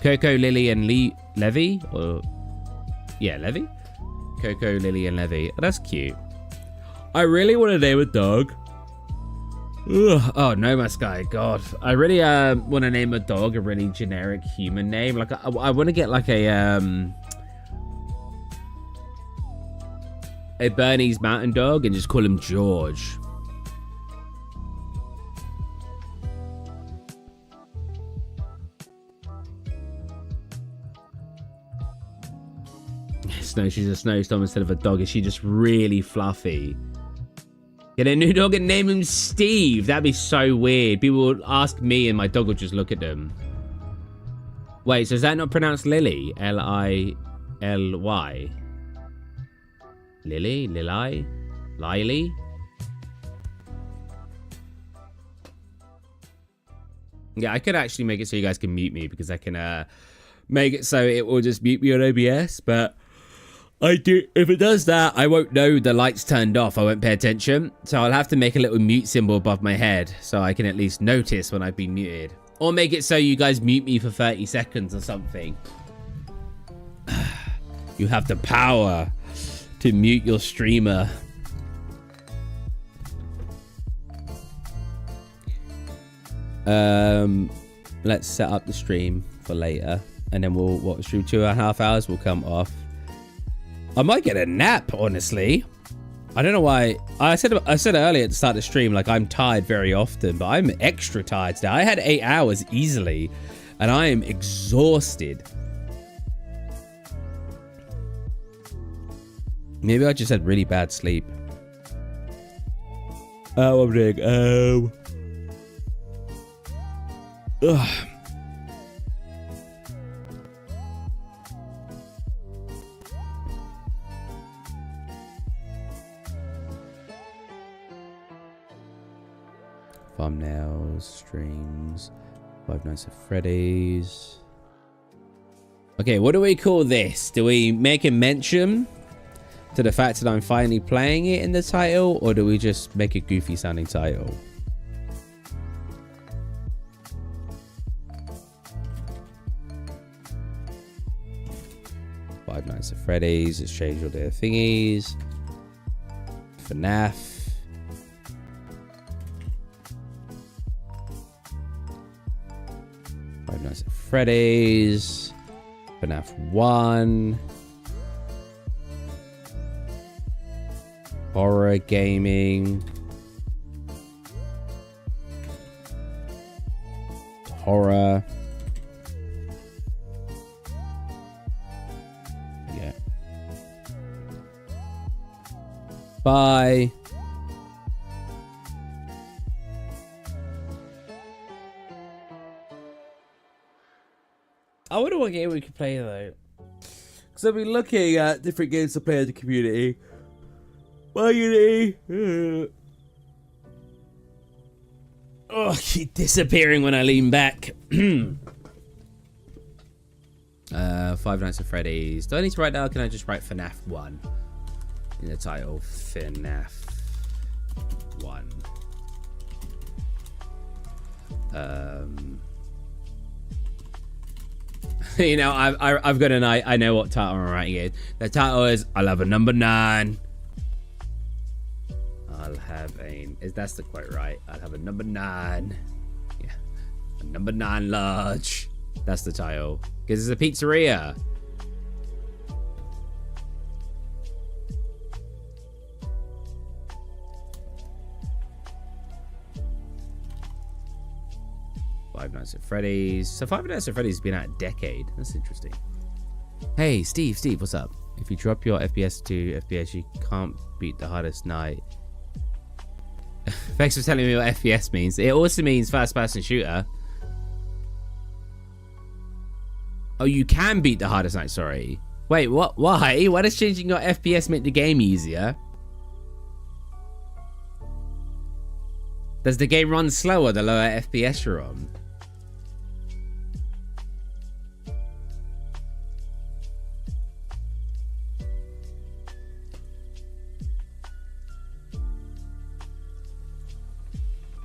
Coco, Lily, and Levy? Or yeah, Levy? Coco, Lily, and Levy. Oh, that's cute. I really want to name a dog. Ugh. Oh, no, my Sky. God. I really want to name a dog a really generic human name. Like, I want to get like a Bernese Mountain Dog and just call him George. Snow, she's a snowstorm instead of a dog. Is she just really fluffy? Get a new dog and name him Steve. That'd be so weird. People would ask me and my dog would just look at them. Wait, so is that not pronounced Lily? Lily? Lily? Lily? Lily? Yeah, I could actually make it so you guys can mute me because I can make it so it will just mute me on OBS, but if it does that, I won't know the lights turned off. I won't pay attention. So I'll have to make a little mute symbol above my head so I can at least notice when I've been muted. Or make it so you guys mute me for 30 seconds or something. You have the power to mute your streamer. Let's set up the stream for later. And then we'll stream 2.5 hours. We'll come off. I might get a nap, honestly. I don't know why. I said earlier at the start of the stream, like I'm tired very often, but I'm extra tired today. I had 8 hours easily, and I am exhausted. Maybe I just had really bad sleep. Oh, I'm doing. Ugh. Thumbnails, streams, Five Nights at Freddy's. Okay, what do we call this? Do we make a mention to the fact that I'm finally playing it in the title, or do we just make a goofy sounding title? Five Nights at Freddy's, exchange all their thingies. FNAF. Five Nights at Freddy's, FNAF 1, horror gaming, horror, yeah, bye. I wonder what game we could play though. Because I've been looking at different games to play in the community. Bye, Unity. Oh, keep disappearing when I lean back. Five Nights at Freddy's. Do I need to write down? Can I just write FNAF 1 in the title? FNAF 1. You know, I've got an I know what title I'm writing it. The title is I'll have a number 9. I'll have a that's the quote, right? I'll have a number 9. Yeah. A number 9 large. That's the title. Because it's a pizzeria. Five Nights at Freddy's. So Five Nights at Freddy's has been out a decade. That's interesting. Hey, Steve, what's up? If you drop your FPS to FPS, you can't beat the hardest night. Thanks for telling me what FPS means. It also means first-person shooter. Oh, you can beat the hardest night, sorry. Wait, what? Why? Why does changing your FPS make the game easier? Does the game run slower the lower FPS you're on?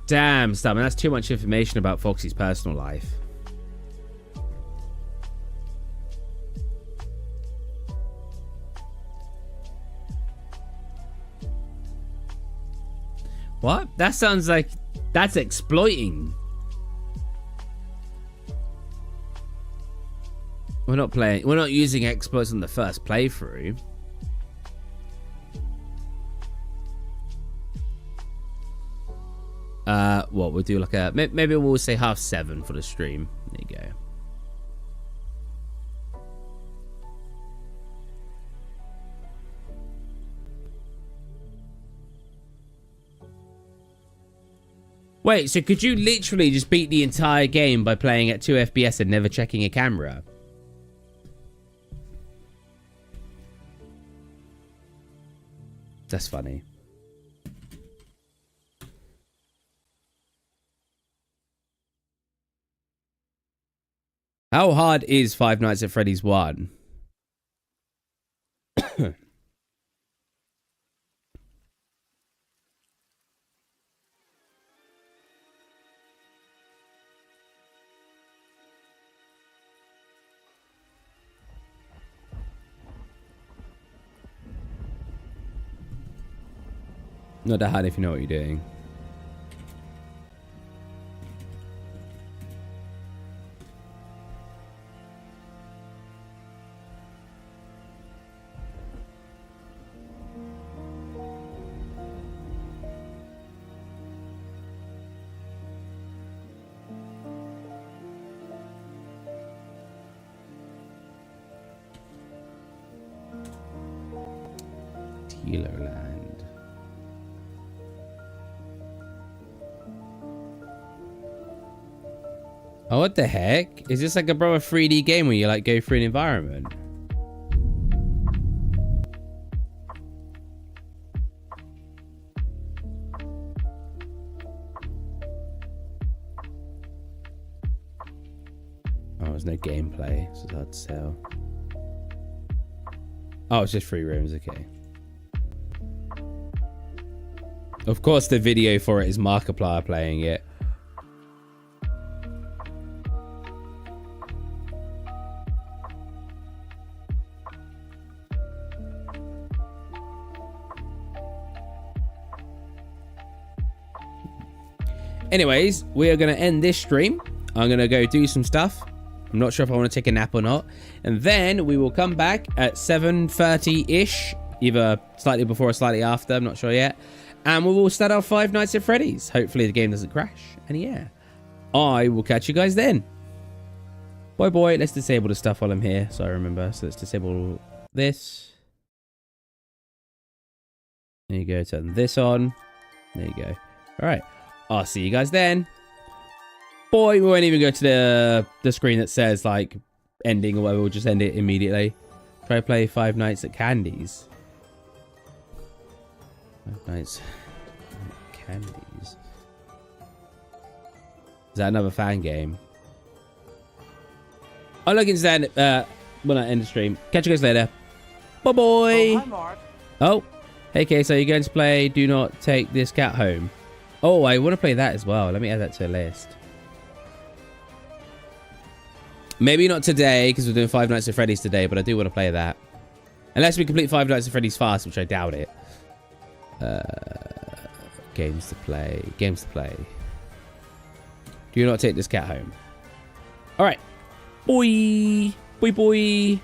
Damn, Stubman, that's too much information about Foxy's personal life. What? That sounds like that's exploiting. We're not using exploits on the first playthrough. What we'll do, like a maybe we'll say 7:30 for the stream. There you go. Wait, so could you literally just beat the entire game by playing at 2 FPS and never checking a camera? That's funny. How hard is Five Nights at Freddy's 1? Not that hard if you know what you're doing. Land. Oh, what the heck? Is this like a 3D game where you like go through an environment? Oh, there's no gameplay, so it's hard to tell. Oh, it's just 3 rooms, okay. Of course, the video for it is Markiplier playing it. Anyways, we are going to end this stream. I'm going to go do some stuff. I'm not sure if I want to take a nap or not. And then we will come back at 7:30-ish. Either slightly before or slightly after. I'm not sure yet. And we will start our Five Nights at Freddy's. Hopefully the game doesn't crash. And yeah, I will catch you guys then. Boy, let's disable the stuff while I'm here. So I remember. So let's disable this. There you go. Turn this on. There you go. All right. I'll see you guys then. Boy, we won't even go to the screen that says like ending or whatever. We'll just end it immediately. Try to play Five Nights at Candy's. Five Nights at Candy's. Is that another fan game? I'll look into that when I end the stream. Catch you guys later. Bye bye. Oh, hi, Mark. Oh, hey, Case, are you going to play Do Not Take This Cat Home? Oh, I want to play that as well. Let me add that to a list. Maybe not today, because we're doing Five Nights at Freddy's today, but I do want to play that. Unless we complete Five Nights at Freddy's fast, which I doubt it. Games to play. Games to play. Do not take this cat home. Alright. Boy. Boy, boy.